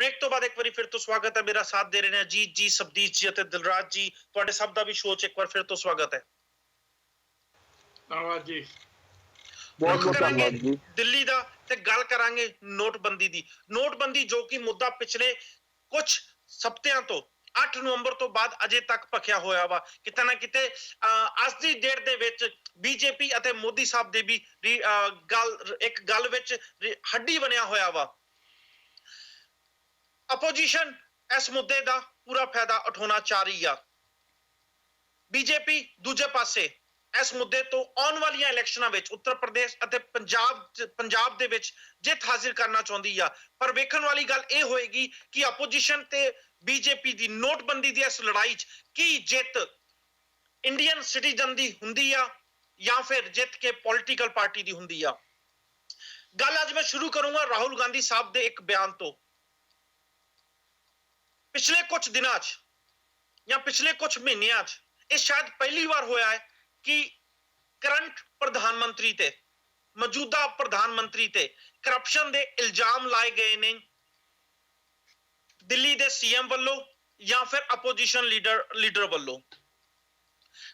Break तो बाद एक बार फिर तो स्वागत है। मेरा साथ दे रहे हैं अजीत जी, सबदीश जी ਅਤੇ ਦਿਲਰਾਜ ਜੀ। ਤੁਹਾਡੇ ਸਭ ਦਾ ਵੀ ਸ਼ੋਅ 'ਚ ਇੱਕ ਵਾਰ ਫਿਰ ਤੋਂ ਸਵਾਗਤ ਹੈ। ਧੰਨਵਾਦ ਜੀ। रुख करेंगे दिल्ली ਦਾ ਤੇ ਗੱਲ ਕਰਾਂਗੇ ਨੋਟਬੰਦੀ ਦੀ। ਨੋਟਬੰਦੀ ਜੋ ਕਿ ਮੁੱਦਾ ਪਿਛਲੇ ਕੁਝ ਹਫ਼ਤਿਆਂ ਤੋਂ 8 ਨਵੰਬਰ ਤੋਂ ਬਾਅਦ ਅਜੇ ਤੱਕ ਭਖਿਆ ਹੋਇਆ ਵਾ। ਕਿਤੇ ਨਾ ਕਿਤੇ ਅੱਜ ਦੀ ਡੇਟ ਦੇ ਵਿੱਚ ਬੀਜੇਪੀ ਅਤੇ ਮੋਦੀ ਸਾਹਿਬ ਦੇ ਵੀ ਇੱਕ ਗੱਲ ਵਿੱਚ ਹੱਡੀ ਬਣਿਆ ਹੋਇਆ ਵਾ। ਅਪੋਜੀਸ਼ਨ ਇਸ ਮੁੱਦੇ ਦਾ ਪੂਰਾ ਫਾਇਦਾ ਉਠਾਉਣਾ ਚਾਹ ਰਹੀ ਆ। ਬੀਜੇਪੀ ਦੂਜੇ ਪਾਸੇ ਇਸ ਮੁੱਦੇ ਤੋਂ ਆਉਣ ਵਾਲੀਆਂ ਇਲੈਕਸ਼ਨਾਂ ਵਿੱਚ ਉੱਤਰ ਪ੍ਰਦੇਸ਼ ਅਤੇ ਪੰਜਾਬ ਦੇ ਵਿੱਚ ਜਿੱਤ ਹਾਸਿਲ ਕਰਨਾ ਚਾਹੁੰਦੀ ਆ। ਪਰ ਵੇਖਣ ਵਾਲੀ ਗੱਲ ਇਹ ਹੋਏਗੀ ਕਿ ਅਪੋਜੀਸ਼ਨ ਤੇ ਬੀਜੇਪੀ ਦੀ ਨੋਟਬੰਦੀ ਦੀ ਇਸ ਲੜਾਈ 'ਚ ਕੀ ਜਿੱਤ ਇੰਡੀਅਨ ਸਿਟੀਜ਼ਨ ਦੀ ਹੁੰਦੀ ਆ ਜਾਂ ਫਿਰ ਜਿੱਤ ਕੇ ਪੋਲੀਟੀਕਲ ਪਾਰਟੀ ਦੀ ਹੁੰਦੀ ਆ। ਗੱਲ ਅੱਜ ਮੈਂ ਸ਼ੁਰੂ ਕਰੂੰਗਾ ਰਾਹੁਲ ਗਾਂਧੀ ਸਾਹਿਬ ਦੇ ਇੱਕ ਬਿਆਨ ਤੋਂ। ਪਿਛਲੇ ਕੁਝ ਦਿਨਾਂ 'ਚ ਜਾਂ ਪਿਛਲੇ ਕੁਝ ਮਹੀਨਿਆਂ 'ਚ ਇਹ ਸ਼ਾਇਦ ਪਹਿਲੀ ਵਾਰ ਹੋਇਆ ਹੈ ਕਿ ਕਰੰਟ ਪ੍ਰਧਾਨ ਮੰਤਰੀ ਤੇ ਮੌਜੂਦਾ ਪ੍ਰਧਾਨ ਮੰਤਰੀ ਤੇ ਕਰਪਸ਼ਨ ਦੇ ਇਲਜ਼ਾਮ ਲਾਏ ਗਏ ਨੇ ਦਿੱਲੀ ਦੇ ਸੀਐਮ ਵੱਲੋਂ ਜਾਂ ਫਿਰ ਆਪੋਜੀਸ਼ਨ ਲੀਡਰ ਵੱਲੋਂ।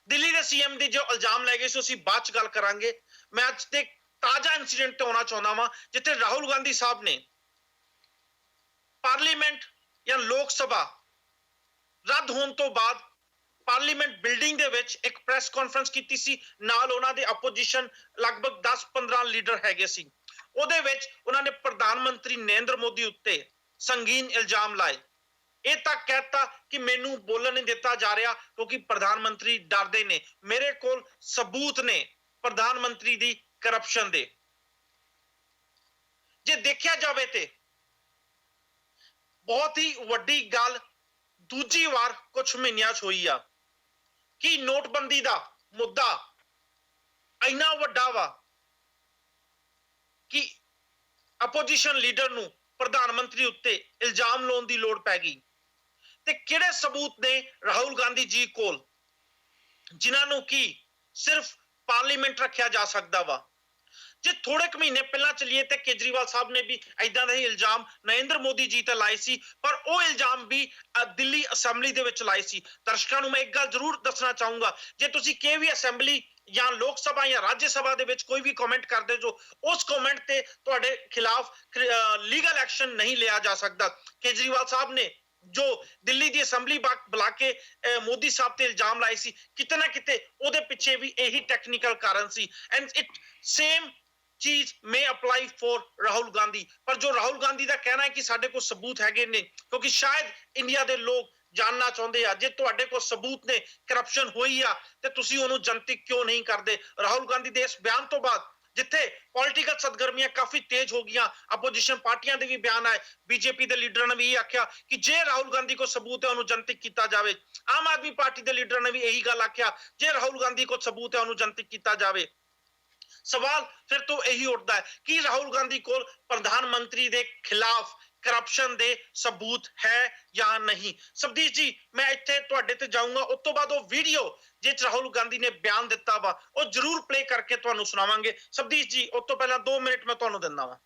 ਦਿੱਲੀ ਦੇ ਸੀਐਮ ਦੇ ਜੋ ਇਲਜ਼ਾਮ ਲਾਏ ਗਏ ਸੀ ਅਸੀਂ ਬਾਅਦ 'ਚ ਗੱਲ ਕਰਾਂਗੇ। ਮੈਂ ਅੱਜ ਦੇ ਤਾਜ਼ਾ ਇਨਸੀਡੈਂਟ ਤੇ ਆਉਣਾ ਚਾਹੁੰਦਾ ਵਾਂ ਜਿੱਥੇ ਰਾਹੁਲ ਗਾਂਧੀ ਸਾਹਿਬ ਨੇ ਪਾਰਲੀਮੈਂਟ ਜਾਂ ਲੋਕ ਸਭਾ ਰੱਦ ਹੋਣ ਤੋਂ ਬਾਅਦ ਪਾਰਲੀਮੈਂਟ ਬਿਲਡਿੰਗ ਦੇ ਵਿੱਚ ਇੱਕ ਪ੍ਰੈਸ ਕਾਨਫਰੰਸ ਕੀਤੀ ਸੀ। ਨਾਲ ਉਹਨਾਂ ਦੇ ਆਪੋਜੀਸ਼ਨ ਲਗਭਗ 10-15 ਲੀਡਰ ਹੈਗੇ ਸੀ। ਉਹਦੇ ਵਿੱਚ ਉਹਨਾਂ ਨੇ ਪ੍ਰਧਾਨ ਮੰਤਰੀ ਨਰਿੰਦਰ ਮੋਦੀ ਉੱਤੇ ਸੰਗੀਨ ਇਲਜ਼ਾਮ ਲਾਏ। ਇਹ ਤੱਕ ਕਹਿਤਾ ਕਿ ਮੈਨੂੰ ਬੋਲਣ ਨਹੀਂ ਦਿੱਤਾ ਜਾ ਰਿਹਾ ਕਿਉਂਕਿ ਪ੍ਰਧਾਨ ਮੰਤਰੀ ਡਰਦੇ ਨੇ। ਮੇਰੇ ਕੋਲ ਸਬੂਤ ਨੇ ਪ੍ਰਧਾਨ ਮੰਤਰੀ ਦੀ ਕਰਪਸ਼ਨ ਦੇ। ਜੇ ਦੇਖਿਆ ਜਾਵੇ ਤੇ ਬਹੁਤ ਹੀ ਵੱਡੀ ਗੱਲ ਦੂਜੀ ਵਾਰ ਕੁਝ ਮਹੀਨਿਆਂ 'ਚ ਹੋਈ ਆ ਕਿ ਨੋਟਬੰਦੀ ਦਾ ਮੁੱਦਾ ਇੰਨਾ ਵੱਡਾ ਵਾ ਕਿ ਆਪੋਜੀਸ਼ਨ ਲੀਡਰ ਨੂੰ ਪ੍ਰਧਾਨ ਮੰਤਰੀ ਉੱਤੇ ਇਲਜ਼ਾਮ ਲਾਉਣ ਦੀ ਲੋੜ ਪੈ ਗਈ। ਤੇ ਕਿਹੜੇ ਸਬੂਤ ਨੇ ਰਾਹੁਲ ਗਾਂਧੀ ਜੀ ਕੋਲ ਜਿਨ੍ਹਾਂ ਨੂੰ ਕਿ ਸਿਰਫ ਪਾਰਲੀਮੈਂਟ ਰੱਖਿਆ ਜਾ ਸਕਦਾ ਵਾ। ਜੇ ਥੋੜੇ ਕੁ ਮਹੀਨੇ ਪਹਿਲਾਂ ਚੱਲੀਏ ਤੇ ਕੇਜਰੀਵਾਲ ਸਾਹਿਬ ਨੇ ਵੀ ਏਦਾਂ ਦਾ ਹੀ ਇਲਜ਼ਾਮ ਨਰਿੰਦਰ ਮੋਦੀ ਜੀ ਤੇ ਲਾਏ ਸੀ ਪਰ ਉਹ ਇਲਜ਼ਾਮ ਵੀ ਦਿੱਲੀ ਅਸੈਂਬਲੀ ਦੇ ਵਿੱਚ ਲਾਏ ਸੀ। ਦਰਸ਼ਕਾਂ ਨੂੰ ਮੈਂ ਇੱਕ ਗੱਲ ਜ਼ਰੂਰ ਦੱਸਣਾ ਚਾਹੂੰਗਾ, ਜੇ ਤੁਸੀਂ ਕਿਸੇ ਵੀ ਅਸੈਂਬਲੀ ਜਾਂ ਲੋਕ ਸਭਾ ਜਾਂ ਰਾਜ ਸਭਾ ਦੇ ਵਿੱਚ ਕੋਈ ਵੀ ਕਮੈਂਟ ਕਰਦੇ ਜੋ ਉਸ ਕਮੈਂਟ ਤੇ ਤੁਹਾਡੇ ਖਿਲਾਫ ਲੀਗਲ ਐਕਸ਼ਨ ਨਹੀਂ ਲਿਆ ਜਾ ਸਕਦਾ। ਕੇਜਰੀਵਾਲ ਸਾਹਿਬ ਨੇ ਜੋ ਦਿੱਲੀ ਦੀ ਅਸੈਂਬਲੀ ਬੁਲਾ ਕੇ ਮੋਦੀ ਸਾਹਿਬ ਤੇ ਇਲਜ਼ਾਮ ਲਾਏ ਸੀ ਕਿਤੇ ਨਾ ਕਿਤੇ ਉਹਦੇ ਪਿੱਛੇ ਵੀ ਇਹੀ ਟੈਕਨੀਕਲ ਕਾਰਨ ਸੀ। ਐਂਡ ਇਟ ਸੇਮ ਚੀਜ਼ ਮੇ ਅਪਲਾਈ ਫॉर ਰਾਹੁਲ ਗਾਂਧੀ। ਪਰ ਜੋ ਰਾਹੁਲ ਗਾਂਧੀ ਦਾ ਕਹਿਣਾ ਹੈ ਕਿ ਸਾਡੇ ਕੋਲ ਸਬੂਤ ਹੈਗੇ ਨੇ ਕਿਉਂਕਿ ਸ਼ਾਇਦ ਇੰਡੀਆ ਦੇ ਲੋਕ ਜਾਨਣਾ ਚਾਹੁੰਦੇ ਆ ਜੇ ਤੁਹਾਡੇ ਕੋਲ ਸਬੂਤ ਨੇ ਕਰਪਸ਼ਨ ਹੋਈ ਆ ਤੇ ਤੁਸੀਂ ਉਹਨੂੰ ਜਨਤਕ ਕਿਉਂ ਨਹੀਂ ਕਰਦੇ। ਰਾਹੁਲ ਗਾਂਧੀ ਦੇ ਇਸ ਬਿਆਨ ਤੋਂ ਬਾਅਦ ਜਿੱਥੇ ਪੋਲੀਟੀਕਲ ਸਰਗਰਮੀਆਂ ਕਾਫੀ ਤੇਜ਼ ਹੋ ਗਈਆਂ, ਆਪੋਜੀਸ਼ਨ ਪਾਰਟੀਆਂ ਦੇ ਵੀ ਬਿਆਨ ਆਏ, ਬੀਜੇਪੀ ਦੇ ਲੀਡਰਾਂ ਨੇ ਵੀ ਇਹ ਆਖਿਆ ਕਿ ਜੇ ਰਾਹੁਲ ਗਾਂਧੀ ਕੋਲ ਸਬੂਤ ਹੈ ਉਹਨੂੰ ਜਨਤਕ ਕੀਤਾ ਜਾਵੇ। ਆਮ ਆਦਮੀ ਪਾਰਟੀ ਦੇ ਲੀਡਰ ਨੇ ਵੀ ਇਹੀ ਗੱਲ ਆਖਿਆ ਜੇ ਰਾਹੁਲ ਗਾਂਧੀ ਕੋਲ ਸਬੂਤ ਹੈ ਉਹਨੂੰ ਜਨਤਕ ਕੀਤਾ ਜਾਵੇ। ਸਵਾਲ ਫਿਰ ਤੋਂ ਇਹੀ ਉੱਠਦਾ ਹੈ ਕਿ ਰਾਹੁਲ ਗਾਂਧੀ ਕੋਲ ਪ੍ਰਧਾਨ ਮੰਤਰੀ ਦੇ ਖਿਲਾਫ ਕਰਪਸ਼ਨ ਦੇ ਸਬੂਤ ਹੈ ਜਾਂ ਨਹੀਂ। ਸਬਦੀਸ਼ ਜੀ ਮੈਂ ਇੱਥੇ ਤੁਹਾਡੇ ਤੇ ਜਾਊਂਗਾ, ਉਸ ਤੋਂ ਬਾਅਦ ਉਹ ਵੀਡੀਓ ਜਿਸ ਰਾਹੁਲ ਗਾਂਧੀ ਨੇ ਬਿਆਨ ਦਿੱਤਾ ਵਾ ਉਹ ਜ਼ਰੂਰ ਪਲੇ ਕਰਕੇ ਤੁਹਾਨੂੰ ਸੁਣਾਵਾਂਗੇ। ਸਬਦੀਸ਼ ਜੀ ਉਸ ਤੋਂ ਪਹਿਲਾਂ 2 ਮਿੰਟ ਮੈਂ ਤੁਹਾਨੂੰ ਦਿੰਦਾ ਵਾ।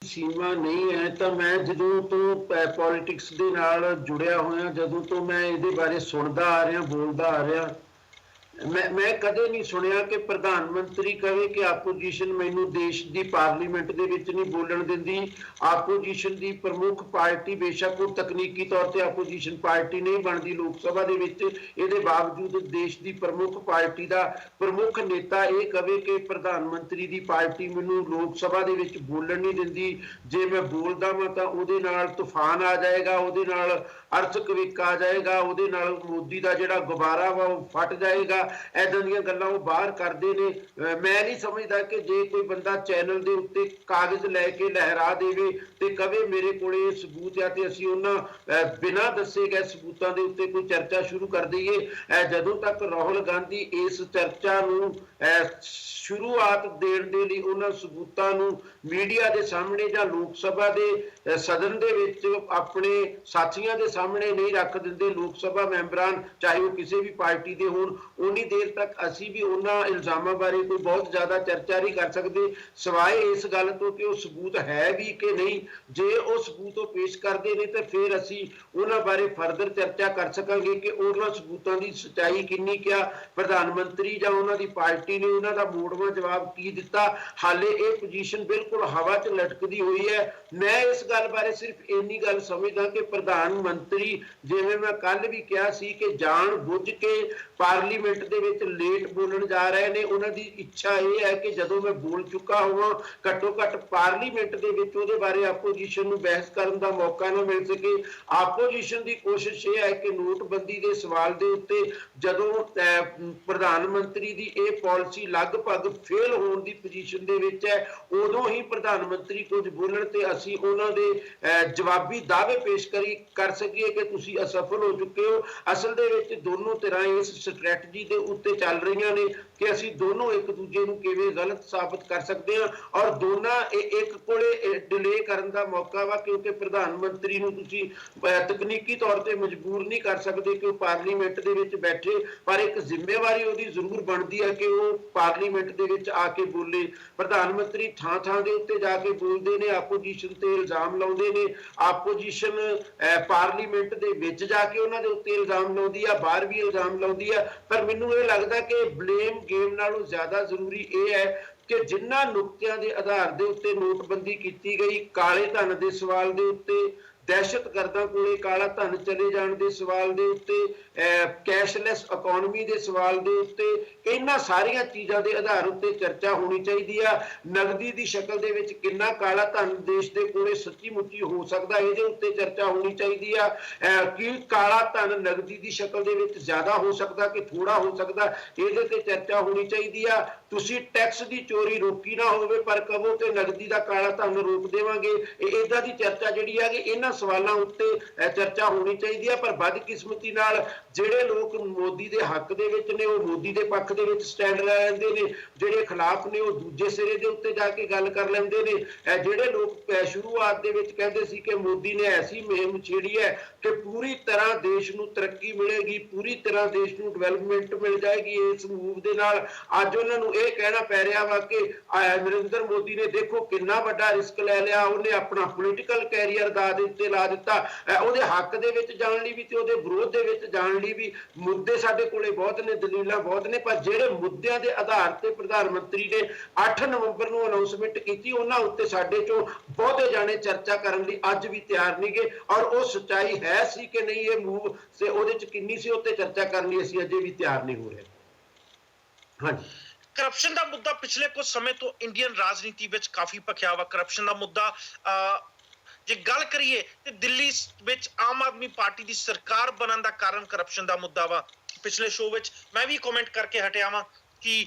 ਸੀਮਾ ਨਹੀਂ ਹੈ ਤਾਂ ਮੈਂ ਜਦੋਂ ਤੋਂ ਪੋਲਿਟਿਕਸ ਦੇ ਨਾਲ ਜੁੜਿਆ ਹੋਇਆ, ਜਦੋਂ ਤੋਂ ਮੈਂ ਇਹਦੇ ਬਾਰੇ ਸੁਣਦਾ ਆ ਰਿਹਾ, ਬੋਲਦਾ ਆ ਰਿਹਾ, ਮੈਂ ਕਦੇ ਨਹੀਂ ਸੁਣਿਆ ਕਿ ਪ੍ਰਧਾਨ ਮੰਤਰੀ ਕਹੇ ਕਿ ਆਪੋਜੀਸ਼ਨ ਮੈਨੂੰ ਦੇਸ਼ ਦੀ ਪਾਰਲੀਮੈਂਟ ਦੇ ਵਿੱਚ ਨਹੀਂ ਬੋਲਣ ਦਿੰਦੀ। ਆਪੋਜੀਸ਼ਨ ਦੀ ਪ੍ਰਮੁੱਖ ਪਾਰਟੀ ਬੇਸ਼ੱਕ ਉਹ ਤਕਨੀਕੀ ਤੌਰ ਤੇ ਆਪੋਜੀਸ਼ਨ ਪਾਰਟੀ ਨਹੀਂ ਬਣਦੀ ਲੋਕ ਸਭਾ ਦੇ ਵਿੱਚ, ਇਹਦੇ ਬਾਵਜੂਦ ਦੇਸ਼ ਦੀ ਪ੍ਰਮੁੱਖ ਪਾਰਟੀ ਦਾ ਪ੍ਰਮੁੱਖ ਨੇਤਾ ਇਹ ਕਹੇ ਕਿ ਪ੍ਰਧਾਨ ਮੰਤਰੀ ਦੀ ਪਾਰਟੀ ਮੈਨੂੰ ਲੋਕ ਸਭਾ ਦੇ ਵਿੱਚ ਬੋਲਣ ਨਹੀਂ ਦਿੰਦੀ। ਜੇ ਮੈਂ ਬੋਲਦਾ ਵਾਂ ਤਾਂ ਉਹਦੇ ਨਾਲ ਤੂਫਾਨ ਆ ਜਾਏਗਾ, ਉਹਦੇ ਨਾਲ ਅਰਥਕਵਿਕ ਆ ਜਾਏਗਾ, ਉਹਦੇ ਨਾਲ ਮੋਦੀ ਦਾ ਜਿਹੜਾ ਗੁਬਾਰਾ ਵਾ ਉਹ ਫਟ ਜਾਏਗਾ। ਏਦਾਂ ਦੀਆਂ ਗੱਲਾਂ ਉਹ ਬਾਹਰ ਕਰਦੇ ਨੇ। ਮੈਂ ਨਹੀਂ ਸਮਝਦਾ ਕਿ ਜੇ ਕੋਈ ਬੰਦਾ ਚੈਨਲ ਦੇ ਉੱਤੇ ਕਾਗਜ਼ ਲੈ ਕੇ ਲਹਿਰਾ ਦੇਵੇ ਤੇ ਕਵੇ ਮੇਰੇ ਕੋਲੇ ਸਬੂਤ ਆ ਤੇ ਅਸੀਂ ਉਹਨਾਂ ਬਿਨਾਂ ਦੱਸੇ ਗਏ ਸਬੂਤਾਂ ਦੇ ਉੱਤੇ ਕੋਈ ਚਰਚਾ ਸ਼ੁਰੂ ਕਰ ਦਈਏ। ਜਦੋਂ ਤੱਕ ਰਾਹੁਲ ਗਾਂਧੀ ਇਸ ਚਰਚਾ ਨੂੰ ਸ਼ੁਰੂਆਤ ਦੇਣ ਦੇ ਲਈ ਉਹਨਾਂ ਸਬੂਤਾਂ ਨੂੰ ਮੀਡੀਆ ਦੇ ਸਾਹਮਣੇ ਜਾਂ ਲੋਕ ਸਭਾ ਦੇ ਸਦਨ ਦੇ ਵਿੱਚ ਆਪਣੇ ਸਾਥੀਆਂ ਦੇ ਸਾਹਮਣੇ ਨਹੀਂ ਰੱਖ ਦਿੰਦੇ ਲੋਕ ਸਭਾ ਮੈਂਬਰਾਂ, ਚਾਹੇ ਉਹ ਕਿਸੇ ਵੀ ਪਾਰਟੀ ਦੇ ਹੋਣ, ਉਨੀ ਦੇਰ ਤੱਕ ਅਸੀਂ ਵੀ ਉਹਨਾਂ ਇਲਜ਼ਾਮਾਂ ਬਾਰੇ ਕੋਈ ਬਹੁਤ ਜ਼ਿਆਦਾ ਚਰਚਾ ਨਹੀਂ ਕਰ ਸਕਦੇ, ਸਿਵਾਏ ਇਸ ਗੱਲ ਤੋਂ ਕਿ ਉਹ ਸਬੂਤ ਹੈ ਵੀ ਕਿ ਨਹੀਂ। ਜੇ ਉਹ ਸਬੂਤ ਉਹ ਪੇਸ਼ ਕਰਦੇ ਨੇ ਤਾਂ ਫਿਰ ਅਸੀਂ ਉਹਨਾਂ ਬਾਰੇ ਫਰਦਰ ਚਰਚਾ ਕਰ ਸਕਾਂਗੇ ਕਿ ਉਹਨਾਂ ਸਬੂਤਾਂ ਦੀ ਸੱਚਾਈ ਕਿੰਨੀ, ਕਿਆ ਪ੍ਰਧਾਨ ਮੰਤਰੀ ਜਾਂ ਉਹਨਾਂ ਦੀ ਪਾਰਟੀ ਨੇ ਉਹਨਾਂ ਦਾ ਮੋੜਵਾਂ ਜਵਾਬ ਕੀ ਦਿੱਤਾ। ਹਾਲੇ ਇਹ ਪੋਜੀਸ਼ਨ ਬਿਲਕੁਲ ਹਵਾ 'ਚ ਲਟਕਦੀ ਹੋਈ ਹੈ। ਮੈਂ ਇਸ ਗੱਲ ਬਾਰੇ ਸਿਰਫ ਇੰਨੀ ਗੱਲ ਸਮਝਦਾ ਕਿ ਪ੍ਰਧਾਨ ਮੰਤਰੀ, ਜਿਵੇਂ ਮੈਂ ਕੱਲ ਵੀ ਕਿਹਾ ਸੀ ਕਿ ਜਾਣ ਬੁੱਝ ਕੇ ਪਾਰਲੀਮੈਂਟ ਦੇ ਵਿੱਚ ਲੇਟ ਬੋਲਣ ਜਾ ਰਹੇ ਨੇ। ਉਹਨਾਂ ਦੀ ਇੱਛਾ ਇਹ ਹੈ ਕਿ ਜਦੋਂ ਮੈਂ ਬੋਲ ਚੁੱਕਾ ਹੋਵਾਂ, ਘੱਟੋ ਘੱਟ ਪਾਰਲੀਮੈਂਟ ਦੇ ਵਿੱਚ ਉਹਦੇ ਬਾਰੇ ਆਪੋਜੀਸ਼ਨ ਨੂੰ ਬਹਿਸ ਕਰਨ ਦਾ ਮੌਕਾ ਨਾ ਮਿਲ ਸਕੇ। ਆਪੋਜੀਸ਼ਨ ਦੀ ਕੋਸ਼ਿਸ਼ ਇਹ ਹੈ ਕਿ ਨੋਟਬੰਦੀ ਦੇ ਸਵਾਲ ਦੇ ਉੱਤੇ ਜਦੋਂ ਪ੍ਰਧਾਨ ਮੰਤਰੀ ਦੀ ਇਹ ਪਾਲਿਸੀ ਲਗਭਗ ਫੇਲ ਹੋਣ ਦੀ ਪੋਜੀਸ਼ਨ ਦੇ ਵਿੱਚ ਹੈ, ਉਦੋਂ ਹੀ ਪ੍ਰਧਾਨ ਮੰਤਰੀ ਕੁਝ ਬੋਲਣ ਤੇ ਅਸੀਂ ਉਹਨਾਂ ਦੇ ਜਵਾਬੀ ਦਾਅਵੇ ਪੇਸ਼ ਕਰ ਸਕੀਏ ਕਿ ਤੁਸੀਂ ਅਸਫਲ ਹੋ ਚੁੱਕੇ ਹੋ। ਅਸਲ ਦੇ ਵਿੱਚ ਦੋਨੋਂ ਧਿਰਾਂ ਇਸ ਸਟ੍ਰੈਟਜੀ ਦੇ ਉੱਤੇ ਚੱਲ ਰਹੀਆਂ ਨੇ ਕਿ ਅਸੀਂ ਦੋਨੋਂ ਇੱਕ ਦੂਜੇ ਨੂੰ ਕਿਵੇਂ ਗਲਤ ਸਾਬਤ ਕਰ ਸਕਦੇ ਹਾਂ, ਔਰ ਦੋਨਾਂ ਇੱਕ ਕੋਲੇ ਡਿਲੇ ਕਰਨ ਦਾ ਮੌਕਾ ਵਾ, ਕਿਉਂਕਿ ਪ੍ਰਧਾਨ ਮੰਤਰੀ ਨੂੰ ਤੁਸੀਂ ਤਕਨੀਕੀ ਤੌਰ ਤੇ ਮਜਬੂਰ ਨਹੀਂ ਕਰ ਸਕਦੇ ਕਿ ਉਹ ਪਾਰਲੀਮੈਂਟ ਦੇ ਵਿੱਚ ਬੈਠੇ, ਪਰ ਇੱਕ ਜ਼ਿੰਮੇਵਾਰੀ ਉਹਦੀ ਜ਼ਰੂਰ ਬਣਦੀ ਹੈ ਕਿ ਉਹ ਪਾਰਲੀਮੈਂਟ ਦੇ ਵਿੱਚ ਆ ਕੇ ਬੋਲੇ। ਪ੍ਰਧਾਨ ਮੰਤਰੀ ਥਾਂ ਥਾਂ ਦੇ ਉੱਤੇ ਜਾ ਕੇ ਬੋਲਦੇ ਨੇ, ਆਪੋਜੀਸ਼ਨ ਤੇ ਇਲਜ਼ਾਮ ਲਾਉਂਦੇ ਨੇ, ਆਪੋਜੀਸ਼ਨ ਪਾਰਲੀਮੈਂਟ ਦੇ ਵਿੱਚ ਜਾ ਕੇ ਉਹਨਾਂ ਦੇ ਉੱਤੇ ਇਲਜ਼ਾਮ ਲਾਉਂਦੀ ਆ, ਬਾਹਰ ਵੀ ਇਲਜ਼ਾਮ ਲਾਉਂਦੀ ਆ। ਪਰ ਮੈਨੂੰ ਇਹ ਲੱਗਦਾ ਕਿ ਬਲੇਮ ਗੇਮ ਨਾਲੋਂ ਜ਼ਿਆਦਾ ਜ਼ਰੂਰੀ ਇਹ ਹੈ ਕਿ ਜਿਨ੍ਹਾਂ ਨੁਕਤਿਆਂ ਦੇ ਆਧਾਰ ਦੇ ਉੱਤੇ ਨੋਟਬੰਦੀ ਕੀਤੀ ਗਈ, ਕਾਲੇ ਧਨ ਦੇ ਸਵਾਲ ਦੇ ਉੱਤੇ, ਦਹਿਸ਼ਤਗਰਦਾਂ ਕੋਲੇ ਕਾਲਾ ਧਨ ਚਲੇ ਜਾਣ ਦੇ ਸਵਾਲ ਦੇ ਉੱਤੇ, ਕੈਸ਼ਲੈਸ ਇਕਨੋਮੀ ਦੇ ਸਵਾਲ ਦੇ ਉੱਤੇ, ਇਹਨਾਂ ਸਾਰੀਆਂ ਚੀਜ਼ਾਂ ਦੇ ਆਧਾਰ ਉੱਤੇ ਚਰਚਾ ਹੋਣੀ ਚਾਹੀਦੀ ਆ। ਨਗਦੀ ਦੀ ਸ਼ਕਲ ਦੇ ਵਿੱਚ ਕਿੰਨਾ ਕਾਲਾ ਧਨ ਦੇਸ਼ ਦੇ ਕੋਲੇ ਸੱਚੀ ਮੁੱਚੀ ਹੋ ਸਕਦਾ, ਇਹਦੇ ਉੱਤੇ ਚਰਚਾ ਹੋਣੀ ਚਾਹੀਦੀ ਆ। ਕਿ ਕਾਲਾ ਧਨ ਨਗਦੀ ਦੀ ਸ਼ਕਲ ਦੇ ਵਿੱਚ ਜ਼ਿਆਦਾ ਹੋ ਸਕਦਾ ਕਿ ਥੋੜਾ ਹੋ ਸਕਦਾ, ਇਹਦੇ ਤੇ ਚਰਚਾ ਹੋਣੀ ਚਾਹੀਦੀ ਆ। ਤੁਸੀਂ ਟੈਕਸ ਦੀ ਚੋਰੀ ਰੋਕੀ ਨਾ ਹੋਵੇ ਪਰ ਕਹੋ ਕਿ ਨਗਦੀ ਦਾ ਕਾਲਾ ਧਨ ਰੋਕ ਦੇਵਾਂਗੇ, ਇਦਾਂ ਦੀ ਚਰਚਾ ਜਿਹੜੀ ਆ ਕਿ ਇਹਨਾਂ ਸਵਾਲਾਂ ਉੱਤੇ ਚਰਚਾ ਹੋਣੀ ਚਾਹੀਦੀ ਆ। ਪਰ ਬਦਕਿਸਮਤੀ ਨਾਲ ਜਿਹੜੇ ਲੋਕ ਮੋਦੀ ਦੇ ਹੱਕ ਦੇ ਵਿੱਚ ਨੇ ਉਹ ਮੋਦੀ ਦੇ ਪੱਖ ਦੇ ਵਿੱਚ ਸਟੈਂਡ ਲੈ ਲੈਂਦੇ ਨੇ, ਜਿਹੜੇ ਖਿਲਾਫ ਨੇ ਉਹ ਦੂਜੇ ਸਿਰੇ ਦੇ ਉੱਤੇ ਜਾ ਕੇ ਗੱਲ ਕਰ ਲੈਂਦੇ ਨੇ। ਜਿਹੜੇ ਲੋਕ ਸ਼ੁਰੂਆਤ ਦੇ ਵਿੱਚ ਕਹਿੰਦੇ ਸੀ ਕਿ ਮੋਦੀ ਨੇ ਐਸੀ ਮੁਹਿੰਮ ਛੇੜੀ ਹੈ ਕਿ ਪੂਰੀ ਤਰ੍ਹਾਂ ਦੇਸ਼ ਨੂੰ ਤਰੱਕੀ ਮਿਲੇਗੀ, ਪੂਰੀ ਤਰ੍ਹਾਂ ਦੇਸ਼ ਨੂੰ ਡਿਵੈਲਪਮੈਂਟ ਮਿਲ ਜਾਏਗੀ ਇਸ ਮੂਵ ਦੇ ਨਾਲ, ਅੱਜ ਉਹਨਾਂ ਨੂੰ ਇਹ ਕਹਿਣਾ ਪੈ ਰਿਹਾ ਵਾ ਕਿ ਨਰਿੰਦਰ ਮੋਦੀ ਨੇ ਦੇਖੋ ਕਿੰਨਾ ਵੱਡਾ ਰਿਸਕ ਲੈ ਲਿਆ, ਉਹਨੇ ਆਪਣਾ ਪੋਲੀਟੀਕਲ ਕੈਰੀਅਰ ਦਾ ਦੇ ਉੱਤੇ ਲਾ ਦਿੱਤਾ। ਉਹਦੇ ਹੱਕ ਦੇ ਵਿੱਚ ਜਾਣ ਲਈ ਵੀ ਤੇ ਉਹਦੇ ਵਿਰੋਧ ਦੇ ਵਿੱਚ ਜਾਣ ਲਈ ਵੀ ਮੁੱਦੇ ਸਾਡੇ ਕੋਲੇ ਬਹੁਤ ਨੇ, ਦਲੀਲਾਂ ਬਹੁਤ ਨੇ, ਪਰ ਜਿਹੜੇ ਮੁੱਦਿਆਂ ਦੇ ਆਧਾਰ ਤੇ ਪ੍ਰਧਾਨ ਮੰਤਰੀ ਨੇ 8 ਨਵੰਬਰ ਨੂੰ ਅਨਾਉਂਸਮੈਂਟ ਕੀਤੀ, ਉਹਨਾਂ ਉੱਤੇ ਸਾਡੇ ਚੋਂ ਬਹੁਤੇ ਜਾਣੇ ਚਰਚਾ ਕਰਨ ਲਈ ਅੱਜ ਵੀ ਤਿਆਰ ਨਹੀਂਗੇ। ਔਰ ਉਹ ਸੱਚਾਈ ਹੈ ਸੀ ਕਿ ਨਹੀਂ ਇਹ ਮੂਵ ਤੇ ਉਹਦੇ ਚ ਕਿੰਨੀ ਸੀ, ਉੱਤੇ ਚਰਚਾ ਕਰਨ ਲਈ ਅਸੀਂ ਅਜੇ ਵੀ ਤਿਆਰ ਨਹੀਂ ਹੋ ਰਹੇ। ਹਾਂਜੀ, ਕਰਪਸ਼ਨ ਦਾ ਮੁੱਦਾ ਪਿਛਲੇ ਕੁਝ ਸਮੇਂ ਤੋਂ ਇੰਡੀਅਨ ਰਾਜਨੀਤੀ ਵਿੱਚ ਕਾਫੀ ਭਖਿਆ ਵਾ। ਕਰਪਸ਼ਨ ਦਾ ਮੁੱਦਾ ਜੇ ਗੱਲ ਕਰੀਏ ਤੇ ਦਿੱਲੀ ਵਿੱਚ ਆਮ ਆਦਮੀ ਪਾਰਟੀ ਦੀ ਸਰਕਾਰ ਬਣਨ ਦਾ ਕਾਰਨ ਕਰਪਸ਼ਨ ਦਾ ਮੁੱਦਾ ਵਾ। ਪਿਛਲੇ ਸ਼ੋਅ ਵਿੱਚ ਮੈਂ ਵੀ ਕਮੈਂਟ ਕਰਕੇ ਹਟਿਆ ਵਾਂ ਕਿ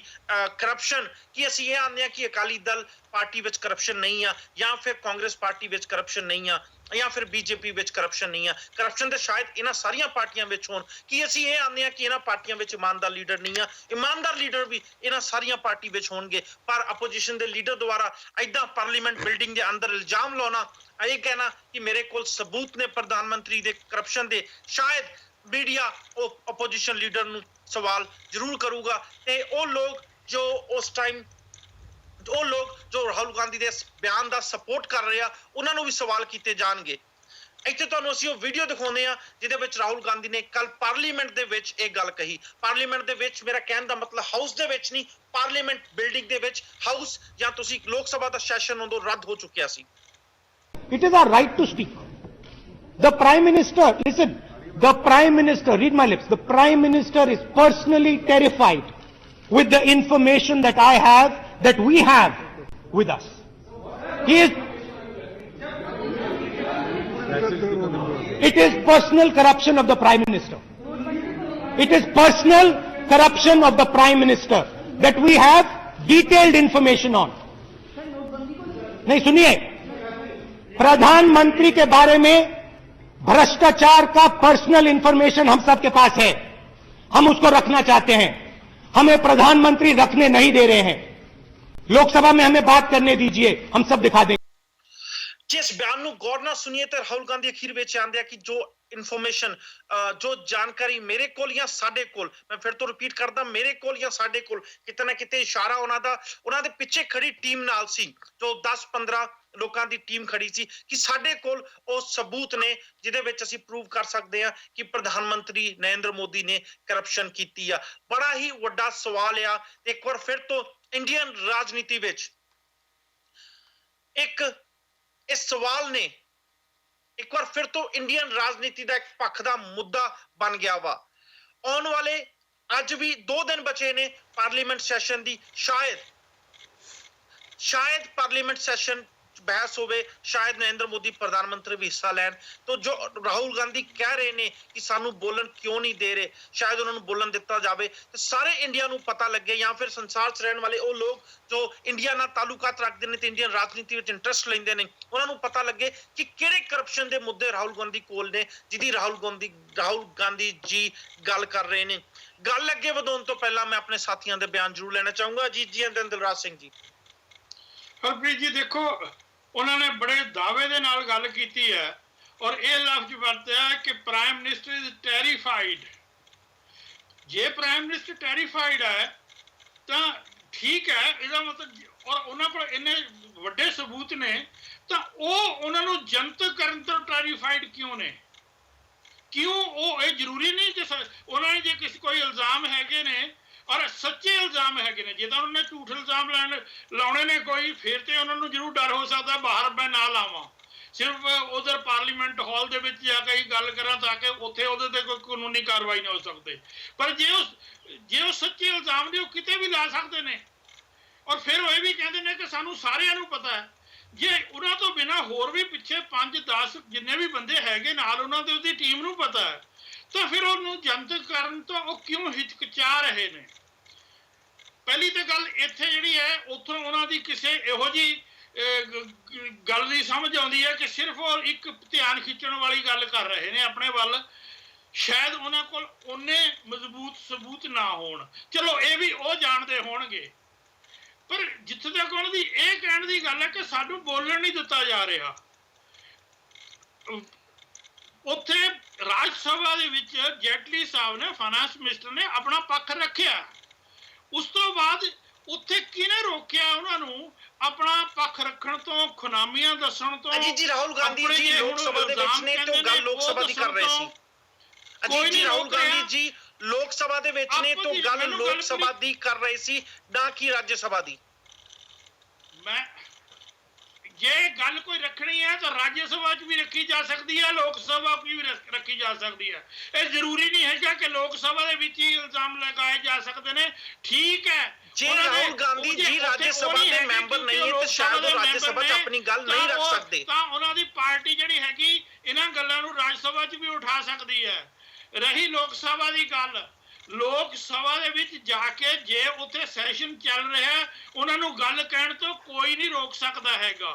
ਕਰਪਸ਼ਨ ਕੀ ਅਸੀਂ ਇਹ ਆਂਦੇ ਆ ਕਿ ਅਕਾਲੀ ਦਲ ਪਾਰਟੀ ਵਿੱਚ ਕਰਪਸ਼ਨ ਨਹੀਂ ਆ, ਜਾਂ ਫਿਰ ਕਾਂਗਰਸ ਪਾਰਟੀ ਵਿੱਚ ਕਰਪਸ਼ਨ ਨਹੀਂ ਆ, ਜਾਂ ਫਿਰ ਬੀਜੇਪੀ ਵਿੱਚ ਕਰਪਸ਼ਨ ਨਹੀਂ ਆ। ਕਰਪਸ਼ਨ ਤੇ ਸ਼ਾਇਦ ਇਹਨਾਂ ਸਾਰੀਆਂ ਪਾਰਟੀਆਂ ਵਿੱਚ ਹੋਣ। ਕੀ ਅਸੀਂ ਇਹ ਆਂਦੇ ਆ ਕਿ ਇਹਨਾਂ ਪਾਰਟੀਆਂ ਵਿੱਚ ਇਮਾਨਦਾਰ ਲੀਡਰ ਨਹੀਂ ਆ? ਇਮਾਨਦਾਰ ਲੀਡਰ ਵੀ ਇਹਨਾਂ ਸਾਰੀਆਂ ਪਾਰਟੀ ਵਿੱਚ ਹੋਣਗੇ, ਪਰ ਆਪੋਜੀਸ਼ਨ ਦੇ ਲੀਡਰ ਦੁਆਰਾ ਏਦਾਂ ਪਾਰਲੀਮੈਂਟ ਬਿਲਡਿੰਗ ਦੇ ਅੰਦਰ ਇਲਜ਼ਾਮ ਲਾਉਣਾ, ਇਹ ਕਹਿਣਾ ਕਿ ਮੇਰੇ ਕੋਲ ਸਬੂਤ ਨੇ ਪ੍ਰਧਾਨ ਮੰਤਰੀ ਦੇ ਕਰਪਸ਼ਨ ਦੇ, ਸ਼ਾਇਦ ਮੀਡੀਆ ਉਹ ਆਪੋਜੀਸ਼ਨ ਲੀਡਰ ਨੂੰ ਸਵਾਲ ਜ਼ਰੂਰ ਕਰੂਗਾ। ਤੇ ਉਹ ਲੋਕ ਜੋ ਉਸ ਟਾਈਮ ਜੋ ਰਾਹੁਲ ਗਾਂਧੀ ਦੇ ਬਿਆਨ ਦਾ ਸਪੋਰਟ ਕਰ ਰਹੇ ਆ, ਉਹਨਾਂ ਨੂੰ ਵੀ ਸਵਾਲ ਕੀਤੇ ਜਾਣਗੇ। ਇੱਥੇ ਤੁਹਾਨੂੰ ਅਸੀਂ ਉਹ ਵੀਡੀਓ ਦਿਖਾਉਂਦੇ ਆ ਜਿਹਦੇ ਵਿੱਚ ਰਾਹੁਲ ਗਾਂਧੀ ਨੇ ਕੱਲ ਪਾਰਲੀਮੈਂਟ ਦੇ ਵਿੱਚ ਇਹ ਗੱਲ ਕਹੀ। ਪਾਰਲੀਮੈਂਟ ਦੇ ਵਿੱਚ, ਮੇਰਾ ਕਹਿਣ ਦਾ ਮਤਲਬ ਹਾਊਸ ਦੇ ਵਿੱਚ ਨਹੀਂ, ਪਾਰਲੀਮੈਂਟ ਬਿਲਡਿੰਗ ਦੇ ਵਿੱਚ। ਹਾਊਸ ਜਾਂ ਤੁਸੀਂ ਲੋਕ ਸਭਾ ਦਾ ਸੈਸ਼ਨ ਉਦੋਂ ਰੱਦ ਹੋ ਚੁੱਕਿਆ ਸੀ। It is our right to speak. The Prime Minister, listen, the Prime Minister, read my lips, the Prime Minister is personally terrified with the information that I have, that we have with us. He is, it is personal corruption of the Prime Minister. It is personal corruption of the Prime Minister that we have detailed information on. नहीं सुनिए, प्रधानमंत्री के बारे में भ्रष्टाचार का personal information हम सबके पास है, हम उसको रखना चाहते हैं। हमें प्रधानमंत्री रखने नहीं दे रहे हैं। लोकसभा में हमें बात करने दीजिए, हम सब दिखा देंगे। ਜੇ ਇਸ ਬਿਆਨ ਨੂੰ ਗੌਰ ਨਾਲ ਸੁਣੀਏ ਤਾਂ ਰਾਹੁਲ ਗਾਂਧੀ ਅਖੀਰ ਵਿੱਚ ਆਂਦੇ ਆ ਕਿ ਜੋ ਇਨਫੋਰਮੇਸ਼ਨ ਜੋ ਜਾਣਕਾਰੀ ਮੇਰੇ ਕੋਲ ਜਾਂ ਸਾਡੇ ਕੋਲ, ਮੈਂ ਫਿਰ ਤੋਂ ਰਿਪੀਟ ਕਰਦਾ, ਮੇਰੇ ਕੋਲ ਜਾਂ ਸਾਡੇ ਕੋਲ, ਕਿਤੇ ਨਾ ਕਿਤੇ ਇਸ਼ਾਰਾ ਉਹਨਾਂ ਦੇ ਪਿੱਛੇ ਖੜੀ ਟੀਮ ਨਾਲ ਸੀ, ਜੋ 10-15 ਲੋਕਾਂ ਦੀ ਟੀਮ ਖੜੀ ਸੀ, ਕਿ ਸਾਡੇ ਕੋਲ ਉਹ ਸਬੂਤ ਨੇ ਜਿਹਦੇ ਵਿੱਚ ਅਸੀਂ ਪ੍ਰੂਵ ਕਰ ਸਕਦੇ ਹਾਂ ਕਿ ਪ੍ਰਧਾਨ ਮੰਤਰੀ ਨਰਿੰਦਰ ਮੋਦੀ ਨੇ ਕਰਪਸ਼ਨ ਕੀਤੀ ਆ। ਬੜਾ ਹੀ ਵੱਡਾ ਸਵਾਲ ਆ। ਇੱਕ ਵਾਰ ਫਿਰ ਤੋਂ ਇੰਡੀਅਨ ਰਾਜਨੀਤੀ ਵਿੱਚ ਇੱਕ ਇਸ ਸਵਾਲ ਨੇ ਇੱਕ ਵਾਰ ਫਿਰ ਤੋਂ ਇੰਡੀਅਨ ਰਾਜਨੀਤੀ ਦਾ ਇੱਕ ਪੱਖ ਦਾ ਮੁੱਦਾ ਬਣ ਗਿਆ ਵਾ। ਆਉਣ ਵਾਲੇ ਅੱਜ ਵੀ 2 ਦਿਨ ਬਚੇ ਨੇ ਪਾਰਲੀਮੈਂਟ ਸੈਸ਼ਨ ਦੀ। ਸ਼ਾਇਦ ਪਾਰਲੀਮੈਂਟ ਸੈਸ਼ਨ ਬਹਿਸ ਹੋਵੇ, ਸ਼ਾਇਦ ਨਰਿੰਦਰ ਮੋਦੀ ਪ੍ਰਧਾਨ ਮੰਤਰੀ ਵੀ ਹਿੱਸਾ ਲੈਣ। तो जो राहुल गांधी कह रहे ने कि सानू बोलन क्यों नहीं दे रहे, शायद उन्होंने बोलन दिता जावे ते सारे इंडिया नू पता लगे, या फिर संसार च रहने वाले वो लोग जो इंडिया नाल तालुकात रखते हैं ते इंडियन राजनीति विच इंटरस्ट लेंदे ने, उन्हां नू पता लगे कि किहड़े करप्शन दे मुद्दे राहुल गांधी कोल ने जिहदी राहुल गांधी जी गल कर रहे ने। गल अगे वधाउण तो पहला मैं अपने साथियों के बयान जरूर लेना चाहूंगा। अजीत जी एंड दिलराज सिंह जी। हरप्रीत जी देखो, उन्होंने बड़े दावे दे नाल गल कीती है और ये लफ्ज वरत्या कि प्राइम मिनिस्टर इज टेरीफाइड। जे प्राइम मिनिस्टर टेरीफाइड है तो ठीक है, इसका मतलब और उन्होंने कोल इन्ने वड्डे सबूत ने, तो उन्होंने जनतक करन तो टेरीफाइड क्यों ने? क्यों वो ये जरूरी नहीं कि उन्होंने जे किसी कोई इल्जाम हैगे ने और सच्चे इल्जाम हैगे ने, जे तो उन्होंने झूठ इल्जाम लाने ने कोई, फिर तो उन्होंने जरूर डर हो सकता बाहर मैं ना लावां, सिर्फ उधर पार्लीमेंट हॉल दे विच जाके ही गल करा ताकि उत्थे उहदे ते कोई कानूनी कार्रवाई ना हो सकती। पर जे वो सच्चे इल्जाम ने किते भी ला सकते ने। और फिर वो भी कहते हैं कि सानू सारियां नू पता है, जे उन्हां तो बिना होर भी पिछे 5-10 जिन्ने भी बंदे हैगे नाल उन्हां दे उहदी टीम नू पता है, तो फिर उन्होंने जनतक करन तो वो क्यों हिचकिचा रहे ने? पहली तो गल इत्थे जिहड़ी है उत्थों उन्हां दी किसे इहो जी गल नहीं समझ आउंदी है कि सिर्फ और एक ध्यान खिंचण वाली गल कर रहे ने अपने वल, शायद उन्हां कोल उन्ने मजबूत सबूत ना होण। चलो ये भी वो जानते होणगे, पर जिथे तक उन्हां दी ये कहण दी गल है कि सानू बोलण नहीं दिता जा रहा। उत्थे राज सभा दे विच जेटली साहब ने, फाइनेंस मिनिस्टर ने अपना पक्ष रखिया, उस तो बाद उत्थे किने रोकिया उन्होंने अपना पक्ष रखण तो, खुनामियां दसण तो? अजीत जी राहुल गांधी जी लोक सभा दे विच ने तो गल लोक सभा दी कर रहे सी। अजीत जी राहुल गांधी जी लोक सभा दे विच ने तो गल लोक सभा दी कर रहे सी, ना कि राज्य सभा दी। मैं जे गल कोई रखनी है तो राज्य सभा च भी रखी जा सकती है, लोक सभा भी रखी जा सकती है। ये जरूरी नहीं है कि लोक सभा दे विच ही इल्जाम लगाए जा सकते ने। ठीक है, जे राहुल गांधी जी राज्य सभा के मैंबर नहीं है तो शायद वो राज्य सभा च अपनी गल नहीं रख सकते, तां उन्हां दी पार्टी जिहड़ी हैगी इन्हां गल्लां नूं राज्य सभा च भी उठा सकदी है। रही लोक सभा दी गल, लोक सभा दे विच जाके जे उत्थे सैशन चल रहा है उन्हां नूं गल कहण तो कोई नहीं रोक सकदा हैगा।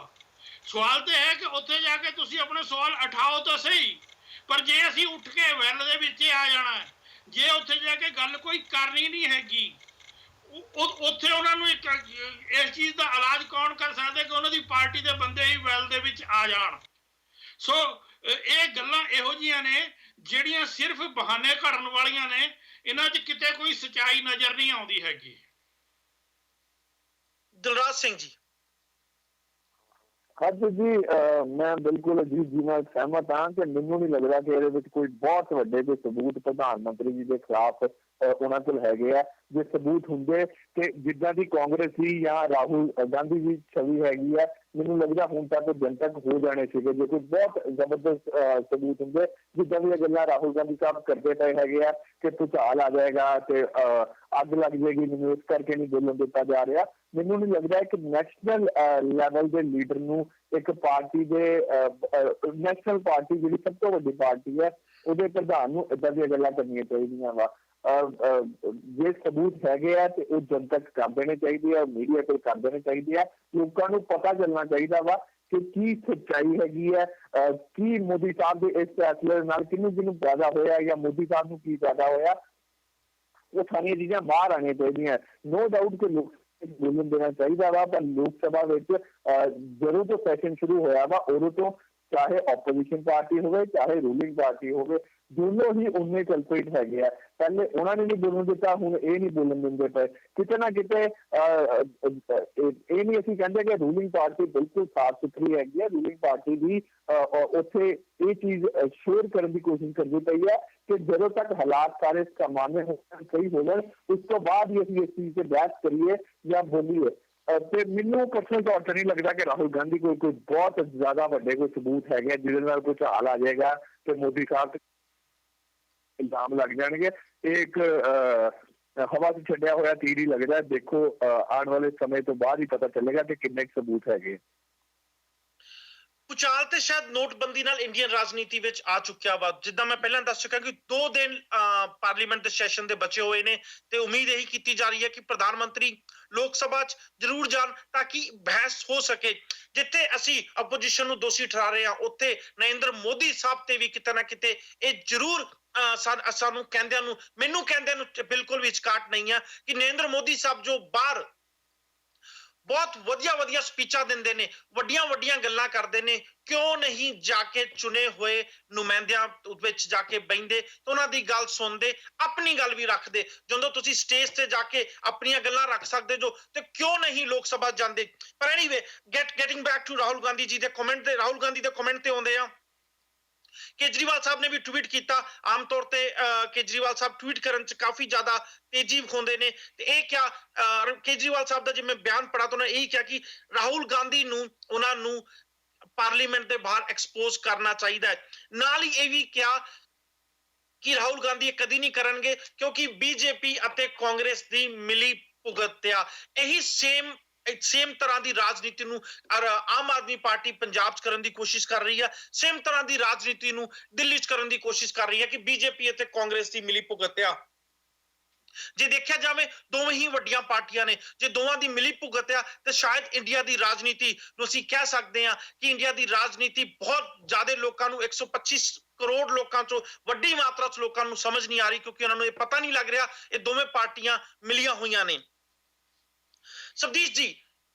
सवाल तो है कि उत्थे जाके तुसीं अपने सवाल उठाओ तो सही, पर जे असीं उठ के वैल दे विच आ जाना है, जे उत्थे जाके गल कोई करनी नहीं हैगी, उत्थे उन्हां नूं इस चीज़ का इलाज कौन कर सकदा कि उन्हां दी पार्टी दे बंदे ही वैल दे विच आ जाण। सो ये गल्लां इहो जिहियां ने ਜਿਹੜੀਆਂ सिर्फ बहाने घड़न वालियां ने, इन्हां 'च किते कोई सच्चाई नज़र नहीं आउंदी हैगी। दिलराज सिंह जी। हाँ जी, मैं बिल्कुल अजीत जी नाल सहमत हाँ कि मैनूं नहीं लगता कि इहदे विच कोई बहुत वड्डे कोई सबूत प्रधानमंत्री जी के खिलाफ उन्हां कोल हैगे आ। जे सबूत हुंदे ते जिद्दां दी कांग्रेसी या राहुल गांधी जी छवि हैगी है, मैनूं लगदा हुण तक जनतक हो जाने सीगे। जे कोई बहुत जबरदस्त सबूत हुंदे, जिद्दां दी गल्लां राहुल गांधी साहब करदे पए हैगे आ कि भूचाल आ जाएगा ते अग लग जाएगी, मैनूं इस करके नहीं बोलन दिता जा रहा। मैनूं नहीं लगदा कि नैशनल लैवल के लीडर नूं एक पार्टी दे नैशनल पार्टी जिहड़ी सब तो वड्डी पार्टी है ਉਹਦੇ ਪ੍ਰਧਾਨ ਨੂੰ इदां ਦੀਆਂ ਗੱਲਾਂ ਕਰਨੀਆਂ ਚਾਹੀਦੀਆਂ ਵਾ। जे सबूत हैगे आ ते ਉਹ जनतक कर देने चाहिए आ, मीडिया कोल कर देने चाहिए आ, लोगों को पता चलना चाहिए वा कि की सच्चाई हैगी है, की मोदी साहब के इस फैसले नाल किनू किनू पैदा होया या मोदी साहब नूं की पैदा होया, वो सारियां चीज़ां बाहर आनियां चाहिए। नो डाउट कि ਬੋਲਣ ਦੇਣਾ ਚਾਹੀਦਾ ਵਾ। ਪਰ ਲੋਕ ਸਭਾ ਵਿੱਚ ਜਦੋਂ ਤੋਂ ਸੈਸ਼ਨ ਸ਼ੁਰੂ ਹੋਇਆ ਵਾ ਉਦੋਂ ਤੋਂ ਚਾਹੇ ਆਪੋਜੀਸ਼ਨ ਪਾਰਟੀ ਹੋਵੇ ਚਾਹੇ ਰੂਲਿੰਗ ਪਾਰਟੀ ਹੋਵੇ, ਦੋਨੋਂ ਹੀ ਉਨੇ ਕਲਪਰੇਟ ਹੈਗੇ ਆ। ਪਹਿਲੇ ਉਹਨਾਂ ਨੇ ਨਹੀਂ ਬੋਲਣ ਦਿੱਤਾ, ਹੁਣ ਇਹ ਨਹੀਂ ਬੋਲਣ ਦਿੰਦੇ ਪਏ। ਕਿਤੇ ਨਾ ਕਿਤੇ ਇਹ ਨਹੀਂ ਅਸੀਂ ਕਹਿੰਦੇ ਕਿ ਰੂਲਿੰਗ ਪਾਰਟੀ ਬਿਲਕੁਲ ਸਾਫ਼ ਸੁਥਰੀ ਹੈਗੀ ਹੈ। ਰੂਲਿੰਗ ਪਾਰਟੀ ਵੀ ਉੱਥੇ ਇਹ ਚੀਜ਼ ਸ਼ੇਅਰ ਕਰਨ ਦੀ ਕੋਸ਼ਿਸ਼ ਕਰਦੀ ਪਈ ਹੈ ਕਿ ਜਦੋਂ ਤੱਕ ਹਾਲਾਤ ਸਾਰੇ ਸਾਮਾन्य ਹੋਣ, ਸਹੀ ਹੋ ਜਾਣ, ਉਸ ਤੋਂ ਬਾਅਦ ਹੀ ਅਸੀਂ ਇਸ ਚੀਜ਼ 'ਤੇ ਬਹਿਸ ਕਰੀਏ ਜਾਂ ਬੋਲੀਏ। ਤੇ ਮੈਨੂੰ ਪਰਸਨਲ ਤੌਰ ਤੇ ਨਹੀਂ ਲੱਗਦਾ ਕਿ ਰਾਹੁਲ ਗਾਂਧੀ ਕੋਈ ਬਹੁਤ ਜ਼ਿਆਦਾ ਵੱਡੇ ਕੋਈ ਸਬੂਤ ਹੈਗੇ ਜਿਹਦੇ ਨਾਲ ਕੋਈ ਝਾਲ ਆ ਜਾਏਗਾ ਤੇ ਮੋਦੀ ਸਾਹਿਬ ਤੇ ਇਲਜ਼ਾਮ ਲੱਗ ਜਾਣਗੇ। ਇਹ ਇੱਕ ਹਵਾ 'ਚ ਛੱਡਿਆ ਹੋਇਆ ਤੀਰ ਹੀ ਲੱਗਦਾ। ਦੇਖੋ ਆਉਣ ਵਾਲੇ ਸਮੇਂ ਤੋਂ ਬਾਅਦ ਹੀ ਪਤਾ ਚੱਲੇਗਾ ਕਿ ਕਿੰਨੇ ਸਬੂਤ ਹੈਗੇ। ਭੁਚਾਲ ਤੇ ਸ਼ਾਇਦ ਨੋਟਬੰਦੀ ਨਾਲ ਇੰਡੀਅਨ ਰਾਜਨੀਤੀ ਵਿੱਚ ਆ ਚੁੱਕਿਆ ਵਾ। ਜਿੱਦਾਂ ਮੈਂ ਪਹਿਲਾਂ ਦੱਸ ਚੁੱਕਾ ਕਿ 2 ਦਿਨ ਪਾਰਲੀਮੈਂਟ ਦੇ ਸੈਸ਼ਨ ਦੇ ਬਚੇ ਹੋਏ ਨੇ ਤੇ ਉਮੀਦ ਇਹੀ ਕੀਤੀ ਜਾ ਰਹੀ ਹੈ ਕਿ ਪ੍ਰਧਾਨ ਮੰਤਰੀ ਲੋਕ ਸਭਾ 'ਚ ਜ਼ਰੂਰ ਜਾਣ ਤਾਂ ਕਿ ਬਹਿਸ ਹੋ ਸਕੇ। ਜਿੱਥੇ ਅਸੀਂ ਆਪੋਜੀਸ਼ਨ ਨੂੰ ਦੋਸ਼ੀ ਠਹਿਰਾ ਰਹੇ ਹਾਂ, ਉੱਥੇ ਨਰਿੰਦਰ ਮੋਦੀ ਸਾਹਿਬ ਤੇ ਵੀ ਕਿਤੇ ਨਾ ਕਿਤੇ ਇਹ ਜ਼ਰੂਰ ਸਾਨੂੰ ਮੈਨੂੰ ਕਹਿੰਦਿਆਂ ਨੂੰ ਬਿਲਕੁਲ ਵੀ ਝਕਾਟ ਨਹੀਂ ਆ ਕਿ ਨਰਿੰਦਰ ਮੋਦੀ ਸਾਹਿਬ ਜੋ ਬਾਹਰ ਬਹੁਤ ਵਧੀਆ ਸਪੀਚਾਂ ਦਿੰਦੇ ਨੇ, ਵੱਡੀਆਂ ਗੱਲਾਂ ਕਰਦੇ ਨੇ, ਕਿਉਂ ਨਹੀਂ ਜਾ ਕੇ ਚੁਣੇ ਹੋਏ ਨੁਮਾਇੰਦਿਆਂ ਵਿੱਚ ਜਾ ਕੇ ਬੈਠਦੇ ਤੇ ਉਹਨਾਂ ਦੀ ਗੱਲ ਸੁਣਦੇ, ਆਪਣੀ ਗੱਲ ਵੀ ਰੱਖਦੇ। ਜਦੋਂ ਤੁਸੀਂ ਸਟੇਜ ਤੇ ਜਾ ਕੇ ਆਪਣੀਆਂ ਗੱਲਾਂ ਰੱਖ ਸਕਦੇ ਜੋ ਤੇ ਕਿਉਂ ਨਹੀਂ ਲੋਕ ਸਭਾ ਜਾਂਦੇ। ਪਰ anyway getting back to Rahul Gandhi ji ਦੇ ਕਮੈਂਟ ਤੇ, ਰਾਹੁਲ ਗਾਂਧੀ ਦੇ ਕਮੈਂਟ ਤੇ ਆਉਂਦੇ ਆ। ਕੇਜਰੀਵਾਲ ਸਾਹਿਬ ਨੇ ਵੀ ਟਵੀਟ ਕੀਤਾ। ਆਮ ਤੌਰ ਤੇ ਕੇਜਰੀਵਾਲ ਸਾਹਿਬ ਟਵੀਟ ਕਰਨ 'ਚ ਕਾਫੀ ਜ਼ਿਆਦਾ ਤੇਜ਼ੀ ਵਿਖਾਉਂਦੇ ਨੇ ਤੇ ਇਹ ਕਿਹਾ, ਕੇਜਰੀਵਾਲ ਸਾਹਿਬ ਦਾ ਜਿਵੇਂ ਬਿਆਨ ਪੜਾ ਤਾਂ ਉਹਨੇ ਇਹ ਕਿਹਾ ਕਿ ਰਾਹੁਲ ਗਾਂਧੀ ਨੂੰ ਉਹਨਾਂ ਨੂੰ ਪਾਰਲੀਮੈਂਟ ਦੇ ਬਾਹਰ ਐਕਸਪੋਜ਼ ਕਰਨਾ ਚਾਹੀਦਾ ਹੈ। ਨਾਲ ਹੀ ਇਹ ਵੀ ਕਿਹਾ ਕਿ ਰਾਹੁਲ ਗਾਂਧੀ ਇਹ ਕਦੀ ਨਹੀਂ ਕਰਨਗੇ ਕਿਉਂਕਿ ਬੀਜੇਪੀ ਅਤੇ ਕਾਂਗਰਸ ਦੀ ਮਿਲੀ ਭੁਗਤ ਆ। ਇਹੀ ਸੇਮ ਤਰ੍ਹਾਂ ਦੀ ਰਾਜਨੀਤੀ ਨੂੰ ਆਮ ਆਦਮੀ ਪਾਰਟੀ ਪੰਜਾਬ 'ਚ ਕਰਨ ਦੀ ਕੋਸ਼ਿਸ਼ ਕਰ ਰਹੀ ਹੈ। ਸੇਮ ਤਰ੍ਹਾਂ ਦੀ ਰਾਜਨੀਤੀ ਨੂੰ ਦਿੱਲੀ 'ਚ ਕਰਨ ਦੀ ਕੋਸ਼ਿਸ਼ ਕਰ ਰਹੀ ਹੈ ਕਿ ਬੀਜੇਪੀ ਅਤੇ ਕਾਂਗਰਸ ਦੀ ਮਿਲੀ ਭੁਗਤ ਆ। ਜੇ ਦੇਖਿਆ ਜਾਵੇ ਦੋਵੇਂ ਹੀ ਵੱਡੀਆਂ ਪਾਰਟੀਆਂ ਨੇ, ਜੇ ਦੋਵਾਂ ਦੀ ਮਿਲੀ ਭੁਗਤ ਆ ਤੇ ਸ਼ਾਇਦ ਇੰਡੀਆ ਦੀ ਰਾਜਨੀਤੀ ਨੂੰ ਅਸੀਂ ਕਹਿ ਸਕਦੇ ਹਾਂ ਕਿ ਇੰਡੀਆ ਦੀ ਰਾਜਨੀਤੀ ਬਹੁਤ ਜ਼ਿਆਦਾ ਲੋਕਾਂ ਨੂੰ 125 ਕਰੋੜ ਲੋਕਾਂ 'ਚੋਂ ਵੱਡੀ ਮਾਤਰਾ 'ਚ ਲੋਕਾਂ ਨੂੰ ਸਮਝ ਨਹੀਂ ਆ ਰਹੀ ਕਿਉਂਕਿ ਉਹਨਾਂ ਨੂੰ ਇਹ ਪਤਾ ਨਹੀਂ ਲੱਗ ਰਿਹਾ ਇਹ ਦੋਵੇਂ ਪਾਰਟੀਆਂ ਮਿਲੀਆਂ ਹੋਈਆਂ ਨੇ। ਸਬਦੀਸ਼ ਜੀ,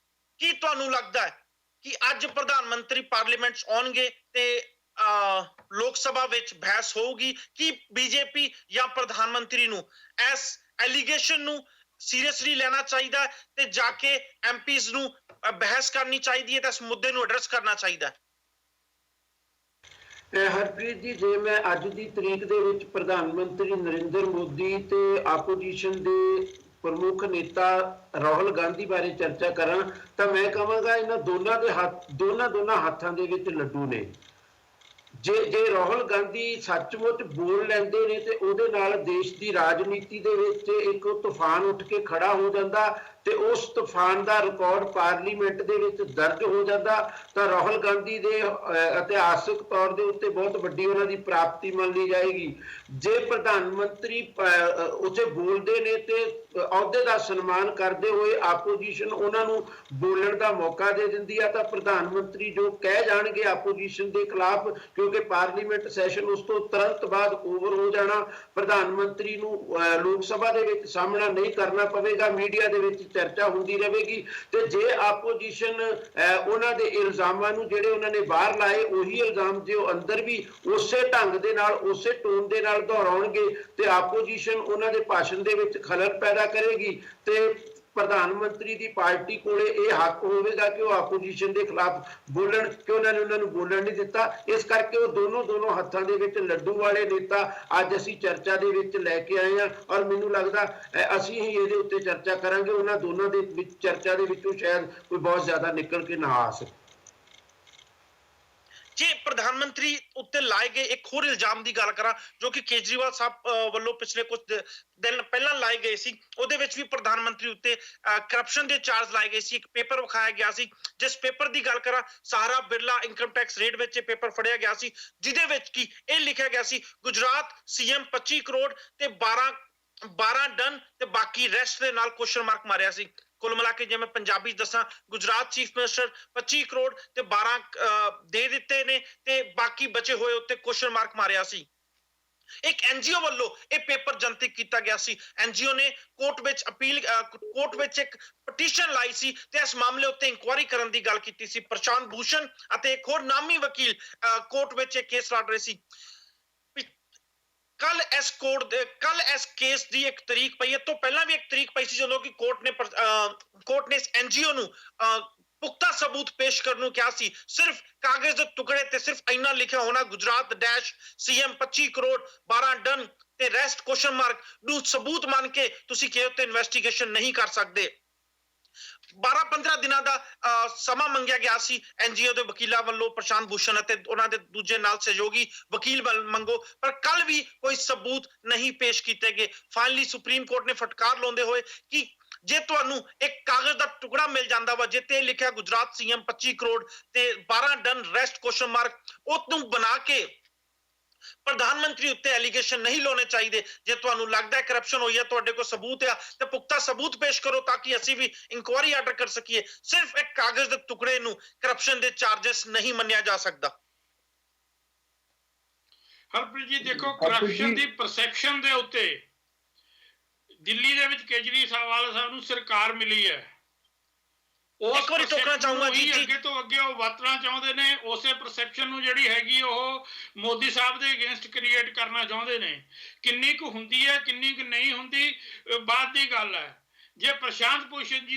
ਕੀ ਤੁਹਾਨੂੰ ਲੱਗਦਾ ਹੈ ਕਿ ਅੱਜ ਪ੍ਰਧਾਨ ਮੰਤਰੀ ਪਾਰਲੀਮੈਂਟ 'ਚ ਆਉਣਗੇ ਤੇ ਲੋਕ ਸਭਾ ਵਿੱਚ ਬਹਿਸ ਹੋਊਗੀ ਕਿ ਬੀਜੇਪੀ ਜਾਂ ਪ੍ਰਧਾਨ ਮੰਤਰੀ ਨੂੰ ਇਸ ਐਲੀਗੇਸ਼ਨ ਨੂੰ ਸੀਰੀਅਸਲੀ ਲੈਣਾ ਚਾਹੀਦਾ ਤੇ ਜਾ ਕੇ ਐਮਪੀਜ਼ ਨੂੰ ਬਹਿਸ ਕਰਨੀ ਚਾਹੀਦੀ ਹੈ ਤੇ ਇਸ ਮੁੱਦੇ ਨੂੰ ਐਡਰੈਸ ਕਰਨਾ ਚਾਹੀਦਾ ਹੈ? ਹਰਪ੍ਰੀਤ ਜੀ, ਜੇ ਮੈਂ ਅੱਜ ਦੀ ਤਰੀਕ ਦੇ ਵਿੱਚ ਪ੍ਰਧਾਨ ਮੰਤਰੀ ਨਰਿੰਦਰ ਮੋਦੀ ਤੇ ਆਪੋਜੀਸ਼ਨ ਦੇ ਪ੍ਰਮੁੱਖ ਨੇਤਾ ਰਾਹੁਲ ਗਾਂਧੀ ਬਾਰੇ ਚਰਚਾ ਕਰਾਂ ਤਾਂ ਮੈਂ ਕਹਾਂਗਾ ਇਹਨਾਂ ਦੋਨਾਂ ਹੱਥਾਂ ਦੇ ਵਿੱਚ ਲੱਡੂ ਨੇ। ਜੇ ਰਾਹੁਲ ਗਾਂਧੀ ਸੱਚਮੁੱਚ ਬੋਲ ਲੈਂਦੇ ਨੇ ਤੇ ਉਹਦੇ ਨਾਲ ਦੇਸ਼ ਦੀ ਰਾਜਨੀਤੀ ਦੇ ਵਿੱਚ ਇੱਕ ਤੂਫਾਨ ਉੱਠ ਕੇ ਖੜਾ ਹੋ ਜਾਂਦਾ ਤੇ ਉਸ ਤੂਫਾਨ ਦਾ ਰਿਕਾਰਡ ਪਾਰਲੀਮੈਂਟ ਦੇ ਵਿੱਚ ਦਰਜ ਹੋ ਜਾਂਦਾ ਤਾਂ ਰਾਹੁਲ ਗਾਂਧੀ ਦੇ ਇਤਿਹਾਸਕ ਤੌਰ ਦੇ ਉੱਤੇ ਬਹੁਤ ਵੱਡੀ ਉਹਨਾਂ ਦੀ ਪ੍ਰਾਪਤੀ ਮੰਨੀ ਜਾਏਗੀ। ਜੇ ਪ੍ਰਧਾਨ ਮੰਤਰੀ ਉੱਥੇ ਬੋਲਦੇ ਨੇ ਤੇ ਅਹੁਦੇ ਦਾ ਸਨਮਾਨ ਕਰਦੇ ਹੋਏ ਆਪੋਜੀਸ਼ਨ ਉਹਨਾਂ ਨੂੰ ਬੋਲਣ ਦਾ ਮੌਕਾ ਦੇ ਦਿੰਦੀ ਆ ਤਾਂ ਪ੍ਰਧਾਨ ਮੰਤਰੀ ਜੋ ਕਹਿ ਜਾਣਗੇ ਆਪੋਜੀਸ਼ਨ ਦੇ ਖਿਲਾਫ, ਕਿਉਂਕਿ ਪਾਰਲੀਮੈਂਟ ਸੈਸ਼ਨ ਉਸ ਤੋਂ ਤੁਰੰਤ ਬਾਅਦ ਓਵਰ ਹੋ ਜਾਣਾ, ਪ੍ਰਧਾਨ ਮੰਤਰੀ ਨੂੰ ਲੋਕ ਸਭਾ ਦੇ ਵਿੱਚ ਸਾਹਮਣਾ ਨਹੀਂ ਕਰਨਾ ਪਵੇਗਾ, ਮੀਡੀਆ ਦੇ ਵਿੱਚ ਚਰਚਾ ਹੁੰਦੀ ਰਹੇਗੀ। ਤੇ ਜੇ ਆਪੋਜੀਸ਼ਨ ਉਹਨਾਂ ਦੇ ਇਲਜ਼ਾਮਾਂ ਨੂੰ ਜਿਹੜੇ ਉਹਨਾਂ ਨੇ ਬਾਹਰ ਲਾਏ ਉਹੀ ਇਲਜ਼ਾਮ ਜੇ ਉਹ ਅੰਦਰ ਵੀ ਉਸੇ ਢੰਗ ਦੇ ਨਾਲ ਉਸੇ ਟੋਨ ਦੇ ਨਾਲ ਦੁਹਰਾਉਣਗੇ ਤੇ ਆਪੋਜੀਸ਼ਨ ਉਹਨਾਂ ਦੇ ਭਾਸ਼ਣ ਦੇ ਵਿੱਚ ਖਲਲ ਪੈਦਾ ਕਰੇਗੀ ਤੇ ਪ੍ਰਧਾਨ ਮੰਤਰੀ ਦੀ ਪਾਰਟੀ ਕੋਲੇ ਇਹ ਹੱਕ ਹੋਵੇਗਾ ਕਿ ਉਹ ਆਪੋਜੀਸ਼ਨ ਦੇ ਖਿਲਾਫ ਬੋਲਣ ਕਿ ਉਹਨਾਂ ਨੂੰ ਬੋਲਣ ਨਹੀਂ ਦਿੱਤਾ। ਇਸ ਕਰਕੇ ਉਹ ਦੋਨੋਂ ਹੱਥਾਂ ਦੇ ਵਿੱਚ ਲੱਡੂ ਵਾਲੇ ਨੇਤਾ ਅੱਜ ਅਸੀਂ ਚਰਚਾ ਦੇ ਵਿੱਚ ਲੈ ਕੇ ਆਏ ਹਾਂ ਔਰ ਮੈਨੂੰ ਲੱਗਦਾ ਅਸੀਂ ਹੀ ਇਹਦੇ ਉੱਤੇ ਚਰਚਾ ਕਰਾਂਗੇ। ਉਹਨਾਂ ਦੋਨਾਂ ਦੇ ਵਿੱਚ ਚਰਚਾ ਦੇ ਵਿੱਚੋਂ ਸ਼ਾਇਦ ਕੋਈ ਬਹੁਤ ਜ਼ਿਆਦਾ ਨਿਕਲ ਕੇ ਨਾ ਆ ਸਕੇ। ਜੇ ਪ੍ਰਧਾਨ ਮੰਤਰੀ ਉੱਤੇ ਲਾਏ ਗਏ ਇੱਕ ਹੋਰ ਇਲਜ਼ਾਮ ਦੀ ਗੱਲ ਕਰਾਂ ਜੋ ਕਿ ਕੇਜਰੀਵਾਲ ਸਾਹਿਬ ਵੱਲੋਂ ਪਿਛਲੇ ਕੁਝ ਦਿਨ ਪਹਿਲਾਂ ਲਾਏ ਗਏ ਸੀ, ਉਹਦੇ ਵਿੱਚ ਵੀ ਪ੍ਰਧਾਨ ਮੰਤਰੀ ਉੱਤੇ ਕਰਪਸ਼ਨ ਦੇ ਚਾਰਜ ਲਾਏ ਗਏ ਸੀ। ਇੱਕ ਪੇਪਰ ਵਿਖਾਇਆ ਗਿਆ ਸੀ, ਜਿਸ ਪੇਪਰ ਦੀ ਗੱਲ ਕਰਾਂ ਸਹਾਰਾ ਬਿਰਲਾ ਇਨਕਮ ਟੈਕਸ ਰੇਟ ਵਿੱਚ ਇਹ ਪੇਪਰ ਫੜਿਆ ਗਿਆ ਸੀ ਜਿਹਦੇ ਵਿੱਚ ਕੀ ਇਹ ਲਿਖਿਆ ਗਿਆ ਸੀ ਗੁਜਰਾਤ ਸੀਐਮ 25 ਕਰੋੜ ਤੇ 12 ਡਨ ਤੇ ਬਾਕੀ ਰੈਸਟ ਦੇ ਨਾਲ ਕੁਐਸਚਨ ਮਾਰਕ ਮਾਰਿਆ ਸੀ। ਕੁੱਲ ਮਿਲਾ ਕੇ ਜੇ ਮੈਂ ਪੰਜਾਬੀ ਦੱਸਾਂ ਗੁਜਰਾਤ ਚੀਫ ਮਿਨਿਸਟਰ 25 ਕਰੋੜ ਤੇ 12 ਦੇ ਦਿੱਤੇ ਨੇ ਤੇ ਬਾਕੀ ਬਚੇ ਹੋਏ ਉੱਤੇ ਕੁਐਸਚਨ ਮਾਰਕ ਮਾਰਿਆ ਸੀ। ਇੱਕ ਐਨਜੀਓ ਵੱਲੋਂ ਇਹ ਪੇਪਰ ਜਨਤਕ ਕੀਤਾ ਗਿਆ ਸੀ। ਐਨਜੀਓ ਨੇ ਕੋਰਟ ਵਿੱਚ ਇੱਕ ਪਟੀਸ਼ਨ ਲਾਈ ਸੀ ਤੇ ਇਸ ਮਾਮਲੇ ਉੱਤੇ ਇਨਕੁਆਇਰੀ ਕਰਨ ਦੀ ਗੱਲ ਕੀਤੀ ਸੀ। ਪ੍ਰਸ਼ਾਂਤ ਭੂਸ਼ਣ ਅਤੇ ਇੱਕ ਹੋਰ ਨਾਮੀ ਵਕੀਲ ਕੋਰਟ ਵਿੱਚ ਇਹ ਕੇਸ ਲੜ ਰਹੇ ਸੀ। ਕੱਲ ਇਸ ਕੇਸ ਦੀ ਇੱਕ ਤਰੀਕ ਪਈ ਹੈ, ਤੋਂ ਪਹਿਲਾਂ ਵੀ ਇੱਕ ਤਰੀਕ ਪਈ ਸੀ ਜਦੋਂ ਕਿ ਕੋਰਟ ਨੇ ਇਸ ਐਨਜੀਓ ਨੂੰ ਪੁਖਤਾ ਸਬੂਤ ਪੇਸ਼ ਕਰਨ ਨੂੰ ਕਿਹਾ ਸੀ। ਸਿਰਫ ਕਾਗਜ਼ ਦੇ ਟੁਕੜੇ ਤੇ ਸਿਰਫ ਇੰਨਾ ਲਿਖਿਆ ਹੋਣਾ Gujarat dash CM 25 crore 12 done ਤੇ ਰੈਸਟ ਕੁਐਸਚਨ ਮਾਰਕ ਨੂੰ ਸਬੂਤ ਮੰਨ ਕੇ ਤੁਸੀਂ ਕਿਹਾ ਤੇ ਇਨਵੈਸਟੀਗੇਸ਼ਨ ਨਹੀਂ ਕਰ ਸਕਦੇ। 12-15 ਦਿਨਾਂ ਦਾ ਸਮਾਂ ਮੰਗਿਆ ਗਿਆ ਸੀ ਐਨਜੀਓ ਦੇ ਵਕੀਲਾਂ ਵੱਲੋਂ, ਪ੍ਰਸ਼ਾਂਤ ਭੂਸ਼ਣ ਅਤੇ ਉਹਨਾਂ ਦੇ ਦੂਜੇ ਨਾਲ ਸਹਿਯੋਗੀ ਵਕੀਲ ਮੰਗੋ, ਪਰ ਕੱਲ ਵੀ ਕੋਈ ਸਬੂਤ ਨਹੀਂ ਪੇਸ਼ ਕੀਤੇ ਗਏ। ਫਾਈਨਲੀ ਸੁਪਰੀਮ ਕੋਰਟ ਨੇ ਫਟਕਾਰ ਲਾਉਂਦੇ ਹੋਏ ਕਿ ਜੇ ਤੁਹਾਨੂੰ ਇੱਕ ਕਾਗਜ਼ ਦਾ ਟੁਕੜਾ ਮਿਲ ਜਾਂਦਾ ਵਾ ਜਿੱਤੇ ਲਿਖਿਆ ਗੁਜਰਾਤ ਸੀਐਮ 25 ਕਰੋੜ ਤੇ 12 ਡਨ ਰੈਸਟ ਕੁਐਸਚਨ ਮਾਰਕ, ਉਹ ਨੂੰ ਬਣਾ ਕੇ ਪ੍ਰਧਾਨ ਮੰਤਰੀ ਉੱਤੇ ਐਲੀਗੇਸ਼ਨ ਨਹੀਂ ਲਾਉਣੇ ਚਾਹੀਦੇ। ਜੇ ਤੁਹਾਨੂੰ ਲੱਗਦਾ ਹੈ ਕਰਪਸ਼ਨ ਹੋਈ ਹੈ, ਤੁਹਾਡੇ ਕੋਲ ਸਬੂਤ ਆ ਤੇ ਪੁਖਤਾ ਸਬੂਤ ਪੇਸ਼ ਕਰੋ ਤਾਂ ਕਿ ਅਸੀਂ ਵੀ ਇਨਕੁਆਇਰੀ ਆਰਡਰ ਕਰ ਸਕੀਏ। ਸਿਰਫ ਇੱਕ ਕਾਗਜ਼ ਦੇ ਟੁਕੜੇ ਨੂੰ ਕਰਪਸ਼ਨ ਦੇ ਚਾਰजेस ਨਹੀਂ ਮੰਨਿਆ ਜਾ ਸਕਦਾ। ਹਰਪ੍ਰੀਤ ਜੀ ਦੇਖੋ, ਕਰਪਸ਼ਨ ਦੀ ਪਰਸੈਪਸ਼ਨ ਦੇ ਉੱਤੇ ਦਿੱਲੀ ਦੇ ਵਿੱਚ ਕੇਜਰੀਵਾਲ ਸਾਹਿਬ ਨੂੰ ਸਰਕਾਰ ਮਿਲੀ ਹੈ। ਇੱਕ ਵਾਰੀ ਟੋਕਣਾ ਚਾਹੂੰਗਾ ਜੀ, ਅੱਗੇ ਤੋਂ ਅੱਗੇ ਉਹ ਵਰਤਣਾ ਚਾਹੁੰਦੇ ਨੇ, ਉਸੇ ਪਰਸੈਪਸ਼ਨ ਨੂੰ ਜਿਹੜੀ ਹੈਗੀ ਉਹ ਮੋਦੀ ਸਾਹਿਬ ਦੇ ਅਗੇਂਸਟ ਕ੍ਰੀਏਟ ਕਰਨਾ ਚਾਹੁੰਦੇ ਨੇ। ਕਿੰਨੀ ਕੁ ਹੁੰਦੀ ਹੈ ਕਿੰਨੀ ਕੁ ਨਹੀਂ ਹੁੰਦੀ ਬਾਅਦ ਦੀ ਗੱਲ ਹੈ। ਜੇ ਪ੍ਰਸ਼ਾਂਤ ਭੂਸ਼ਣ ਜੀ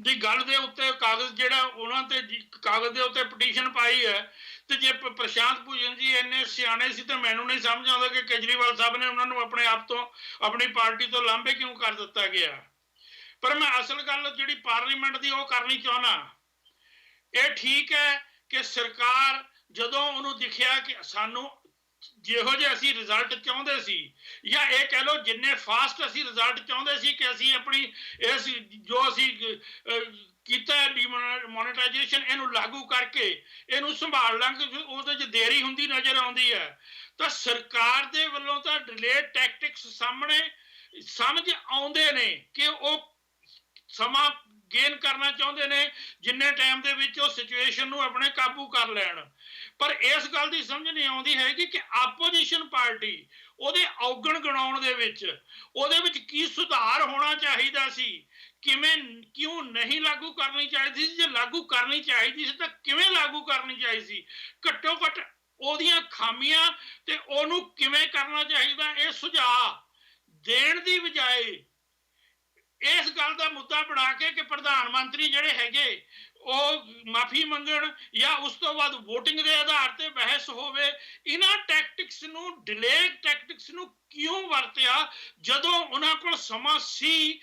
ਦੀ ਗੱਲ ਦੇ ਉੱਤੇ ਕਾਗਜ਼ ਜਿਹੜਾ ਉਹਨਾਂ ਤੇ ਕਾਗਜ਼ ਦੇ ਉੱਤੇ ਪਟੀਸ਼ਨ ਪਾਈ ਹੈ, ਤੇ ਜੇ ਪ੍ਰਸ਼ਾਂਤ ਭੂਸ਼ਣ ਜੀ ਇੰਨੇ ਸਿਆਣੇ ਸੀ ਤਾਂ ਮੈਨੂੰ ਨਹੀਂ ਸਮਝ ਆਉਂਦਾ ਕਿ ਕੇਜਰੀਵਾਲ ਸਾਹਿਬ ਨੇ ਉਹਨਾਂ ਨੂੰ ਆਪਣੇ ਆਪ ਤੋਂ ਆਪਣੀ ਪਾਰਟੀ ਤੋਂ ਲਾਂਭੇ ਕਿਉਂ ਕਰ ਦਿੱਤਾ ਗਿਆ। ਪਰ ਮੈਂ ਅਸਲ ਗੱਲ ਜਿਹੜੀ ਪਾਰਲੀਮੈਂਟ ਦੀ ਉਹ ਕਰਨੀ ਚਾਹੁੰਦਾ। ਇਹ ਠੀਕ ਹੈ ਕਿ ਸਰਕਾਰ ਜਦੋਂ ਉਹਨੂੰ ਦਿਖਿਆ ਕਿ ਸਾਨੂੰ ਜਿਹੋ ਜਿਹੇ ਅਸੀਂ ਰਿਜ਼ਲਟ ਚਾਹੁੰਦੇ ਸੀ, ਜਾਂ ਇਹ ਕਹਿ ਲਓ ਜਿੰਨੇ ਫਾਸਟ ਅਸੀਂ ਰਿਜ਼ਲਟ ਚਾਹੁੰਦੇ ਸੀ ਕਿ ਅਸੀਂ ਆਪਣੀ ਇਸ ਜੋ ਅਸੀਂ ਕੀਤਾ ਡੀਮੋਨੇਟਾਈਜੇਸ਼ਨ ਇਹਨੂੰ ਲਾਗੂ ਕਰਕੇ ਇਹਨੂੰ ਸੰਭਾਲ ਲਾਂਗੇ, ਉਹਦੇ 'ਚ ਦੇਰੀ ਹੁੰਦੀ ਨਜ਼ਰ ਆਉਂਦੀ ਹੈ। ਤਾਂ ਸਰਕਾਰ ਦੇ ਵੱਲੋਂ ਤਾਂ ਡਿਲੇ ਟੈਕਟਿਕਸ ਸਾਹਮਣੇ ਸਮਝ ਆਉਂਦੇ ਨੇ ਕਿ ਉਹ ਸਮਾਂ ਗੇਨ ਕਰਨਾ ਚਾਹੁੰਦੇ ਨੇ ਜਿੰਨੇ ਟਾਈਮ ਦੇ ਵਿੱਚ ਉਹ ਸਿਚੁਏਸ਼ਨ ਨੂੰ ਆਪਣੇ ਕਾਬੂ ਕਰ ਲੈਣ। ਪਰ ਇਸ ਗੱਲ ਦੀ ਸਮਝ ਨਹੀਂ ਆਉਂਦੀ ਹੈਗੀ ਕਿ ਆਪੋਜੀਸ਼ਨ ਪਾਰਟੀ ਉਹਦੇ ਔਗਣ ਗਣਾਉਣ ਦੇ ਵਿੱਚ ਉਹਦੇ ਵਿੱਚ ਕੀ ਸੁਧਾਰ ਹੋਣਾ ਚਾਹੀਦਾ ਸੀ, ਕਿਉਂ ਨਹੀਂ ਲਾਗੂ ਕਰਨੀ ਚਾਹੀਦੀ ਸੀ, ਜੇ ਲਾਗੂ ਕਰਨੀ ਚਾਹੀਦੀ ਸੀ ਤਾਂ ਕਿਵੇਂ ਲਾਗੂ ਕਰਨੀ ਚਾਹੀਦੀ ਸੀ, ਘੱਟੋ ਘੱਟ ਉਹਦੀਆਂ ਖਾਮੀਆਂ ਤੇ ਉਹਨੂੰ ਕਿਵੇਂ ਕਰਨਾ ਚਾਹੀਦਾ, ਇਹ ਸੁਝਾਅ ਦੇਣ ਦੀ ਬਜਾਏ ਇਸ ਗੱਲ ਦਾ ਮੁੱਦਾ ਬਣਾ ਕੇ ਕਿ ਪ੍ਰਧਾਨ ਮੰਤਰੀ ਜਿਹੜੇ ਹੈਗੇ ਉਹ ਮਾਫੀ ਮੰਗਣ ਜਾਂ ਉਸ ਤੋਂ ਬਾਅਦ VOTING ਦੇ ਆਧਾਰ ਤੇ ਬਹਿਸ ਹੋਵੇ। ਇਹਨਾਂ ਟੈਕਟਿਕਸ ਨੂੰ ਡਿਲੇ ਟੈਕਟਿਕਸ ਨੂੰ ਕਿਉਂ ਵਰਤਿਆ ਜਦੋਂ ਉਹਨਾਂ ਕੋਲ ਸਮਾਂ ਸੀ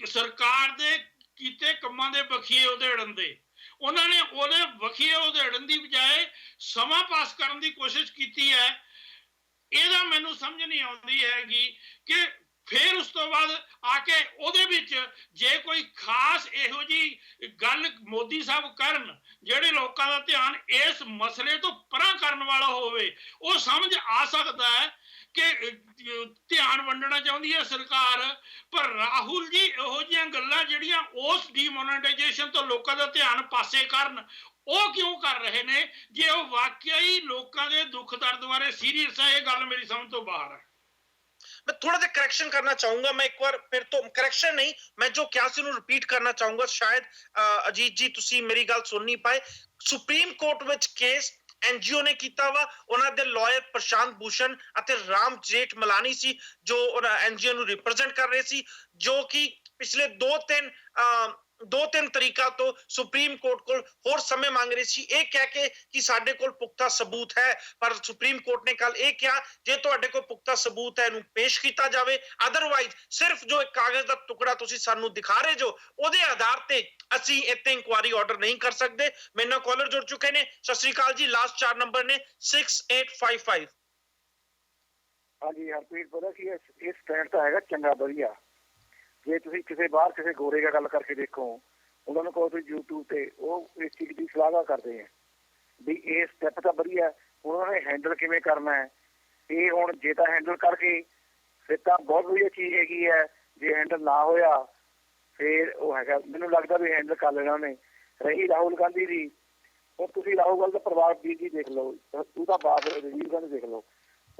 ਸਰਕਾਰ ਦੇ ਕੀਤੇ ਕੰਮਾਂ ਦੇ ਬਖੀਏ ਉਧੇੜਨ ਦੇ। ਉਹਨਾਂ ਨੇ ਉਹਦੇ ਬਖੀਏ ਉਧੇੜਨ ਦੀ ਬਜਾਏ ਸਮਾਂ ਪਾਸ ਕਰਨ ਦੀ ਕੋਸ਼ਿਸ਼ ਕੀਤੀ ਹੈ। ਇਹਦਾ ਮੈਨੂੰ ਸਮਝ ਨਹੀਂ ਆਉਂਦੀ ਹੈਗੀ ਕਿ ਫਿਰ ਉਸ ਤੋਂ ਬਾਅਦ ਆ ਕੇ ਉਹਦੇ ਵਿੱਚ ਜੇ ਕੋਈ ਖਾਸ ਇਹੋ ਜਿਹੀ ਗੱਲ ਮੋਦੀ ਸਾਹਿਬ ਕਰਨ ਜਿਹੜੇ ਲੋਕਾਂ ਦਾ ਧਿਆਨ ਇਸ ਮਸਲੇ ਤੋਂ ਪਰਾਂ ਕਰਨ ਵਾਲਾ ਹੋਵੇ, ਉਹ ਸਮਝ ਆ ਸਕਦਾ ਹੈ ਕਿ ਧਿਆਨ ਵੰਡਣਾ ਚਾਹੁੰਦੀ ਹੈ ਸਰਕਾਰ। ਪਰ ਰਾਹੁਲ ਜੀ ਇਹੋ ਜਿਹੀਆਂ ਗੱਲਾਂ ਜਿਹੜੀਆਂ ਉਸ ਡੀਮੋਨੇਟਾਈਜੇਸ਼ਨ ਤੋਂ ਲੋਕਾਂ ਦਾ ਧਿਆਨ ਪਾਸੇ ਕਰਨ, ਉਹ ਕਿਉਂ ਕਰ ਰਹੇ ਨੇ ਜੇ ਉਹ ਵਾਕਿਆ ਹੀ ਲੋਕਾਂ ਦੇ ਦੁੱਖ ਦਰਦ ਬਾਰੇ ਸੀਰੀਅਸ ਹੈ? ਇਹ ਗੱਲ ਮੇਰੀ ਸਮਝ ਤੋਂ ਬਾਹਰ ਹੈ। मैं थोड़ा सा करेक्शन करना चाहूंगा। मैं एक बार फिर तो करेक्शन नहीं, मैं जो क्या सी रिपीट करना चाहूंगा, शायद अजीत जी तुसी मेरी गल सुन नहीं पाए। Supreme court which case NGO ने कीता वा, उन्हां दे लॉयर प्रशांत भूषण अते राम जेठ मलानी सी जो एनजीओ ਨੂੰ रिप्रेजेंट कर रहे सी, जो कि पिछले 2-3 ਤਰੀਕਾ ਤੋਂ ਸੁਪਰੀਮ ਕੋਰਟ ਕੋਲ ਹੋਰ ਸਮੇਂ ਮੰਗ ਰਹੀ ਸੀ, ਇਹ ਕਹਿ ਕੇ ਕਿ ਸਾਡੇ ਕੋਲ ਪੁਖਤਾ ਸਬੂਤ ਹੈ। ਪਰ ਸੁਪਰੀਮ ਕੋਰਟ ਨੇ ਕੱਲ ਇਹ ਕਿਹਾ ਜੇ ਤੁਹਾਡੇ ਕੋਲ ਪੁਖਤਾ ਸਬੂਤ ਹੈ ਇਹਨੂੰ ਪੇਸ਼ ਕੀਤਾ ਜਾਵੇ, ਅਦਰਵਾਈਜ਼ ਸਿਰਫ ਜੋ ਇੱਕ ਕਾਗਜ਼ ਦਾ ਟੁਕੜਾ ਤੁਸੀਂ ਸਾਨੂੰ ਦਿਖਾ ਰਹੇ ਜੋ ਉਹਦੇ ਆਧਾਰ ਤੇ ਅਸੀਂ ਇੱਥੇ ਇਨਕੁਆਇਰੀ ਆਰਡਰ ਨਹੀਂ ਕਰ ਸਕਦੇ। ਮੇਰੇ ਨਾਲ ਕਾਲਰ ਜੁੜ ਚੁੱਕੇ ਨੇ। ਸਤਿ ਸ਼੍ਰੀ ਅਕਾਲ ਜੀ। ਲਾਸਟ 4 ਨੰਬਰ ਨੇ 6855। ਹਾਂਜੀ ਹਰਪ੍ਰੀਤ, ਪਤਾ ਕੀ ਇਹ ਸਟੈਂਡ ਤਾਂ ਹੈਗਾ ਚੰਗਾ ਵਧੀਆ। ਜੇ ਤੁਸੀਂ ਕਿਸੇ ਬਾਹਰ ਕਿਸੇ ਗੋਰੇ ਨਾਲ ਗੱਲ ਕਰਕੇ ਦੇਖੋ, ਉਹਨਾਂ ਨੂੰ ਕਹੋ ਤੁਸੀਂ YouTube ਤੇ, ਉਹ ਇਸ ਚੀਜ਼ ਦੀ ਸਲਾਹ ਕਰਦੇ ਆ ਵੀ ਇਹ ਸਟੈਪ ਤਾਂ ਵਧੀਆ, ਉਹਨਾਂ ਨੇ ਹੈਂਡਲ ਕਿਵੇਂ ਕਰਨਾ ਹੈ। ਇਹ ਹੁਣ ਜੇ ਤਾਂ ਹੈਂਡਲ ਕਰਕੇ ਫਿਰ ਤਾਂ ਬਹੁਤ ਵਧੀਆ ਚੀਜ਼ ਹੈਗੀ ਹੈ, ਜੇ ਹੈਂਡਲ ਨਾ ਹੋਇਆ ਫਿਰ ਉਹ ਹੈਗਾ, ਮੈਨੂੰ ਲੱਗਦਾ ਵੀ ਹੈਂਡਲ ਕਰ ਲੈਣਾ ਉਹਨੇ। ਰਹੀ ਰਾਹੁਲ ਗਾਂਧੀ ਦੀ, ਹੁਣ ਤੁਸੀਂ ਰਾਹੁਲ ਗਾਂਧੀ ਦਾ ਪਰਿਵਾਰ ਵੀ ਦੇਖ ਲਓ, ਉਹਦਾ ਬਾਪ ਰਾਜੀਵ ਗਾਂਧੀ ਦੇਖ ਲਓ,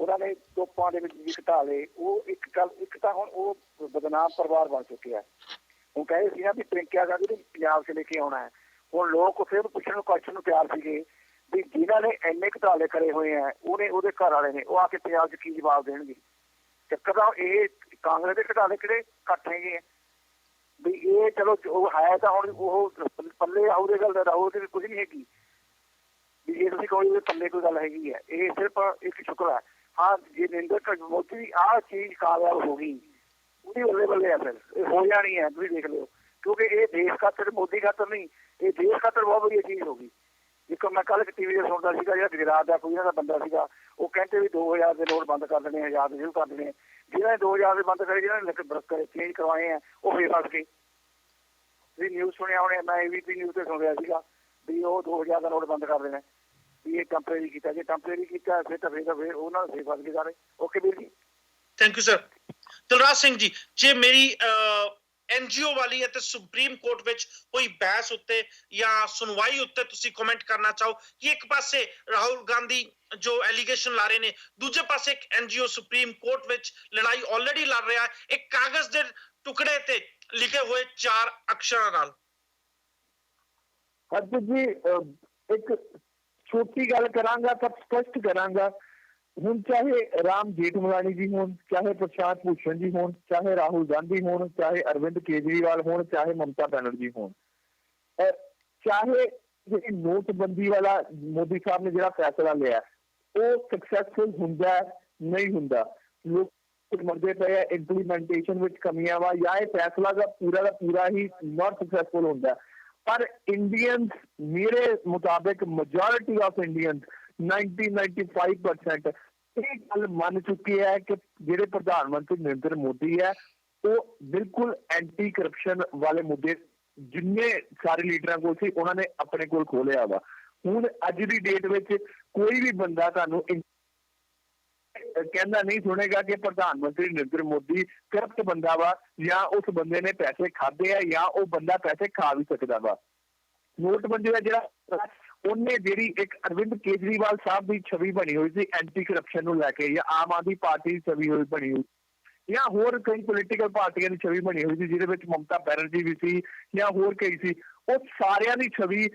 ਉਹਨਾਂ ਨੇ ਤੋਪਾਂ ਦੇ ਵਿੱਚ ਵੀ ਘਟਾ ਲਏ। ਉਹ ਇੱਕ ਤਾਂ ਹੁਣ ਉਹ ਬਦਨਾਮ ਪਰਿਵਾਰ ਬਣ ਚੁੱਕਿਆ। ਹੁਣ ਕਹੇ ਸੀ ਨਾ ਵੀ ਪ੍ਰਿੰਕਿਆ ਗਾਂਧੀ ਨੂੰ ਪੰਜਾਬ 'ਚ ਲੈ ਕੇ ਆਉਣਾ ਹੈ। ਹੁਣ ਲੋਕ ਫਿਰ ਪੁੱਛਣ ਨੂੰ ਕੁਐਸਚਨ ਨੂੰ ਤਿਆਰ ਸੀਗੇ ਵੀ ਜਿਨ੍ਹਾਂ ਨੇ ਇੰਨੇ ਘਟਾਲੇ ਕਰੇ ਹੋਏ ਆ ਉਹਦੇ ਘਰ ਵਾਲੇ ਨੇ ਉਹ ਆ ਕੇ ਪੰਜਾਬ 'ਚ ਕੀ ਜਵਾਬ ਦੇਣਗੇ। ਚੱਕਰ ਤਾਂ ਇਹ ਕਾਂਗਰਸ ਦੇ ਘਟਾਲੇ ਕਿਹੜੇ ਘੱਟ ਹੈਗੇ ਆ ਵੀ ਇਹ ਚਲੋ ਉਹ ਹੈ ਤਾਂ ਹੁਣ ਉਹ ਪੱਲੇ ਉਹਦੇ ਗੱਲ ਰਾਹੁਲ ਦੀ ਕੁਝ ਨਹੀਂ ਹੈਗੀ ਵੀ ਜੇ ਤੁਸੀਂ ਕੋਈ ਉਹਦੇ ਪੱਲੇ ਕੋਈ ਗੱਲ ਹੈਗੀ ਹੈ। ਇਹ ਸਿਰਫ ਇੱਕ ਸ਼ੁਕਰ ਹੈ। ਹਾਂ ਜੇ ਨਰਿੰਦਰ ਮੋਦੀ ਆਹ ਚੀਜ਼ ਕਾਮਯਾਬ ਹੋ ਗਈ ਉਹਦੀ ਬੱਲੇ ਬੱਲੇ ਆ ਫਿਰ ਇਹ ਹੋ ਜਾਣੀ ਹੈ। ਤੁਸੀਂ ਦੇਖ ਲਿਓ ਕਿਉਂਕਿ ਇਹ ਦੇਸ਼ ਖਾਤਰ ਮੋਦੀ ਖਾਤਰ ਨਹੀਂ ਇਹ ਦੇਸ਼ ਖਾਤਰ ਬਹੁਤ ਵਧੀਆ ਚੀਜ਼ ਹੋ ਗਈ। ਇੱਕ ਮੈਂ ਕੱਲ੍ਹ ਟੀਵੀ 'ਤੇ ਸੁਣਦਾ ਸੀਗਾ ਜਿਹੜਾ ਗੁਜਰਾਤ ਦਾ ਕੋਈ ਇਹਨਾਂ ਦਾ ਬੰਦਾ ਸੀਗਾ ਉਹ ਕਹਿੰਦੇ ਵੀ 2000 ਦੇ ਨੋਟ ਬੰਦ ਕਰ ਦੇਣੇ 1000 ਦੇ ਸ਼ੁਰੂ ਕਰ ਦੇਣੇ। ਜਿਹਨਾਂ ਨੇ 2000 ਦੇ ਬੰਦ ਕਰੇ ਜਿਹਨਾਂ ਨੇ ਚੇਂਜ ਕਰਵਾਏ ਆ ਉਹ ਫੇਰ ਫਸ ਗਏ। ਤੁਸੀਂ ਨਿਊਜ਼ ਸੁਣਿਆ ਹੋਣੇ ਮੈਂ ABP ਨਿਊਜ਼ 'ਤੇ ਸੁਣ ਰਿਹਾ ਸੀਗਾ ਵੀ ਉਹ 2000 ਦਾ ਨੋਟ ਬੰਦ ਕਰ ਦੇਣਾ ਵੀ ਇਹ ਟੈਂਪਰੇਰੀ ਕੀਤਾ। ਜੇ ਟੈਂਪਰੇਰੀ ਕੀਤਾ ਫਿਰ ਤਾਂ ਫਿਰ ਉਹਨਾਂ ਨੂੰ ਫੇਰ ਫਸ ਗਏ ਸਾਰੇ। ਓਕੇ ਵੀਰ ਜੀ thank you sir. Dilraj Singh ji ਜੇ ਮੇਰੀ NGO ਵਾਲੀ ਅਤੇ ਸੁਪਰੀਮ ਕੋਰਟ ਵਿੱਚ ਕੋਈ ਬਹਿਸ ਉੱਤੇ ਜਾਂ ਸੁਣਵਾਈ ਉੱਤੇ ਤੁਸੀਂ ਕਮੈਂਟ ਕਰਨਾ ਚਾਹੋ ਕਿ ਇੱਕ ਪਾਸੇ ਰਾਹੁਲ ਗਾਂਧੀ ਜੋ ਐਲੀਗੇਸ਼ਨ ਲਾ ਰਹੇ ਨੇ ਦੂਜੇ ਪਾਸੇ ਇੱਕ NGO ਸੁਪਰੀਮ ਕੋਰਟ ਵਿੱਚ ਲੜਾਈ ਆਲਰੇਡੀ ਲੜ ਰਿਹਾ ਹੈ ਇੱਕ ਕਾਗਜ਼ ਦੇ ਟੁਕੜੇ ਤੇ ਲਿਖੇ ਹੋਏ 4 ਅਕਸ਼ਰਾਂ ਨਾਲ। ਹਰਜੀਤ ਜੀ ਇੱਕ ਛੋਟੀ ਗੱਲ ਕਰਾਂਗਾ ਤਾਂ ਸਪਸ਼ਟ ਕਰਾਂਗਾ। ਹੁਣ ਚਾਹੇ ਰਾਮ ਜੇਠਮਲਾਨੀ ਜੀ ਹੋਣ ਚਾਹੇ ਪ੍ਰਸ਼ਾਂਤ ਭੂਸ਼ਣ ਜੀ ਹੋਣ ਚਾਹੇ ਰਾਹੁਲ ਗਾਂਧੀ ਹੋਣ ਚਾਹੇ ਅਰਵਿੰਦ ਕੇਜਰੀਵਾਲ ਹੋਣ ਚਾਹੇ ਮਮਤਾ ਬੈਨਰਜੀ ਹੋਣ ਚਾਹੇ ਜਿਹੜੀ ਨੋਟਬੰਦੀ ਵਾਲਾ ਮੋਦੀ ਸਾਹਿਬ ਨੇ ਜਿਹੜਾ ਫੈਸਲਾ ਲਿਆ ਉਹ ਸਕਸੈਸਫੁਲ ਹੁੰਦਾ ਨਹੀਂ ਹੁੰਦਾ। ਲੋਕ ਮੰਨਦੇ ਪਏ ਆ ਇੰਪਲੀਮੈਂਟੇਸ਼ਨ ਵਿੱਚ ਕਮੀਆਂ ਵਾ ਜਾਂ ਇਹ ਫੈਸਲਾ ਦਾ ਪੂਰਾ ਹੀ ਨਾਟ ਸਕਸੈਸਫੁਲ ਹੁੰਦਾ। ਪਰ ਇੰਡੀਅਨਸ ਮੇਰੇ ਮੁਤਾਬਿਕ ਮੈਜੋਰਿਟੀ ਆਫ ਇੰਡੀਅਨਸ 95% ਇਹ ਗੱਲ ਮੰਨ ਚੁੱਕੇ ਹੈ ਕਿ ਜਿਹੜੇ ਪ੍ਰਧਾਨ ਮੰਤਰੀ ਨਰਿੰਦਰ ਮੋਦੀ ਹੈ ਉਹ ਬਿਲਕੁਲ ਐਂਟੀ ਕਰਪਸ਼ਨ ਵਾਲੇ ਮੁੱਦੇ ਜਿੰਨੇ ਸਾਰੇ ਲੀਡਰਾਂ ਕੋਲ ਸੀ ਉਹਨਾਂ ਨੇ ਆਪਣੇ ਕੋਲ ਖੋਲਿਆ ਵਾ। ਹੁਣ ਅੱਜ ਦੀ ਡੇਟ ਵਿੱਚ ਕੋਈ ਵੀ ਬੰਦਾ ਤੁਹਾਨੂੰ ਕਹਿੰਦਾ ਨਹੀਂ ਸੁਣੇਗਾ ਕਿ ਪ੍ਰਧਾਨ ਮੰਤਰੀ ਨਰਿੰਦਰ ਮੋਦੀ ਕਰਪਟ ਬੰਦਾ ਵਾ ਜਾਂ ਉਸ ਬੰਦੇ ਨੇ ਪੈਸੇ ਖਾਦੇ ਆ ਜਾਂ ਉਹ ਬੰਦਾ ਪੈਸੇ ਖਾ ਵੀ ਸਕਦਾ ਵਾ। ਨੋਟਬੰਦੀ ਦਾ ਜਿਹੜਾ ਉਹਨੇ ਜਿਹੜੀ ਇੱਕ ਅਰਵਿੰਦ ਕੇਜਰੀਵਾਲ ਸਾਹਿਬ ਦੀ ਛਵੀ ਬਣੀ ਹੋਈ ਸੀ ਐਂਟੀ ਕਰਪਸ਼ਨ ਨੂੰ ਲੈ ਕੇ ਜਾਂ ਆਮ ਆਦਮੀ ਪਾਰਟੀ ਦੀ ਛਵੀ ਬਣੀ ਹੋਈ ਜਾਂ ਹੋਰ ਕਈ ਪੋਲੀਟੀਕਲ ਪਾਰਟੀਆਂ ਦੀ ਛਵੀ ਬਣੀ ਹੋਈ ਸੀ ਜਿਹਦੇ ਵਿੱਚ ਮਮਤਾ ਬੈਨਰਜੀ ਵੀ ਸੀ ਜਾਂ ਹੋਰ ਕਈ ਸੀ ਉਹ ਸਾਰਿਆਂ ਦੀ ਛਵੀ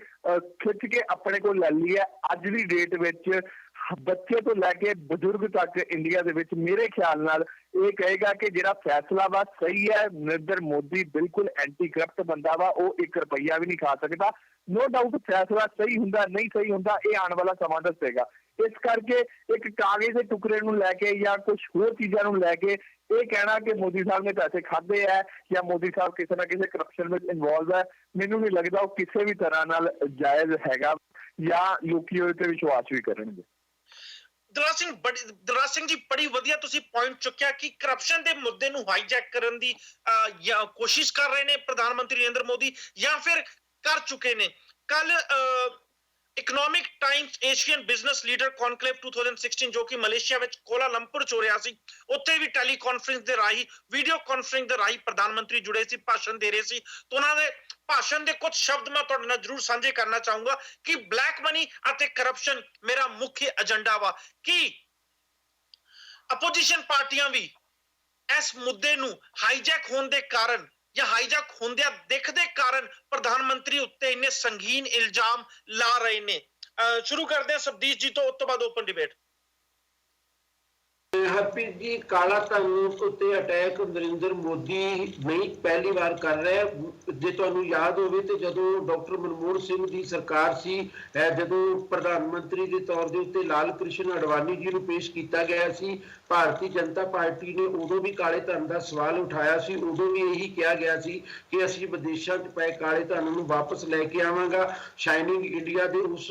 ਖਿੱਚ ਕੇ ਆਪਣੇ ਕੋਲ ਲੈ ਲਈ ਹੈ। ਅੱਜ ਦੀ ਡੇਟ ਵਿੱਚ ਬੱਚੇ ਤੋਂ ਲੈ ਕੇ ਬਜ਼ੁਰਗ ਤੱਕ ਇੰਡੀਆ ਦੇ ਵਿੱਚ ਮੇਰੇ ਖਿਆਲ ਨਾਲ ਇਹ ਕਹੇਗਾ ਕਿ ਜਿਹੜਾ ਫੈਸਲਾ ਵਾ ਸਹੀ ਹੈ। ਨਰਿੰਦਰ ਮੋਦੀ ਬਿਲਕੁਲ ਐਂਟੀ ਕਰਪਟ ਬੰਦਾ ਵਾ ਉਹ 1 ਰੁਪਈਆ ਵੀ ਨਹੀਂ ਖਾ ਸਕਦਾ। ਨੋ ਡਾਊਟ ਫੈਸਲਾ ਸਹੀ ਹੁੰਦਾ ਨਹੀਂ ਸਹੀ ਹੁੰਦਾ ਇਹ ਆਉਣ ਵਾਲਾ ਸਮਾਂ ਦੱਸੇਗਾ। ਇਸ ਕਰਕੇ ਇੱਕ ਕਾਗਜ਼ ਦੇ ਟੁਕੜੇ ਨੂੰ ਲੈ ਕੇ ਜਾਂ ਕੁਝ ਹੋਰ ਚੀਜ਼ਾਂ ਨੂੰ ਲੈ ਕੇ ਇਹ ਕਹਿਣਾ ਕਿ ਮੋਦੀ ਸਾਹਿਬ ਨੇ ਪੈਸੇ ਖਾਦੇ ਹੈ ਜਾਂ ਮੋਦੀ ਸਾਹਿਬ ਕਿਸੇ ਨਾ ਕਿਸੇ ਕਰਪਸ਼ਨ ਵਿੱਚ ਇਨਵੋਲਵ ਹੈ ਮੈਨੂੰ ਨਹੀਂ ਲੱਗਦਾ ਉਹ ਕਿਸੇ ਵੀ ਤਰ੍ਹਾਂ ਨਾਲ ਜਾਇਜ਼ ਹੈਗਾ ਜਾਂ ਲੋਕੀ ਉਹਦੇ ਤੇ ਵਿਸ਼ਵਾਸ ਵੀ ਕਰਨਗੇ। ਦਿਲਰਾਜ ਸਿੰਘ ਜੀ ਬੜੀ ਵਧੀਆ ਤੁਸੀਂ ਪੁਆਇੰਟ ਚੁੱਕਿਆ ਕਿ ਕਰਪਸ਼ਨ ਦੇ ਮੁੱਦੇ ਨੂੰ ਹਾਈਜੈਕ ਕਰਨ ਦੀ ਜਾਂ ਕੋਸ਼ਿਸ਼ ਕਰ ਰਹੇ ਨੇ ਪ੍ਰਧਾਨ ਮੰਤਰੀ ਨਰਿੰਦਰ ਮੋਦੀ ਜਾਂ ਫਿਰ ਕਰ ਚੁੱਕੇ ਨੇ। ਕੱਲ economic Times Asian business leader conclave 2016 ਜੋ ਕਿ ਮਲੇਸ਼ੀਆ ਵਿੱਚ ਕੋਲਾਲੰਪੁਰ ਚ ਹੋ ਰਿਹਾ ਸੀ ਉੱਥੇ ਵੀ ਟੈਲੀ ਕਾਨਫਰੰਸ ਦੇ ਰਾਹੀਂ ਵੀਡੀਓ ਕਾਨਫਰੰਸ ਦੇ ਰਾਹੀਂ ਪ੍ਰਧਾਨ ਮੰਤਰੀ ਜੁੜੇ ਸੀ ਭਾਸ਼ਣ ਦੇ ਰਹੇ ਸੀ। ਤਾਂ ਉਹਨਾਂ ਦੇ ਭਾਸ਼ਣ ਦੇ ਕੁਝ ਸ਼ਬਦ ਮੈਂ ਤੁਹਾਡੇ ਨਾਲ ਜ਼ਰੂਰ ਸਾਂਝੇ ਕਰਨਾ ਚਾਹੂੰਗਾ ਕਿ ਬਲੈਕ ਮਨੀ ਅਤੇ ਕਰਪਸ਼ਨ ਮੇਰਾ ਮੁੱਖ ਏਜੰਡਾ ਵਾ ਕਿ ਆਪੋਜੀਸ਼ਨ ਪਾਰਟੀਆਂ ਵੀ ਇਸ ਮੁੱਦੇ ਨੂੰ ਹਾਈਜੈਕ ਹੋਣ ਦੇ ਕਾਰਨ ਜਾਂ ਹਾਈਜੈਕ ਹੁੰਦਿਆਂ ਦੇਖਦੇ ਕਾਰਨ ਪ੍ਰਧਾਨ ਮੰਤਰੀ ਉੱਤੇ ਇੰਨੇ ਸੰਗੀਨ ਇਲਜ਼ਾਮ ਲਾ ਰਹੇ ਨੇ। ਸ਼ੁਰੂ ਕਰਦੇ ਹਾਂ ਸਬਦੀਸ਼ ਜੀ ਤੋਂ ਉਸ ਤੋਂ ਬਾਅਦ ਓਪਨ ਡਿਬੇਟ। ਹਰਪ੍ਰੀਤ ਜੀ ਕਾਲਾ ਧਨ ਉੱਤੇ ਅਟੈਕ ਨਰਿੰਦਰ ਮੋਦੀ ਨਹੀਂ ਪਹਿਲੀ ਵਾਰ ਕਰ ਰਿਹਾ। ਜੇ ਤੁਹਾਨੂੰ ਯਾਦ ਹੋਵੇ ਤੇ ਜਦੋਂ ਡਾਕਟਰ ਮਨਮੋਹਨ ਸਿੰਘ ਦੀ ਸਰਕਾਰ ਸੀ ਜਦੋਂ ਪ੍ਰਧਾਨ ਮੰਤਰੀ ਦੇ ਤੌਰ ਦੇ ਉੱਤੇ ਲਾਲ ਕ੍ਰਿਸ਼ਨ ਅਡਵਾਨੀ ਜੀ ਨੂੰ ਪੇਸ਼ ਕੀਤਾ ਗਿਆ ਸੀ ਭਾਰਤੀ ਜਨਤਾ ਪਾਰਟੀ ਨੇ ਉਦੋਂ ਵੀ ਕਾਲੇ ਧਨ ਦਾ ਸਵਾਲ ਉਠਾਇਆ ਸੀ। ਉਦੋਂ ਵੀ ਇਹੀ ਕਿਹਾ ਗਿਆ ਸੀ ਕਿ ਅਸੀਂ ਵਿਦੇਸ਼ਾਂ 'ਚ ਪਏ ਕਾਲੇ ਧਨ ਨੂੰ ਵਾਪਸ ਲੈ ਕੇ ਆਵਾਂਗਾ। ਸ਼ਾਈਨਿੰਗ ਇੰਡੀਆ ਦੇ ਉਸ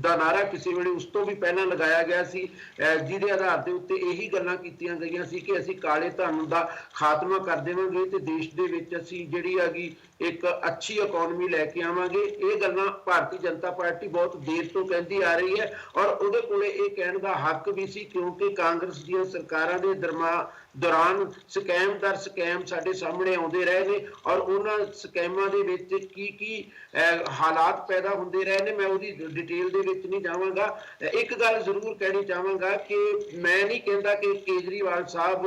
ਦਾ ਨਾਰਾ ਕਿਸੇ ਵੇਲੇ ਉਸ ਤੋਂ ਵੀ ਪਹਿਲਾਂ ਲਗਾਇਆ ਗਿਆ ਸੀ ਜਿਹਦੇ ਆਧਾਰ ਦੇ ਉੱਤੇ ਇਹੀ ਗੱਲਾਂ ਕੀਤੀਆਂ ਗਈਆਂ ਸੀ ਕਿ ਅਸੀਂ ਕਾਲੇ ਧਨ ਦਾ ਖਾਤਮਾ ਕਰ ਦੇਵਾਂਗੇ ਤੇ ਦੇਸ਼ ਦੇ ਵਿੱਚ ਅਸੀਂ ਜਿਹੜੀ ਹੈਗੀ ਇੱਕ ਅੱਛੀ ਇਕਨੋਮੀ ਲੈ ਕੇ ਆਵਾਂਗੇ। ਇਹ ਗੱਲਾਂ ਭਾਰਤੀ ਜਨਤਾ ਪਾਰਟੀ ਬਹੁਤ ਦੇਰ ਤੋਂ ਕਹਿੰਦੀ ਆ ਰਹੀ ਹੈ ਔਰ ਉਹਦੇ ਕੋਲੇ ਇਹ ਕਹਿਣ ਦਾ ਹੱਕ ਵੀ ਸੀ, ਕਿਉਂਕਿ ਕਾਂਗਰਸ ਦੀਆਂ ਸਰਕਾਰਾਂ ਦੇ ਦੌਰਾਨ ਸਕੈਮ ਦਰ ਸਕੈਮ ਸਾਡੇ ਸਾਹਮਣੇ ਆਉਂਦੇ ਰਹੇ ਨੇ ਔਰ ਉਹਨਾਂ ਸਕੈਮਾਂ ਦੇ ਵਿੱਚ ਕੀ ਹਾਲਾਤ ਪੈਦਾ ਹੁੰਦੇ ਰਹੇ ਨੇ, ਮੈਂ ਉਹਦੀ ਡਿਟੇਲ ਦੇ ਵਿੱਚ ਨਹੀਂ ਜਾਵਾਂਗਾ। ਇੱਕ ਗੱਲ ਜ਼ਰੂਰ ਕਹਿਣੀ ਚਾਹਾਂਗਾ ਕਿ ਮੈਂ ਨਹੀਂ ਕਹਿੰਦਾ ਕਿ ਕੇਜਰੀਵਾਲ ਸਾਹਿਬ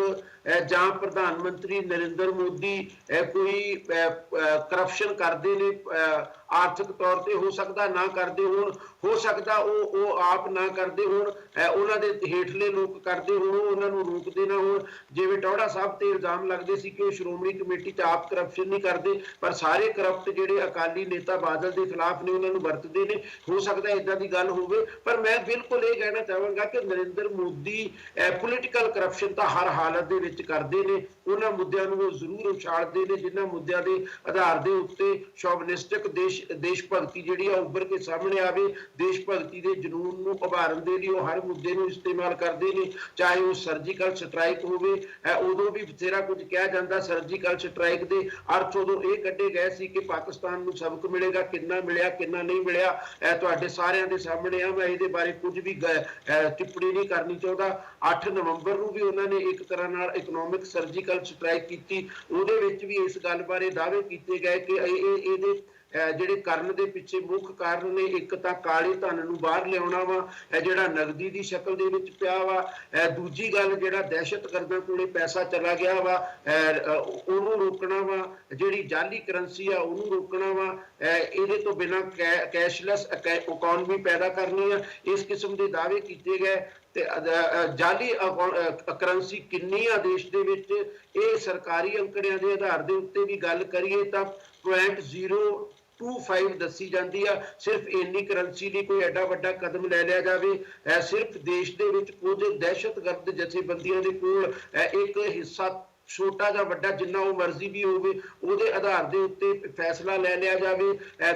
ਜਾਂ ਪ੍ਰਧਾਨ ਮੰਤਰੀ ਨਰਿੰਦਰ ਮੋਦੀ ਕੋਈ ਕਰਪਸ਼ਨ ਕਰਦੇ ਨੇ, ਆਰਥਿਕ ਤੌਰ ਤੇ ਹੋ ਸਕਦਾ ਨਾ ਕਰਦੇ ਹੋਣ, ਹੋ ਸਕਦਾ ਉਹ ਆਪ ਨਾ ਕਰਦੇ ਹੋਣ, ਉਹਨਾਂ ਦੇ ਹੇਠਲੇ ਲੋਕ ਕਰਦੇ ਹੋਣ, ਉਹਨਾਂ ਨੂੰ ਰੋਕਦੇ ਨਾ ਹੋਣ। ਜਿਵੇਂ ਟੌੜਾ ਸਾਹਿਬ ਤੇ ਇਲਜ਼ਾਮ ਲੱਗਦੇ ਸੀ ਕਿ ਉਹ ਸ਼੍ਰੋਮਣੀ ਕਮੇਟੀ 'ਚ ਆਪ ਕਰਪਸ਼ਨ ਨਹੀਂ ਕਰਦੇ, ਪਰ ਸਾਰੇ ਕਰਪਟ ਜਿਹੜੇ ਅਕਾਲੀ ਨੇਤਾ ਬਾਦਲ ਦੇ ਖਿਲਾਫ ਨੇ ਉਹਨਾਂ ਨੂੰ ਵਰਤਦੇ ਨੇ। ਹੋ ਸਕਦਾ ਇਦਾਂ ਦੀ ਗੱਲ ਹੋਵੇ, ਪਰ ਮੈਂ ਬਿਲਕੁਲ ਇਹ ਕਹਿਣਾ ਚਾਹਾਂਗਾ ਕਿ ਨਰਿੰਦਰ ਮੋਦੀ ਪੋਲੀਟੀਕਲ ਕਰਪਸ਼ਨ ਤਾਂ ਹਰ ਹਾਲਤ ਦੇ ਵਿੱਚ ਕਰਦੇ ਨੇ। ਉਹਨਾਂ ਮੁੱਦਿਆਂ ਨੂੰ ਉਹ ਜ਼ਰੂਰ ਉਛਾਲਦੇ ਨੇ ਜਿਨ੍ਹਾਂ ਮੁੱਦਿਆਂ ਦੇ ਆਧਾਰ ਦੇ ਉੱਤੇ ਸ਼ੋਵਨਿਸਟਿਕ ਦੇਸ਼ ਭਗਤੀ ਜਿਹੜੀ ਆ ਉੱਭਰ ਕੇ ਸਾਹਮਣੇ ਆਵੇ। ਦੇਸ਼ ਭਗਤੀ ਦੇ ਜਨੂਨ ਨੂੰ ਉਭਾਰਨ ਦੇ ਲਈ ਉਹ ਹਰ ਮੁੱਦੇ ਨੂੰ ਇਸਤੇਮਾਲ ਕਰਦੇ ਨੇ, ਚਾਹੇ ਉਹ ਸਰਜੀਕਲ ਸਟ੍ਰਾਈਕ ਹੋਵੇ। ਉਦੋਂ ਵੀ ਬਥੇਰਾ ਕੁਝ ਕਿਹਾ ਜਾਂਦਾ, ਸਰਜੀਕਲ ਸਟ੍ਰਾਈਕ ਦੇ ਅਰਥ ਉਦੋਂ ਇਹ ਕੱਢੇ ਗਏ ਸੀ ਕਿ ਪਾਕਿਸਤਾਨ ਨੂੰ ਸਬਕ ਮਿਲੇਗਾ, ਕਿੰਨਾ ਮਿਲਿਆ ਕਿੰਨਾ ਨਹੀਂ ਮਿਲਿਆ ਤੁਹਾਡੇ ਸਾਰਿਆਂ ਦੇ ਸਾਹਮਣੇ ਆ। ਮੈਂ ਇਹਦੇ ਬਾਰੇ ਕੁਝ ਵੀ ਟਿੱਪਣੀ ਨਹੀਂ ਕਰਨੀ ਚਾਹੁੰਦਾ। 8 ਨਵੰਬਰ ਨੂੰ ਵੀ ਉਹਨਾਂ ਨੇ ਇੱਕ ਤਰ੍ਹਾਂ ਨਾਲ ਇਕਨੋਮਿਕ ਸਰਜੀਕਲ ਸਟ੍ਰਾਈਕ ਕੀਤੀ, ਉਹਦੇ ਵਿੱਚ ਵੀ ਇਸ ਗੱਲ ਬਾਰੇ ਦਾਅਵੇ ਕੀਤੇ ਗਏ ਕਿ ਇਹਦੇ ਜਿਹੜੇ ਕਰਨ ਦੇ ਪਿੱਛੇ ਮੁੱਖ ਕਾਰਨ ਨੇ, ਇੱਕ ਤਾਂ ਕਾਲੇ ਧਨ ਨੂੰ ਬਾਹਰ ਲਿਆਉਣਾ ਵਾ ਜਿਹੜਾ ਨਗਦੀ ਦੀ ਸ਼ਕਲ ਦੇ ਵਿੱਚ ਪਿਆ ਵਾ, ਦੂਜੀ ਗੱਲ ਜਿਹੜਾ ਦਹਿਸ਼ਤਗਰਦਾਂ ਕੋਲੇ ਪੈਸਾ ਚਲਾ ਗਿਆ ਵਾ ਉਹਨੂੰ ਰੋਕਣਾ ਵਾ, ਜਿਹੜੀ ਜਾਲੀ ਕਰੰਸੀ ਆ ਉਹਨੂੰ ਰੋਕਣਾ ਵਾ, ਇਹਦੇ ਤੋਂ ਬਿਨਾਂ ਕੈਸ਼ਲੈਸ ਇਕਨੋਮੀ ਪੈਦਾ ਕਰਨੀ ਆ। ਇਸ ਕਿਸਮ ਦੇ ਦਾਅਵੇ ਕੀਤੇ ਗਏ ਤੇ ਜਾਲੀ ਕਰੰਸੀ ਕਿੰਨੀ ਆ ਦੇਸ਼ ਦੇ ਵਿੱਚ, ਇਹ ਸਰਕਾਰੀ ਅੰਕੜਿਆਂ ਦੇ ਆਧਾਰ ਦੇ ਉੱਤੇ ਵੀ ਗੱਲ ਕਰੀਏ ਤਾਂ 0.025 ਦੱਸੀ ਜਾਂਦੀ ਆ। ਸਿਰਫ ਇੰਨੀ ਕਰੰਸੀ ਲਈ ਕੋਈ ਐਡਾ ਵੱਡਾ ਕਦਮ ਲੈ ਲਿਆ ਜਾਵੇ, ਸਿਰਫ ਦੇਸ਼ ਦੇ ਵਿੱਚ ਕੁਝ ਦਹਿਸ਼ਤਗਰਦ ਜਥੇਬੰਦੀਆਂ ਦੇ ਕੋਲ ਇੱਕ ਹਿੱਸਾ ਛੋਟਾ ਜਾਂ ਵੱਡਾ ਜਿੰਨਾ ਉਹ ਮਰਜ਼ੀ ਵੀ ਹੋਵੇ ਉਹਦੇ ਆਧਾਰ ਦੇ ਉੱਤੇ ਫੈਸਲਾ ਲੈ ਲਿਆ ਜਾਵੇ।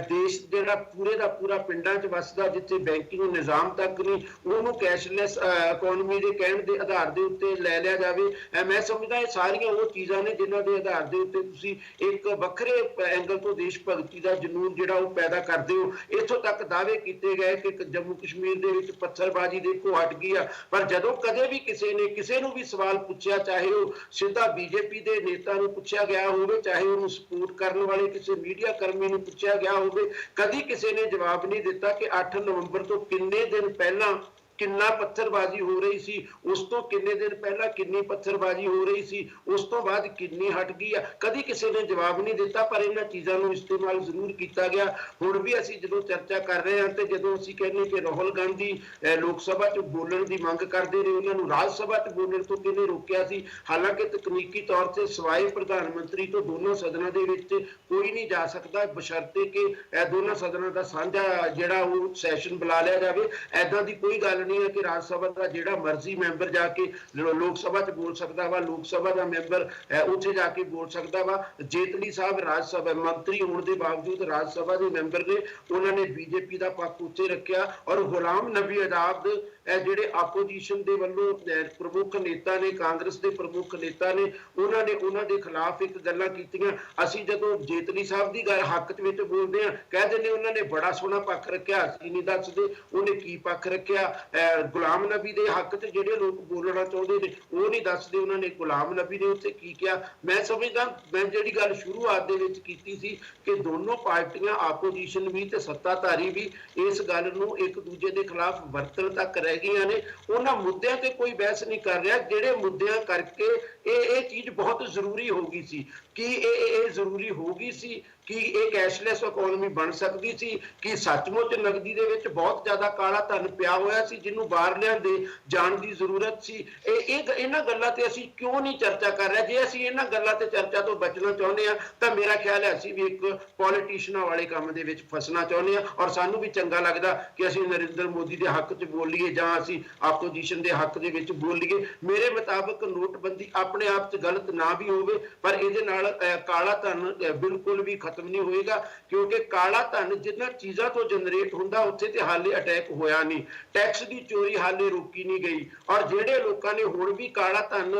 ਦੇਸ਼ ਜਿਹੜਾ ਪੂਰੇ ਦਾ ਪੂਰਾ ਪਿੰਡਾਂ 'ਚ ਵੱਸਦਾ, ਜਿੱਥੇ ਬੈਂਕਿੰਗ ਨਿਜ਼ਾਮ ਤੱਕ ਨਹੀਂ, ਉਹਨੂੰ ਕੈਸ਼ਲੈਸ ਇਕਨੋਮੀ ਦੇ ਕਹਿਣ ਦੇ ਆਧਾਰ ਦੇ ਉੱਤੇ ਲੈ ਲਿਆ ਜਾਵੇ। ਮੈਂ ਸਮਝਦਾ ਇਹ ਸਾਰੀਆਂ ਉਹ ਚੀਜ਼ਾਂ ਨੇ ਜਿਨ੍ਹਾਂ ਦੇ ਆਧਾਰ ਦੇ ਉੱਤੇ ਤੁਸੀਂ ਇੱਕ ਵੱਖਰੇ ਐਂਗਲ ਤੋਂ ਦੇਸ਼ ਭਗਤੀ ਦਾ ਜਨੂਨ ਜਿਹੜਾ ਉਹ ਪੈਦਾ ਕਰਦੇ ਹੋ। ਇੱਥੋਂ ਤੱਕ ਦਾਅਵੇ ਕੀਤੇ ਗਏ ਕਿ ਜੰਮੂ ਕਸ਼ਮੀਰ ਦੇ ਵਿੱਚ ਪੱਥਰਬਾਜ਼ੀ ਦੇਖੋ ਹਟ ਗਈ ਆ, ਪਰ ਜਦੋਂ ਕਦੇ ਵੀ ਕਿਸੇ ਨੇ ਕਿਸੇ ਨੂੰ ਵੀ ਸਵਾਲ ਪੁੱਛਿਆ, ਚਾਹੇ ਉਹ ਸਿੱਧਾ ਬੀਜੇਪੀ ਦੇ ਨੇਤਾ ਨੂੰ ਪੁੱਛਿਆ ਗਿਆ ਹੋਵੇ, ਚਾਹੇ ਉਹਨੂੰ ਸਪੋਰਟ ਕਰਨ ਵਾਲੇ ਕਿਸੇ ਮੀਡੀਆ ਕਰਮੀ ਨੂੰ ਪੁੱਛਿਆ ਗਿਆ ਹੋਵੇ, ਕਦੀ ਕਿਸੇ ਨੇ ਜਵਾਬ ਨਹੀਂ ਦਿੱਤਾ ਕਿ 8 ਨਵੰਬਰ ਤੋਂ ਕਿੰਨੇ ਦਿਨ ਪਹਿਲਾਂ ਕਿੰਨਾ ਪੱਥਰਬਾਜ਼ੀ ਹੋ ਰਹੀ ਸੀ, ਉਸ ਤੋਂ ਕਿੰਨੇ ਦਿਨ ਪਹਿਲਾਂ ਕਿੰਨੀ ਪੱਥਰਬਾਜ਼ੀ ਹੋ ਰਹੀ ਸੀ, ਉਸ ਤੋਂ ਬਾਅਦ ਕਿੰਨੀ ਹਟ ਗਈ ਆ। ਕਦੀ ਕਿਸੇ ਨੇ ਜਵਾਬ ਨਹੀਂ ਦਿੱਤਾ, ਪਰ ਇਹਨਾਂ ਚੀਜ਼ਾਂ ਨੂੰ ਇਸਤੇਮਾਲ ਜ਼ਰੂਰ ਕੀਤਾ ਗਿਆ। ਹੁਣ ਵੀ ਅਸੀਂ ਜਦੋਂ ਚਰਚਾ ਕਰ ਰਹੇ ਹਾਂ ਤੇ ਜਦੋਂ ਅਸੀਂ ਕਹਿੰਦੇ ਕਿ ਰਾਹੁਲ ਗਾਂਧੀ ਲੋਕ ਸਭਾ 'ਚ ਬੋਲਣ ਦੀ ਮੰਗ ਕਰਦੇ ਨੇ, ਉਹਨਾਂ ਨੂੰ ਰਾਜ ਸਭਾ 'ਚ ਬੋਲਣ ਤੋਂ ਕਿਹਨੇ ਰੋਕਿਆ ਸੀ? ਹਾਲਾਂਕਿ ਤਕਨੀਕੀ ਤੌਰ ਤੇ ਸਿਵਾਏ ਪ੍ਰਧਾਨ ਮੰਤਰੀ ਤੋਂ ਦੋਨੋਂ ਸਦਨਾਂ ਦੇ ਵਿੱਚ ਕੋਈ ਨਹੀਂ ਜਾ ਸਕਦਾ, ਬਸ਼ਰਤੇ ਕਿ ਦੋਨਾਂ ਸਦਨਾਂ ਦਾ ਸਾਂਝਾ ਜਿਹੜਾ ਉਹ ਸੈਸ਼ਨ ਬੁਲਾ ਲਿਆ ਜਾਵੇ। ਐਦਾਂ ਦੀ ਕੋਈ ਗੱਲ ਨਹੀਂ ਹੈ ਕਿ ਰਾਜ ਸਭਾ ਦਾ ਜਿਹੜਾ ਮਰਜ਼ੀ ਮੈਂਬਰ ਜਾ ਕੇ ਲੋਕ ਸਭਾ 'ਚ ਬੋਲ ਸਕਦਾ ਵਾ, ਲੋਕ ਸਭਾ ਦਾ ਮੈਂਬਰ ਉੱਥੇ ਜਾ ਕੇ ਬੋਲ ਸਕਦਾ ਵਾ। ਜੇਤਲੀ ਸਾਹਿਬ ਰਾਜ ਸਭਾ ਮੰਤਰੀ ਹੋਣ ਦੇ ਬਾਵਜੂਦ ਰਾਜ ਸਭਾ ਦੇ ਮੈਂਬਰ ਨੇ, ਉਹਨਾਂ ਨੇ ਬੀਜੇਪੀ ਦਾ ਪੱਖ ਉੱਤੇ ਰੱਖਿਆ ਔਰ ਗੁਲਾਮ ਨਬੀ ਆਜ਼ਾਦ ਜਿਹੜੇ ਆਪੋਜੀਸ਼ਨ ਦੇ ਵੱਲੋਂ ਪ੍ਰਮੁੱਖ ਨੇਤਾ ਨੇ, ਕਾਂਗਰਸ ਦੇ ਪ੍ਰਮੁੱਖ ਨੇਤਾ ਨੇ, ਉਹਨਾਂ ਨੇ ਉਹਨਾਂ ਦੇ ਖਿਲਾਫ ਇੱਕ ਗੱਲਾਂ ਕੀਤੀਆਂ। ਅਸੀਂ ਜਦੋਂ ਜੇਤਲੀ ਸਾਹਿਬ ਦੀ ਗੱਲ ਹੱਕ ਦੇ ਵਿੱਚ ਬੋਲਦੇ ਆ, ਕਹਿ ਦਿੰਦੇ ਉਹਨਾਂ ਨੇ ਬੜਾ ਸੋਹਣਾ ਪੱਖ ਰੱਖਿਆ, ਅਸੀਂ ਨਹੀਂ ਦੱਸਦੇ ਉਹਨੇ ਕੀ ਪੱਖ ਰੱਖਿਆ। ਗੁਲਾਮ ਨਬੀ ਦੇ ਹੱਕ 'ਚ ਜਿਹੜੇ ਲੋਕ ਬੋਲਣਾ ਚਾਹੁੰਦੇ ਨੇ ਉਹ ਨਹੀਂ ਦੱਸਦੇ ਉਹਨਾਂ ਨੇ ਗੁਲਾਮ ਨਬੀ ਦੇ ਉੱਤੇ ਕੀ ਕਿਹਾ। ਮੈਂ ਸਮਝਦਾ ਮੈਂ ਜਿਹੜੀ ਗੱਲ ਸ਼ੁਰੂਆਤ ਦੇ ਵਿੱਚ ਕੀਤੀ ਸੀ ਕਿ ਦੋਨੋਂ ਪਾਰਟੀਆਂ ਆਪੋਜੀਸ਼ਨ ਵੀ ਤੇ ਸੱਤਾਧਾਰੀ ਵੀ ਇਸ ਗੱਲ ਨੂੰ ਇੱਕ ਦੂਜੇ ਦੇ ਖਿਲਾਫ ਵਰਤਣ ਤੱਕ ਰਹਿ ਗਈਆਂ ਨੇ। ਉਹਨਾਂ ਮੁੱਦਿਆਂ ਤੇ ਕੋਈ ਬਹਿਸ ਨਹੀਂ ਕਰ ਰਿਹਾ ਜਿਹੜੇ ਮੁੱਦਿਆਂ ਕਰਕੇ ਇਹ ਚੀਜ਼ ਬਹੁਤ ਜ਼ਰੂਰੀ ਹੋ ਗਈ ਸੀ। ਕਿ ਇਹ ਜ਼ਰੂਰੀ ਹੋ ਗਈ ਸੀ ਕਿ ਇਹ ਕੈਸ਼ਲੈਸ ਇਕਨੋਮੀ ਬਣ ਸਕਦੀ ਸੀ, ਕਿ ਸੱਚਮੁੱਚ ਨਗਦੀ ਦੇ ਵਿੱਚ ਬਹੁਤ ਜ਼ਿਆਦਾ ਕਾਲਾ ਧਨ ਪਿਆ ਹੋਇਆ ਸੀ ਜਿਹਨੂੰ ਬਾਹਰ ਲਿਆਂਦੇ ਜਾਣ ਦੀ ਜ਼ਰੂਰਤ ਸੀ। ਇਹਨਾਂ ਗੱਲਾਂ ਤੇ ਅਸੀਂ ਕਿਉਂ ਨਹੀਂ ਚਰਚਾ ਕਰ ਰਹੇ? ਜੇ ਅਸੀਂ ਇਹਨਾਂ ਗੱਲਾਂ ਤੇ ਚਰਚਾ ਤੋਂ ਬਚਣਾ ਚਾਹੁੰਦੇ ਹਾਂ ਤਾਂ ਮੇਰਾ ਖਿਆਲ ਹੈ ਅਸੀਂ ਵੀ ਇੱਕ ਪੋਲੀਟੀਸ਼ੀਅਨਾਂ ਵਾਲੇ ਕੰਮ ਦੇ ਵਿੱਚ ਫਸਣਾ ਚਾਹੁੰਦੇ ਹਾਂ ਔਰ ਸਾਨੂੰ ਵੀ ਚੰਗਾ ਲੱਗਦਾ ਕਿ ਅਸੀਂ ਨਰਿੰਦਰ ਮੋਦੀ ਦੇ ਹੱਕ 'ਚ ਬੋਲੀਏ ਜਾਂ ਅਸੀਂ ਆਪੋਜੀਸ਼ਨ ਦੇ ਹੱਕ ਦੇ ਵਿੱਚ ਬੋਲੀਏ। ਮੇਰੇ ਮੁਤਾਬਕ ਨੋਟਬੰਦੀ ਆਪਣੇ ਆਪ 'ਚ ਗਲਤ ਨਾ ਵੀ ਹੋਵੇ, ਪਰ ਇਹਦੇ ਨਾਲ ਕਾਲਾ ਧਨ ਬਿਲਕੁਲ ਵੀ ਖਤਮ ਨਹੀਂ ਹੋਏਗਾ, ਕਿਉਂਕਿ ਕਾਲਾ ਧਨ ਜਿੰਨਾ ਚੀਜ਼ਾਂ ਤੋਂ ਜਨਰੇਟ ਹੁੰਦਾ ਉੱਥੇ ਤੇ ਹਾਲੇ ਅਟੈਕ ਹੋਇਆ ਨਹੀਂ, ਟੈਕਸ ਦੀ ਚੋਰੀ ਹਾਲੇ ਰੋਕੀ ਨਹੀਂ ਗਈ। ਔਰ ਜਿਹੜੇ ਲੋਕਾਂ ਨੇ ਹੁਣ ਵੀ ਕਾਲਾ ਧਨ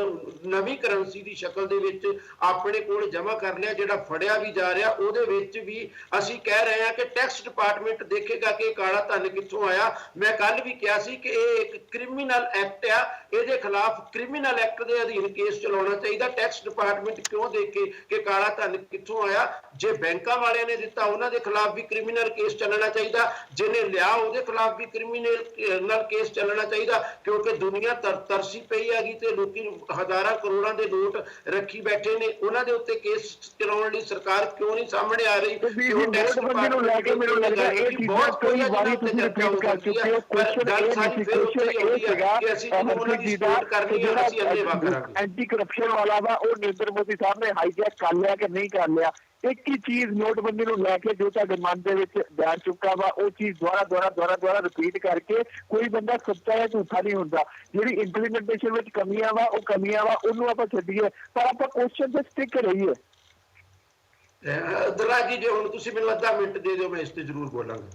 ਨਵੀਂ ਕਰੰਸੀ ਦੀ ਸ਼ਕਲ ਦੇ ਵਿੱਚ ਆਪਣੇ ਕੋਲ ਜਮ੍ਹਾਂ ਕਰ ਲਿਆ, ਜਿਹੜਾ ਫੜਿਆ ਵੀ ਜਾ ਰਿਹਾ, ਉਹਦੇ ਵਿੱਚ ਵੀ ਅਸੀਂ ਕਹਿ ਰਹੇ ਹਾਂ ਕਿ ਟੈਕਸ ਡਿਪਾਰਟਮੈਂਟ ਦੇਖੇਗਾ ਕਿ ਕਾਲਾ ਧਨ ਕਿੱਥੋਂ ਆਇਆ। ਮੈਂ ਕੱਲ ਵੀ ਕਿਹਾ ਸੀ ਕਿ ਇਹ ਇੱਕ ਕ੍ਰਿਮੀਨਲ ਐਕਟ ਆ, ਇਹਦੇ ਖਿਲਾਫ ਕ੍ਰਿਮੀਨਲ ਐਕਟ ਦੇ ਅਧੀਨ ਕੇਸ ਚਲਾਉਣਾ ਚਾਹੀਦਾ। ਟੈਕਸ ਡਿਪਾਰਟਮੈਂਟ ਕਿਉਂ ਦੇਖੇ ਕਿ ਕਾਲਾ ਧਨ ਕਿੱਥੋਂ ਆਇਆ? ਜੇ ਬੈਂਕਾਂ ਵਾਲਿਆਂ ਨੇ ਦਿੱਤਾ ਉਹਨਾਂ ਦੇ ਖਿਲਾਫ ਵੀ ਕ੍ਰਿਮੀਨਲ ਕੇਸ ਚੱਲਣਾ ਚਾਹੀਦਾ, ਜਿਹਨੇ ਲਿਆ ਉਹਦੇ ਖਿਲਾਫ ਵੀ ਕ੍ਰਿਮੀਨਲ ਕੇਸ ਚੱਲਣਾ ਚਾਹੀਦਾ, ਕਿਉਂਕਿ ਦੁਨੀਆ ਤਰਸੀ ਪਈ ਹੈਗੀ ਤੇ ਲੋਕੀ ਹਜ਼ਾਰਾਂ ਕਰੋੜਾਂ ਦੇ ਨੋਟ ਰੱਖੀ ਬੈਠੇ ਨੇ, ਉਹਨਾਂ ਦੇ ਉੱਤੇ ਕੇਸ ਚਲਾਉਣ ਲਈ ਸਰਕਾਰ ਕਿਉਂ ਨਹੀਂ ਸਾਹਮਣੇ ਆ ਰਹੀ? ਕਿਉਂ ਟੈਕਸ ਡਿਪਾਰਟਮੈਂਟ ਨੂੰ ਲੈ ਕੇ ਮੈਨੂੰ ਲੱਗਦਾ ਇਹ ਬਹੁਤ ਕਈ ਵਾਰੀ ਤੁਸੀਂ ਰਿਪੀਟ ਕਰ ਚੁੱਕੇ ਹੋ। ਕੁਐਸਚਨ ਸਾਰੀ ਫਿਰ ਉੱਥੇ ਹੀ ਆਉਂਦੀ ਹੈ ਕਿ ਅਸੀਂ ਜਦੋਂ ਉਹਨਾਂ ਦੀ ਸਪੋਰਟ ਕਰਨੀ ਹੈ ਅਸੀਂ ਅੱਗੇ ਵਧ ਕਰਾਂਗੇ। ਐਂਟੀ ਕਰਪਸ਼ਨ ਵਾਲਾ ਵਾ ਉਹ ਨਰਿੰਦਰ ਮੋਦੀ ਸਾਹਿਬ ਨੇ ਹਾਈਜੈਕ ਕਰ ਲਿਆ ਕਿ ਨਹੀਂ ਕਰ ਲਿਆ? ਇੱਕ ਹੀ ਚੀਜ਼ ਨੋਟਬੰਦੀ ਨੂੰ ਲੈ ਕੇ ਜੋ ਤੁਹਾਡੇ ਮਨ ਦੇ ਵਿੱਚ ਬੈਠ ਚੁੱਕਾ ਵਾ, ਉਹ ਚੀਜ਼ ਦੁਆਰਾ ਰਿਪੀਟ ਕਰਕੇ ਕੋਈ ਬੰਦਾ ਸੱਚਾ ਜਾਂ ਝੂਠਾ ਨਹੀਂ ਹੁੰਦਾ। ਜਿਹੜੀ ਇੰਪਲੀਮੈਂਟੇਸ਼ਨ ਵਿੱਚ ਕਮੀਆਂ ਵਾ ਉਹਨੂੰ ਆਪਾਂ ਛੱਡੀਏ, ਪਰ ਆਪਾਂ ਕੁਐਸਚਨ ਤੇ ਸਟਿਕ ਰਹੀਏ। ਦਰਾਜੀ ਜੀ ਹੁਣ ਤੁਸੀਂ ਮੈਨੂੰ ਅੱਧਾ ਮਿੰਟ ਦੇ ਦਿਓ, ਮੈਂ ਇਸ ਤੇ ਜ਼ਰੂਰ ਬੋਲਾਂਗਾ।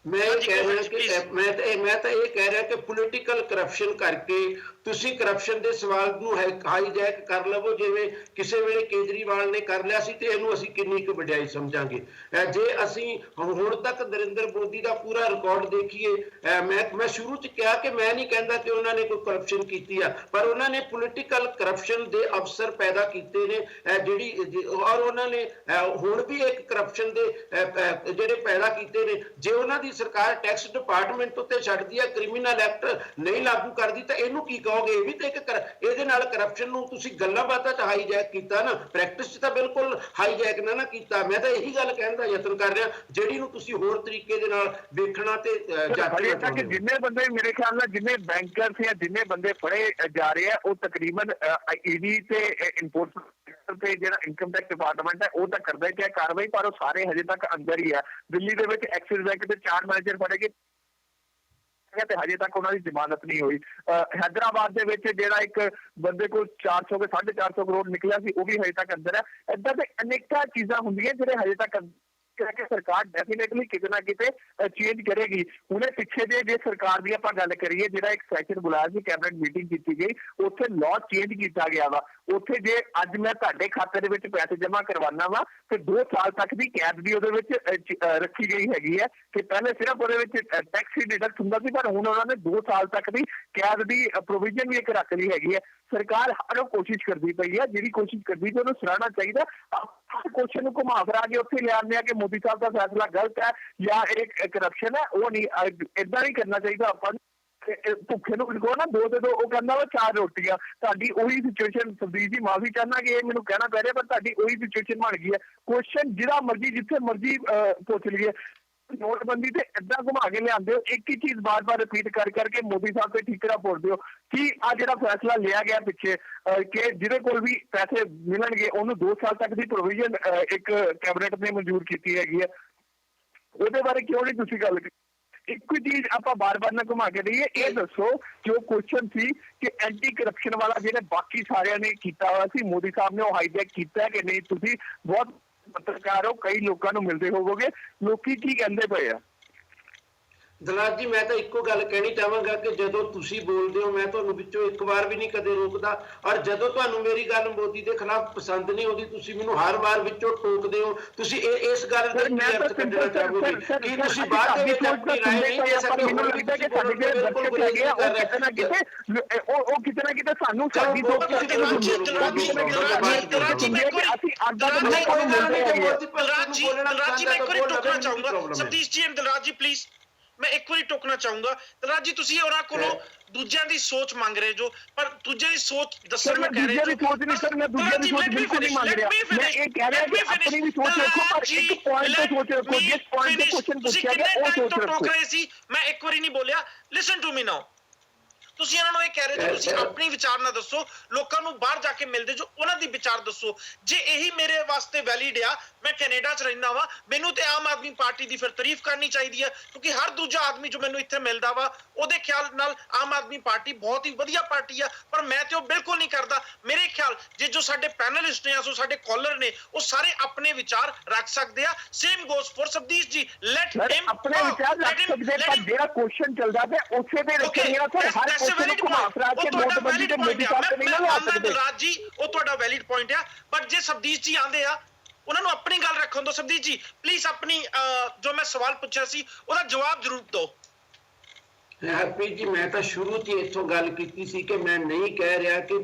ਮੈਂ ਇਹ ਕਹਿ ਰਿਹਾ ਕਿ ਮੈਂ ਤਾਂ ਇਹ ਕਹਿ ਰਿਹਾ ਕਿ ਪੋਲੀਟੀਕਲ ਕਰਪਸ਼ਨ ਕਰਕੇ ਤੁਸੀਂ ਕਰਪਸ਼ਨ ਦੇ ਸਵਾਲ ਨੂੰ ਹਾਈਜੈਕ ਕਰ ਲਵੋ, ਜਿਵੇਂ ਕਿਸੇ ਵੇਲੇ ਕੇਜਰੀਵਾਲ ਨੇ ਕਰ ਲਿਆ ਸੀ, ਤੇ ਇਹਨੂੰ ਅਸੀਂ ਕਿੰਨੀ ਕੁ ਵਡਿਆਈ ਸਮਝਾਂਗੇ। ਜੇ ਅਸੀਂ ਹੁਣ ਤੱਕ ਨਰਿੰਦਰ ਮੋਦੀ ਦਾ ਪੂਰਾ ਰਿਕਾਰਡ ਦੇਖੀਏ, ਮੈਂ ਸ਼ੁਰੂ ਚ ਕਿਹਾ ਕਿ ਮੈਂ ਨਹੀਂ ਕਹਿੰਦਾ ਕਿ ਉਹਨਾਂ ਨੇ ਕੋਈ ਕਰਪਸ਼ਨ ਕੀਤੀ ਆ, ਪਰ ਉਹਨਾਂ ਨੇ ਪੋਲੀਟੀਕਲ ਕਰਪਸ਼ਨ ਦੇ ਅਫਸਰ ਪੈਦਾ ਕੀਤੇ ਨੇ, ਔਰ ਉਹਨਾਂ ਨੇ ਹੁਣ ਵੀ ਇੱਕ ਕਰਪਸ਼ਨ ਦੇ ਜਿਹੜੇ ਪੈਦਾ ਕੀਤੇ ਨੇ। ਜੇ ਉਹਨਾਂ ਦੀ ਸਰਕਾਰ ਟੈਕਸ ਡਿਪਾਰਟਮੈਂਟ ਉੱਤੇ ਛੱਡਦੀ ਹੈ, ਕ੍ਰਿਮੀਨਲ ਐਕਟ ਨਹੀਂ ਲਾਗੂ ਕਰਦੀ, ਤਾਂ ਇਹਨੂੰ ਕੀ ਕਹੋਗੇ? ਇਹ ਵੀ ਤਾਂ ਇੱਕ ਇਹਦੇ ਨਾਲ ਕਰਪਸ਼ਨ ਨੂੰ ਤੁਸੀਂ ਗੱਲਾਂ ਬਾਤਾਂ 'ਚ ਹਾਈਜੈਕ ਕੀਤਾ ਨਾ, ਪ੍ਰੈਕਟਿਸ 'ਚ ਤਾਂ ਬਿਲਕੁਲ ਹਾਈਜੈਕ ਨਾ ਕੀਤਾ। ਮੈਂ ਤਾਂ ਇਹੀ ਗੱਲ ਕਹਿਣ ਦਾ ਯਤਨ ਕਰ ਰਿਹਾ, ਜਿਹੜੀ ਨੂੰ ਤੁਸੀਂ ਹੋਰ ਤਰੀਕੇ ਦੇ ਨਾਲ ਵੇਖਣਾ ਤੇ ਜਾਣਨਾ। ਕਿ ਜਿੰਨੇ ਬੰਦੇ ਮੇਰੇ ਖਿਆਲ ਨਾਲ ਜਿੰਨੇ ਬੈਂਕਰਸ ਜਾਂ ਜਿੰਨੇ ਬੰਦੇ ਫੜੇ ਜਾ ਰਹੇ ਆ, ਉਹ ਤਕਰੀਬਨ ਈਡੀ ਤੇ ਇਨਫੋਰਸਮੈਂਟ ਤੇ ਜਿਹੜਾ ਇਨਕਮ ਟੈਕਸ ਡਿਪਾਰਟਮੈਂਟ ਹੈ ਉਹ ਤਾਂ ਕਰਦਾ ਹੀ ਪਿਆ ਕਾਰਵਾਈ, ਪਰ ਉਹ ਸਾਰੇ ਹਜੇ ਤੱਕ ਅੰਦਰ ਹੀ ਆ। ਦਿੱਲੀ ਦੇ ਵਿੱਚ ਐਕਸਿਸ ਬੈਂਕ ਦੇ 4 ਮੈਨੇਜਰ ਫੜੇ ਗਏ ਤੇ ਹਜੇ ਤੱਕ ਉਹਨਾਂ ਦੀ ਜ਼ਮਾਨਤ ਨਹੀਂ ਹੋਈ। ਹੈਦਰਾਬਾਦ ਦੇ ਵਿੱਚ ਜਿਹੜਾ ਇੱਕ ਬੰਦੇ ਕੋਲ 400 ਕੇ 450 ਕਰੋੜ ਨਿਕਲਿਆ ਸੀ, ਉਹ ਵੀ ਹਜੇ ਤੱਕ ਅੰਦਰ ਹੈ। ਏਦਾਂ ਦੇ ਅਨੇਕਾਂ ਚੀਜ਼ਾਂ ਹੁੰਦੀਆਂ ਜਿਹੜੇ ਹਜੇ ਤੱਕ ਕਿ ਸਰਕਾਰ ਡੈਫੀਨੇਟਲੀ ਕਿਤੇ ਨਾ ਕਿਤੇ ਚੇਂਜ ਕਰੇਗੀ। ਹੁਣੇ ਪਿੱਛੇ ਜੇ ਸਰਕਾਰ ਦੀ ਆਪਾਂ ਗੱਲ ਕਰੀਏ, ਜਿਹੜਾ ਇੱਕ ਸੈਸ਼ਨ ਬੁਲਾਇਆ ਸੀ, ਕੈਬਨਿਟ ਮੀਟਿੰਗ ਕੀਤੀ ਗਈ, ਉੱਥੇ ਲਾਅ ਚੇਂਜ ਕੀਤਾ ਗਿਆ ਵਾ। ਉੱਥੇ ਜੇ ਅੱਜ ਮੈਂ ਤੁਹਾਡੇ ਖਾਤੇ ਦੇ ਵਿੱਚ ਪੈਸੇ ਜਮ੍ਹਾਂ ਕਰਵਾਉਣਾ ਵਾ ਤੇ 2 ਸਾਲ ਤੱਕ ਦੀ ਕੈਦ ਵੀ ਉਹਦੇ ਵਿੱਚ ਰੱਖੀ ਗਈ ਹੈਗੀ ਹੈ। ਕਿ ਪਹਿਲੇ ਸਿਰਫ ਉਹਦੇ ਵਿੱਚ ਟੈਕਸ ਹੀ ਡਿਡਕਟ ਹੁੰਦਾ ਸੀ, ਪਰ ਹੁਣ ਉਹਨਾਂ ਨੇ 2 ਸਾਲ ਤੱਕ ਦੀ ਕੈਦ ਦੀ ਪ੍ਰੋਵੀਜ਼ਨ ਵੀ ਇੱਕ ਰੱਖ ਲਈ ਹੈਗੀ ਹੈ। ਸਰਕਾਰ ਹਰ ਕੋਸ਼ਿਸ਼ ਕਰਦੀ ਪਈ ਹੈ, ਜਿਹੜੀ ਕੋਸ਼ਿਸ਼ ਕਰਦੀ ਤੇ ਉਹਨੂੰ ਸਰਾਹਣਾ ਚਾਹੀਦਾ। ਹਰ ਕੁਐਸਚਨ ਨੂੰ ਘੁਮਾ ਫਿਰਾ ਕੇ ਉੱਥੇ ਲਿਆਉਂਦੇ ਆ ਕਿ ਮੋਦੀ ਸਾਹਿਬ ਦਾ ਫੈਸਲਾ ਗਲਤ ਹੈ ਜਾਂ ਇਹ ਕਰਪਸ਼ਨ ਹੈ। ਉਹ ਨਹੀਂ, ਏਦਾਂ ਨਹੀਂ ਕਰਨਾ ਚਾਹੀਦਾ। ਆਪਾਂ ਭੁੱਖੇ ਨੂੰ ਕਹੋ ਨਾ 2 ਦੇ 2, ਉਹ ਕਹਿੰਦਾ ਵਾ 4 ਰੋਟੀਆਂ। ਤੁਹਾਡੀ ਉਹੀ ਸਿਚੁਏਸ਼ਨ, ਸੰਦੀਪ ਜੀ ਮਾਫੀ ਚਾਹੁੰਦਾ ਕਿ ਇਹ ਮੈਨੂੰ ਕਹਿਣਾ ਪੈ ਰਿਹਾ, ਪਰ ਤੁਹਾਡੀ ਉਹੀ ਸਿਚੁਏਸ਼ਨ ਬਣ ਗਈ ਹੈ। ਕੁਐਸਚਨ ਜਿਹੜਾ ਮਰਜ਼ੀ ਜਿੱਥੇ ਮਰਜ਼ੀ ਪੁੱਛ ਲਈਏ, ਨੋਟਬੰਦੀ ਤੇ ਏਦਾਂ ਘੁਮਾ ਕੇ ਲਿਆਉਂਦੇ ਹੋ, ਇੱਕ ਹੀ ਚੀਜ਼ ਬਾਰ-ਬਾਰ ਰਿਪੀਟ ਕਰਕੇ ਮੋਦੀ ਸਾਹਿਬ ਤੇ ਠੀਕਰਾ ਪੋੜਦੇ ਹੋ ਕਿ ਆ ਜਿਹੜਾ ਫੈਸਲਾ ਲਿਆ ਗਿਆ ਪਿੱਛੇ ਕਿ ਜਿਹਦੇ ਕੋਲ ਵੀ ਪੈਸੇ ਮਿਲਣਗੇ ਉਹਨੂੰ 2 ਸਾਲ ਤੱਕ ਦੀ ਪ੍ਰੋਵੀਜ਼ਨ ਇੱਕ ਕੈਬਨਿਟ ਨੇ ਮਨਜ਼ੂਰ ਕੀਤੀ ਹੈਗੀ ਹੈ। ਉਹਦੇ ਬਾਰੇ ਕਿਉਂ ਨਹੀਂ ਤੁਸੀਂ ਗੱਲ ਕੀਤੀ? ਇੱਕੋ ਚੀਜ਼ ਆਪਾਂ ਬਾਰ-ਬਾਰ ਨਾ ਘੁਮਾ ਕੇ ਦਈਏ। ਇਹ ਦੱਸੋ ਜੋ ਕੁਐਸਚਨ ਸੀ ਕਿ ਐਂਟੀ ਕਰਪਸ਼ਨ ਵਾਲਾ ਜਿਹੜੇ ਬਾਕੀ ਸਾਰਿਆਂ ਨੇ ਕੀਤਾ ਹੋਇਆ ਸੀ, ਮੋਦੀ ਸਾਹਿਬ ਨੇ ਉਹ ਹਾਈਜੈਕ ਕੀਤਾ ਕਿ ਨਹੀਂ? ਤੁਸੀਂ ਬਹੁਤ ਪੱਤਰਕਾਰ ਹੋ, ਕਈ ਲੋਕਾਂ ਨੂੰ ਮਿਲਦੇ ਹੋਵੋਗੇ, ਲੋਕੀ ਕੀ ਕਹਿੰਦੇ ਪਏ ਆ? ਦਲਾਲ ਜੀ ਮੈਂ ਤਾਂ ਇੱਕੋ ਗੱਲ ਕਹਿਣੀ ਚਾਹਾਂਗਾ ਕਿ ਜਦੋਂ ਤੁਸੀਂ ਬੋਲਦੇ ਹੋ ਮੈਂ ਤੁਹਾਨੂੰ ਵਿੱਚੋਂ ਇੱਕ ਵਾਰ ਵੀ ਨਹੀਂ ਕਦੇ ਰੋਕਦਾ, ਔਰ ਜਦੋਂ ਤੁਹਾਨੂੰ ਮੇਰੀ ਗੱਲ ਮੋਦੀ ਦੇ ਖਿਲਾਫ ਪਸੰਦ ਨਹੀਂ ਆਉਂਦੀ ਤੁਸੀਂ ਮੈਨੂੰ ਹਰ ਵਾਰ ਵਿੱਚੋਂ ਟੋਕਦੇ ਹੋ। ਤੁਸੀਂ ਇਸ ਗੱਲ ਦਾ ਕੀ ਅਰਥ ਕੱਢਣਾ ਚਾਹੋਗੇ ਕਿ ਤੁਸੀਂ ਬਾਅਦ ਦੇ ਵਿੱਚ ਆਪਣੀ ਰਾਏ ਨਹੀਂ ਦੇ ਸਕਦੇ? ਮੈਨੂੰ ਲੱਗਦਾ ਕਿ ਸਾਡੇ ਜਿਹੜੇ ਦਰਸ਼ਕ ਹੈਗੇ ਆ ਉਹ ਕਿਤੇ ਨਾ ਕਿਤੇ ਸਾਨੂੰ ਸਾਡੀ ਸੋਚ ਕਰਕੇ ਮੈਂ ਇੱਕ ਵਾਰੀ ਟੋਕਣਾ ਚਾਹੂੰਗਾ। ਦਲਰਾਜ ਜੀ ਤੁਸੀਂ ਉਹਨਾਂ ਕੋਲੋਂ ਦੂਜਿਆਂ ਦੀ ਸੋਚ ਮੰਗ ਰਹੇ ਜੋ, ਪਰ ਦੂਜਿਆਂ ਦੀ ਸੋਚ ਦੱਸਣ ਨੂੰ ਕਹਿ ਰਹੇ ਜੋ। ਸੋਚ ਨਹੀਂ ਸਰ, ਮੈਂ ਦੂਜਿਆਂ ਦੀ ਸੋਚ ਬਿਲਕੁਲ ਨਹੀਂ ਮੰਗ ਰਿਹਾ। ਮੈਂ ਇਹ ਕਹਿ ਰਿਹਾ ਕਿ ਆਪਣੀ ਵੀ ਸੋਚ ਰੱਖੋ, ਪਰ ਇੱਕ ਪੁਆਇੰਟ ਤੇ ਸੋਚ ਰੱਖੋ। ਜਿਸ ਪੁਆਇੰਟ ਤੇ ਕੁਐਸਚਨ ਪੁੱਛਿਆ ਗਿਆ ਉਹ ਸੋਚ ਰੱਖੋ। ਟੋਕ ਰਹੇ ਸੀ, ਮੈਂ ਇੱਕ ਵਾਰੀ ਨਹੀਂ ਬੋਲਿਆ। ਲਿਸਨ ਟੂ ਮੀ ਨਾਓ। ਤੁਸੀਂ ਇਹਨਾਂ ਨੂੰ ਇਹ ਕਹਿ ਰਹੇ ਹੋ ਤੁਸੀਂ ਆਪਣੀ ਵਿਚਾਰ ਨਾ ਦੱਸੋ, ਲੋਕਾਂ ਨੂੰ ਬਾਹਰ ਜਾ ਕੇ ਮਿਲਦੇ ਜੋ ਉਹਨਾਂ ਦੀ ਵਿਚਾਰ ਦੱਸੋ। ਜੇ ਇਹੀ ਮੇਰੇ ਵਾਸਤੇ ਵੈਲਿਡ ਆ, ਮੈਂ ਕੈਨੇਡਾ 'ਚ ਰਹਿੰਦਾ ਵਾਂ, ਮੈਨੂੰ ਤੇ ਆਮ ਆਦਮੀ ਪਾਰਟੀ ਦੀ ਫਿਰ ਤਾਰੀਫ ਕਰਨੀ ਚਾਹੀਦੀ ਹੈ, ਕਿਉਂਕਿ ਹਰ ਦੂਜਾ ਆਦਮੀ ਜੋ ਮੈਨੂੰ ਇੱਥੇ ਮਿਲਦਾ ਵਾ ਉਹਦੇ ਖਿਆਲ ਨਾਲ ਆਮ ਆਦਮੀ ਪਾਰਟੀ ਬਹੁਤ ਹੀ ਵਧੀਆ ਪਾਰਟੀ ਆ, ਪਰ ਮੈਂ ਤੇ ਉਹ ਬਿਲਕੁਲ ਨਹੀਂ ਕਰਦਾ। ਮੇਰੇ ਖਿਆਲ ਜੇ ਜੋ ਸਾਡੇ ਪੈਨਲਿਸਟ ਨੇ, ਸੋ ਸਾਡੇ ਕਾਲਰ ਨੇ, ਉਹ ਸਾਰੇ ਆਪਣੇ ਵਿਚਾਰ ਰੱਖ ਸਕਦੇ ਆ। ਸੇਮ ਗੋਸ ਫॉर ਸਬਦੀਸ਼ ਜੀ, ਲੈਟ ਹਿਮ ਆਪਣੇ ਵਿਚਾਰ ਰੱਖ ਸਕਦੇ, ਪਰ ਜਿਹੜਾ ਕੁਐਸਚਨ ਚੱਲਦਾ ਪਿਆ ਉਸੇ ਤੇ ਰੱਖਣੀਆਂ ਸਰ। ਹਰ ਕੁਐਸਚਨ ਨੂੰ ਘੁਮਾ ਫਿਰਾ ਕੇ ਨੋਟਬੰਦੀ ਤੇ ਮੋਦੀ ਸਾਹਿਬ ਤੇ ਨਹੀਂ ਲਾ ਸਕਦੇ। ਰਾਜ ਜੀ, ਉਹ ਤੁਹਾਡਾ ਵੈਲਿਡ ਪੁਆਇੰਟ ਆ, ਬਟ ਜੇ ਸਬਦੀਸ਼ ਜੀ ਆਂਦੇ ਆ, ਉਹਨਾਂ ਨੂੰ ਆਪਣੀ ਗੱਲ ਰੱਖਣ ਦਿਓ। ਸਬਦੀਸ਼ ਜੀ ਪਲੀਜ਼ ਆਪਣੀ ਜੋ ਮੈਂ ਸਵਾਲ ਪੁੱਛਿਆ ਸੀ ਉਹਦਾ ਜਵਾਬ ਜ਼ਰੂਰ ਦਿਓ। ਹਰਪ੍ਰੀਤ ਜੀ, ਮੈਂ ਤਾਂ ਸ਼ੁਰੂ 'ਚ ਇੱਥੋਂ ਗੱਲ ਕੀਤੀ ਸੀ ਕਿ ਮੈਂ ਨਹੀਂ ਕਹਿ ਰਿਹਾ ਕਿ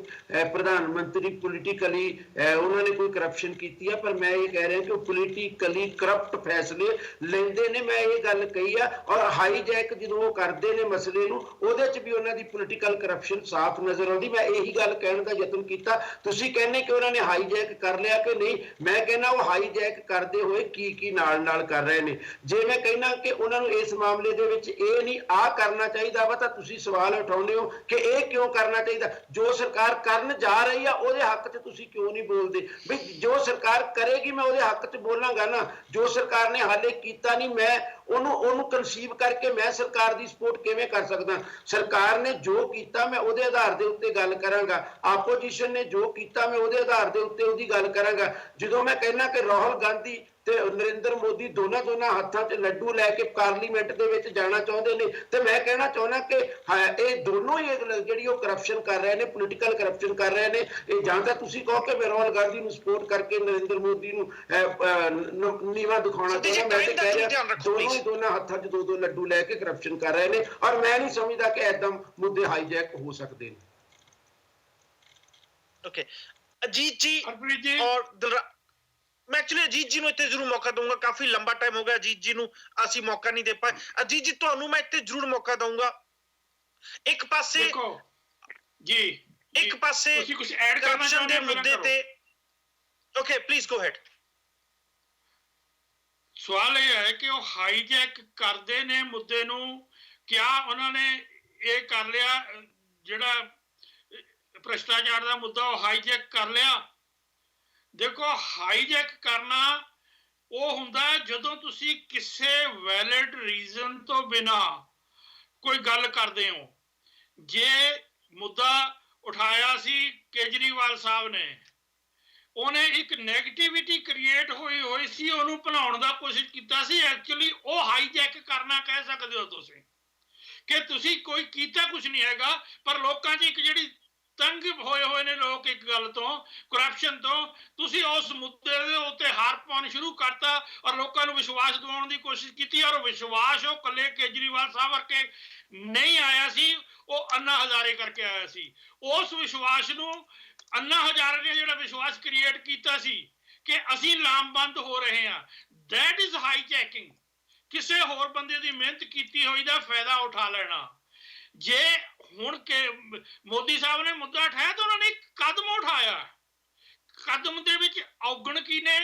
ਪ੍ਰਧਾਨ ਮੰਤਰੀ ਪੋਲੀਟੀਕਲੀ ਉਹਨਾਂ ਨੇ ਕੋਈ ਕਰਪਸ਼ਨ ਕੀਤੀ ਆ, ਪਰ ਮੈਂ ਇਹ ਕਹਿ ਰਿਹਾ ਕਿ ਉਹ ਪੋਲੀਟੀਕਲੀ ਕਰਪਟ ਫੈਸਲੇ ਲੈਂਦੇ ਨੇ। ਮੈਂ ਇਹ ਗੱਲ ਕਹੀ ਆ, ਔਰ ਹਾਈਜੈਕ ਜਦੋਂ ਉਹ ਕਰਦੇ ਨੇ ਮਸਲੇ ਨੂੰ, ਉਹਦੇ 'ਚ ਵੀ ਉਹਨਾਂ ਦੀ ਪੋਲੀਟੀਕਲ ਕਰਪਸ਼ਨ ਸਾਫ਼ ਨਜ਼ਰ ਆਉਂਦੀ। ਮੈਂ ਇਹੀ ਗੱਲ ਕਹਿਣ ਦਾ ਯਤਨ ਕੀਤਾ। ਤੁਸੀਂ ਕਹਿੰਦੇ ਕਿ ਉਹਨਾਂ ਨੇ ਹਾਈਜੈਕ ਕਰ ਲਿਆ ਕਿ ਨਹੀਂ, ਮੈਂ ਕਹਿੰਦਾ ਉਹ ਹਾਈਜੈਕ ਕਰਦੇ ਹੋਏ ਕੀ ਨਾਲ ਕਰ ਰਹੇ ਨੇ। ਜੇ ਮੈਂ ਕਹਿੰਦਾ ਕਿ ਉਹਨਾਂ ਨੂੰ ਇਸ ਮਾਮਲੇ ਦੇ ਵਿੱਚ ਇਹ ਨਹੀਂ ਆਹ ਕਰਨਾ ਚਾਹੀਦਾ ਵਾ, ਤਾਂ ਤੁਸੀਂ ਸਵਾਲ ਉਠਾਉਂਦੇ ਹੋ ਕਿ ਇਹ ਕਿਉਂ ਕਰਨਾ ਚਾਹੀਦਾ। ਜੋ ਸਰਕਾਰ ਕਰਨ ਜਾ ਰਹੀ ਆ ਉਹਦੇ ਹੱਕ 'ਚ ਤੁਸੀਂ ਕਿਉਂ ਨਹੀਂ ਬੋਲਦੇ? ਵੀ ਜੋ ਸਰਕਾਰ ਕਰੇਗੀ ਮੈਂ ਉਹਦੇ ਹੱਕ 'ਚ ਬੋਲਾਂਗਾ ਨਾ। ਜੋ ਸਰਕਾਰ ਨੇ ਹਾਲੇ ਕੀਤਾ ਨਹੀਂ, ਮੈਂ ਉਹਨੂੰ ਕਨਸੀਵ ਕਰਕੇ ਮੈਂ ਸਰਕਾਰ ਦੀ ਸਪੋਰਟ ਕਿਵੇਂ ਕਰ ਸਕਦਾ? ਸਰਕਾਰ ਨੇ ਜੋ ਕੀਤਾ ਮੈਂ ਉਹਦੇ ਆਧਾਰ ਦੇ ਉੱਤੇ ਗੱਲ ਕਰਾਂਗਾ, ਆਪੋਜੀਸ਼ਨ ਨੇ ਜੋ ਕੀਤਾ ਮੈਂ ਉਹਦੇ ਆਧਾਰ ਦੇ ਉੱਤੇ ਉਹਦੀ ਗੱਲ ਕਰਾਂਗਾ। ਜਦੋਂ ਮੈਂ ਕਹਿੰਦਾ ਕਿ ਰਾਹੁਲ ਗਾਂਧੀ ਤੇ ਨਰਿੰਦਰ ਮੋਦੀ ਦੋਨਾਂ ਹੱਥਾਂ 'ਚ ਲੱਡੂ ਲੈ ਕੇ ਪਾਰਲੀਮੈਂਟ ਦੇ ਵਿੱਚ ਜਾਣਾ ਚਾਹੁੰਦੇ ਨੇ, ਤੇ ਮੈਂ ਕਹਿਣਾ ਚਾਹੁੰਦਾ ਕਿ ਇਹ ਦੋਨੋਂ ਹੀ ਜਿਹੜੀ ਉਹ ਕਰਪਸ਼ਨ ਕਰ ਰਹੇ ਨੇ, ਪੋਲੀਟੀਕਲ ਕਰਪਸ਼ਨ ਕਰ ਰਹੇ ਨੇ। ਇਹ ਜਾਂ ਤਾਂ ਤੁਸੀਂ ਕਹੋ ਕਿ ਮੈਂ ਰਾਹੁਲ ਗਾਂਧੀ ਨੂੰ ਸਪੋਰਟ ਕਰਕੇ ਨਰਿੰਦਰ ਮੋਦੀ ਨੂੰ ਨੀਵਾਂ ਦਿਖਾਉਣਾ ਚਾਹੁੰਦਾ, ਮੈਂ ਤੇ ਕਹਿ ਰਿਹਾ ਦੋਨਾਂ ਹੱਥਾਂ 'ਚ ਦੋ ਲੱਡੂ ਲੈ ਕੇ ਕਰਪਸ਼ਨ ਕਰ ਰਹੇ ਨੇ, ਔਰ ਮੈਂ ਨਹੀਂ ਸਮਝਦਾ ਕਿ ਏਦਾਂ ਮੁੱਦੇ ਹਾਈਜੈਕ ਹੋ ਸਕਦੇ ਨੇ। ਓਕੇ, ਅਜੀਤ ਜੀ ਹਰਪ੍ਰੀਤ ਜੀ ਔਰ मैं एक्चुअली अजीत जी ਨੂੰ ਇੱਥੇ ਜ਼ਰੂਰ ਮੌਕਾ ਦਊਂਗਾ। ਕਾਫੀ ਲੰਬਾ ਟਾਈਮ ਹੋ ਗਿਆ ਅਜੀਤ ਜੀ ਨੂੰ ਅਸੀਂ ਮੌਕਾ ਨਹੀਂ ਦੇ ਪਾਏ। ਅਜੀਤ ਜੀ ਤੁਹਾਨੂੰ ਮੈਂ ਇੱਥੇ ਜ਼ਰੂਰ ਮੌਕਾ ਦਊਂਗਾ। ਇੱਕ ਪਾਸੇ ਦੇਖੋ ਜੀ, ਇੱਕ ਪਾਸੇ ਤੁਸੀਂ ਕੁਝ ਐਡ ਕਰਨਾ ਕਰਪਸ਼ਨ ਦੇ ਚਾਹੁੰਦੇ ਮੁੱਦੇ ਤੇ, ਓਕੇ ਪਲੀਜ਼ ਗੋ ਹੈਡ। ਸਵਾਲ ਇਹ ਹੈ ਕਿ ਉਹ ਹਾਈਜੈਕ ਕਰਦੇ ਨੇ ਮੁੱਦੇ ਨੂੰ, ਕਿਆ ਉਹਨਾਂ ਨੇ ਇਹ ਕਰ ਲਿਆ ਜਿਹੜਾ ਭ੍ਰਿਸ਼ਟਾਚਾਰ ਦਾ ਮੁੱਦਾ, ਉਹ ਹਾਈਜੈਕ ਕਰ ਲਿਆ? ਦੇਖੋ, ਹਾਈਜੈਕ ਕਰਨਾ ਉਹ ਹੁੰਦਾ ਜਦੋਂ ਤੁਸੀਂ ਕਿਸੇ ਵੈਲਿਡ ਰੀਜ਼ਨ ਤੋਂ ਬਿਨਾ ਕੋਈ ਗੱਲ ਕਰਦੇ ਹੋ। ਜੇ ਮੁੱਦਾ ਉਠਾਇਆ ਸੀ ਕੇਜਰੀਵਾਲ ਸਾਹਿਬ ਨੇ, ਉਹਨੇ ਇੱਕ ਨੈਗੇਟਿਵਿਟੀ ਕ੍ਰੀਏਟ ਹੋਈ ਸੀ, ਉਹਨੂੰ ਭੁਲਾਉਣ ਦਾ ਕੋਸ਼ਿਸ਼ ਕੀਤਾ ਸੀ। ਐਕਚੁਅਲੀ ਉਹ ਹਾਈਜੈਕ ਕਰਨਾ ਕਹਿ ਸਕਦੇ ਹੋ ਤੁਸੀਂ, ਕਿ ਤੁਸੀਂ ਕੋਈ ਕੀਤਾ ਕੁਝ ਨਹੀਂ ਹੈਗਾ, ਪਰ ਲੋਕਾਂ 'ਚ ਇੱਕ ਜਿਹੜੀ ਤੰਗ ਹੋਏ ਨੇ ਲੋਕ ਇੱਕ ਗੱਲ ਤੋਂ, ਕਰਪਸ਼ਨ ਤੋਂ, ਤੁਸੀਂ ਉਸ ਮੁੱਦੇ ਦੇ ਉੱਤੇ ਹਾਰ ਪਾਉਣਾ ਸ਼ੁਰੂ ਕਰਤਾ ਔਰ ਲੋਕਾਂ ਨੂੰ ਵਿਸ਼ਵਾਸ ਦਿਵਾਉਣ ਦੀ ਕੋਸ਼ਿਸ਼ ਕੀਤੀ। ਔਰ ਵਿਸ਼ਵਾਸ ਉਹ ਇਕੱਲੇ ਕੇਜਰੀਵਾਲ ਸਾਹਿਬ ਵਰਗੇ ਨਹੀਂ ਆਇਆ ਸੀ, ਉਹ ਅੰਨਾ ਹਜ਼ਾਰੇ ਕਰਕੇ ਆਇਆ ਸੀ। ਉਸ ਵਿਸ਼ਵਾਸ ਨੂੰ ਅੰਨਾ ਹਜ਼ਾਰੇ ਨੇ ਜਿਹੜਾ ਵਿਸ਼ਵਾਸ ਕ੍ਰੀਏਟ ਕੀਤਾ ਸੀ ਕਿ ਅਸੀਂ ਲਾਮਬੰਦ ਹੋ ਰਹੇ ਹਾਂ, ਦੈਟ ਇਜ਼ ਹਾਈਜੈਕਿੰਗ। ਕਿਸੇ ਹੋਰ ਬੰਦੇ ਦੀ ਮਿਹਨਤ ਕੀਤੀ ਹੋਈ ਦਾ ਫਾਇਦਾ ਉਠਾ ਲੈਣਾ। ਜੇ ਹੁਣ ਕਿ ਮੋਦੀ ਸਾਹਿਬ ਨੇ ਮੁੱਦਾ ਉਠਾਇਆ ਤਾਂ ਉਹਨਾਂ ਨੇ ਇੱਕ ਕਦਮ ਉਠਾਇਆ। ਕਦਮ ਦੇ ਵਿੱਚ ਔਗਣ ਕੀ ਨੇ,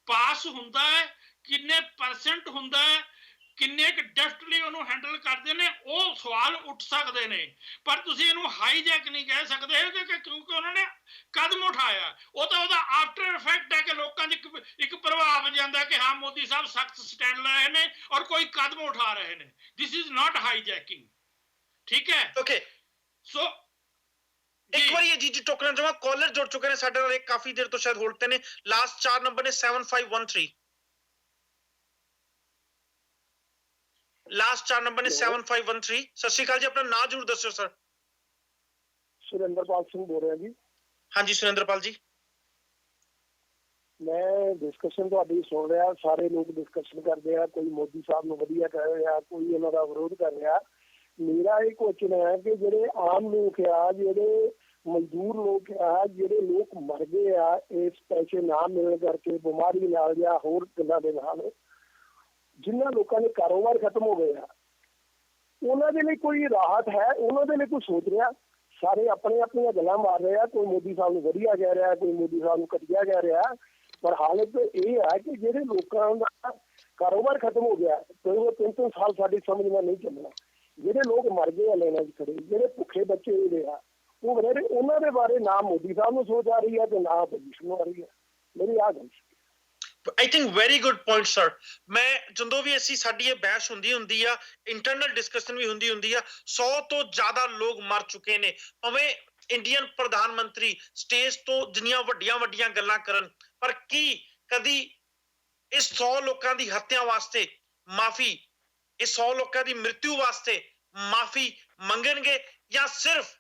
ਪਾਸ ਹੁੰਦਾ ਹੈ, ਕਿੰਨੇ ਪਰਸੈਂਟ ਹੁੰਦਾ ਹੈ, ਕਿੰਨੇ ਕੁ ਡੈਫਟਲੀ ਉਹਨੂੰ ਹੈਂਡਲ ਕਰਦੇ ਨੇ, ਉਹ ਸਵਾਲ ਉੱਠ ਸਕਦੇ ਨੇ। ਪਰ ਤੁਸੀਂ ਇਹਨੂੰ ਹਾਈਜੈਕ ਨਹੀਂ ਕਹਿ ਸਕਦੇ ਕਿਉਂਕਿ ਉਹਨਾਂ ਨੇ ਕਦਮ ਉਠਾਇਆ। ਉਹ ਤਾਂ ਉਹਦਾ ਆਫਟਰ ਇਫੈਕਟ ਹੈ ਕਿ ਲੋਕਾਂ 'ਚ ਇੱਕ ਪ੍ਰਭਾਵ ਜਾਂਦਾ ਕਿ ਹਾਂ ਮੋਦੀ ਸਾਹਿਬ ਸਖਤ ਸਟੈਂਡ ਲੈ ਰਹੇ ਨੇ ਔਰ ਕੋਈ ਕਦਮ ਉਠਾ ਰਹੇ ਨੇ। ਦਿਸ ਇਜ਼ ਨਾਟ ਹਾਈਜੈਕਿੰਗ, ਠੀਕ ਹੈ? ਓਕੇ, ਸੋ ਇੱਕ ਵਾਰੀ ਅਜੀਤ ਜੀ ਟੋਕਨ ਜਮਾ ਕਾਲਰ ਜੁੜ ਚੁੱਕੇ ਨੇ ਸਾਡੇ ਨਾਲ, ਕਾਫੀ ਦੇਰ ਤੋਂ ਸ਼ਾਇਦ ਹੋਲਡ ਤੇ ਨੇ। ਲਾਸਟ 4 ਨੰਬਰ ਨੇ 7513, ਲਾਸਟ 4 ਨੰਬਰ ਨੇ 7513। ਸਤਿ ਸ਼੍ਰੀ ਅਕਾਲ ਜੀ, ਆਪਣਾ ਨਾਮ ਜ਼ਰੂਰ ਦੱਸਿਓ ਸਰ। ਸੁਰਿੰਦਰਪਾਲ ਸਿੰਘ ਬੋਲ ਰਿਹਾ ਜੀ। ਹਾਂਜੀ ਸੁਰਿੰਦਰਪਾਲ ਜੀ, ਮੈਂ ਡਿਸਕਸ਼ਨ ਤੁਹਾਡੀ ਸੁਣ ਰਿਹਾ। ਸਾਰੇ ਲੋਕ ਡਿਸਕਸ਼ਨ ਕਰਦੇ ਆ, ਕੋਈ ਮੋਦੀ ਸਾਹਿਬ ਨੂੰ ਵਧੀਆ ਕਹਿ ਰਿਹਾ, ਕੋਈ ਇਹਨਾਂ ਦਾ ਵਿਰੋਧ ਕਰ ਰਿਹਾ। ਮੇਰਾ ਇਹ ਕੁਐਸਚਨ ਹੈ ਕਿ ਜਿਹੜੇ ਆਮ ਲੋਕ ਆ, ਜਿਹੜੇ ਮਜ਼ਦੂਰ ਲੋਕ ਆ, ਜਿਹੜੇ ਲੋਕ ਮਰ ਗਏ ਆ ਇਸ ਪੈਸੇ ਨਾ ਮਿਲਣ ਕਰਕੇ, ਬਿਮਾਰੀ ਨਾਲ ਜਾਂ ਹੋਰ ਗੱਲਾਂ ਦੇ ਨਾਲ, ਜਿਨ੍ਹਾਂ ਲੋਕਾਂ ਦੇ ਕਾਰੋਬਾਰ ਖਤਮ ਹੋ ਗਏ ਆ, ਉਹਨਾਂ ਦੇ ਲਈ ਕੋਈ ਰਾਹਤ ਹੈ? ਉਹਨਾਂ ਦੇ ਲਈ ਕੋਈ ਸੋਚ ਰਿਹਾ? ਸਾਰੇ ਆਪਣੀਆਂ ਗੱਲਾਂ ਮਾਰ ਰਹੇ ਆ। ਕੋਈ ਮੋਦੀ ਸਾਹਿਬ ਨੂੰ ਵਧੀਆ ਕਹਿ ਰਿਹਾ, ਕੋਈ ਮੋਦੀ ਸਾਹਿਬ ਨੂੰ ਘਟੀਆ ਕਹਿ ਰਿਹਾ। ਪਰ ਹਾਲਤ ਇਹ ਹੈ ਕਿ ਜਿਹੜੇ ਲੋਕਾਂ ਦਾ ਕਾਰੋਬਾਰ ਖਤਮ ਹੋ ਗਿਆ, 3 ਸਾਲ ਸਾਡੀ ਸਮਝ ਨਾਲ ਨਹੀਂ ਚੱਲਣਾ। ਜਿਹੜੇ ਲੋਕ ਮਰ ਗਏ ਆ ਲੈਣਾ ਚ ਖੜੇ, ਜਿਹੜੇ ਭੁੱਖੇ ਬੱਚੇ ਜਿਹੜੇ ਆ ਉਹ ਬੜੇ, ਉਹਨਾਂ ਦੇ ਬਾਰੇ ਨਾ ਮੋਦੀ ਸਾਹਿਬ ਨੂੰ ਸੋਚ ਆ ਰਹੀ ਹੈ ਤੇ ਨਾ ਪੁਲਿਸ ਨੂੰ ਆ ਰਹੀ ਹੈ। ਮੇਰੀ ਆਹ ਗੱਲ ਸੀ। I think very good point, sir. ਮੈਂ ਜਦੋਂ ਵੀ ਅਸੀਂ ਸਾਡੀ ਇਹ ਬਹਿਸ ਹੁੰਦੀ ਆ, ਇੰਟਰਨਲ ਡਿਸਕਸ਼ਨ ਵੀ ਹੁੰਦੀ ਆ, 100 ਤੋਂ ਜ਼ਿਆਦਾ ਲੋਕ ਮਰ ਚੁੱਕੇ ਨੇ। ਭਾਵੇਂ ਇੰਡੀਅਨ ਪ੍ਰਧਾਨ ਮੰਤਰੀ ਸਟੇਜ ਤੋਂ ਜਿੰਨੀਆਂ ਵੱਡੀਆਂ ਗੱਲਾਂ ਕਰਨ, ਪਰ ਕੀ ਕਦੀ ਇਸ 100 ਲੋਕਾਂ ਦੀ ਹੱਤਿਆ ਵਾਸਤੇ ਮਾਫੀ, ਇਸ 100 ਲੋਕਾਂ ਦੀ ਮ੍ਰਿਤੂ ਵਾਸਤੇ ਮਾਫੀ ਮੰਗਣਗੇ, ਜਾਂ ਸਿਰਫ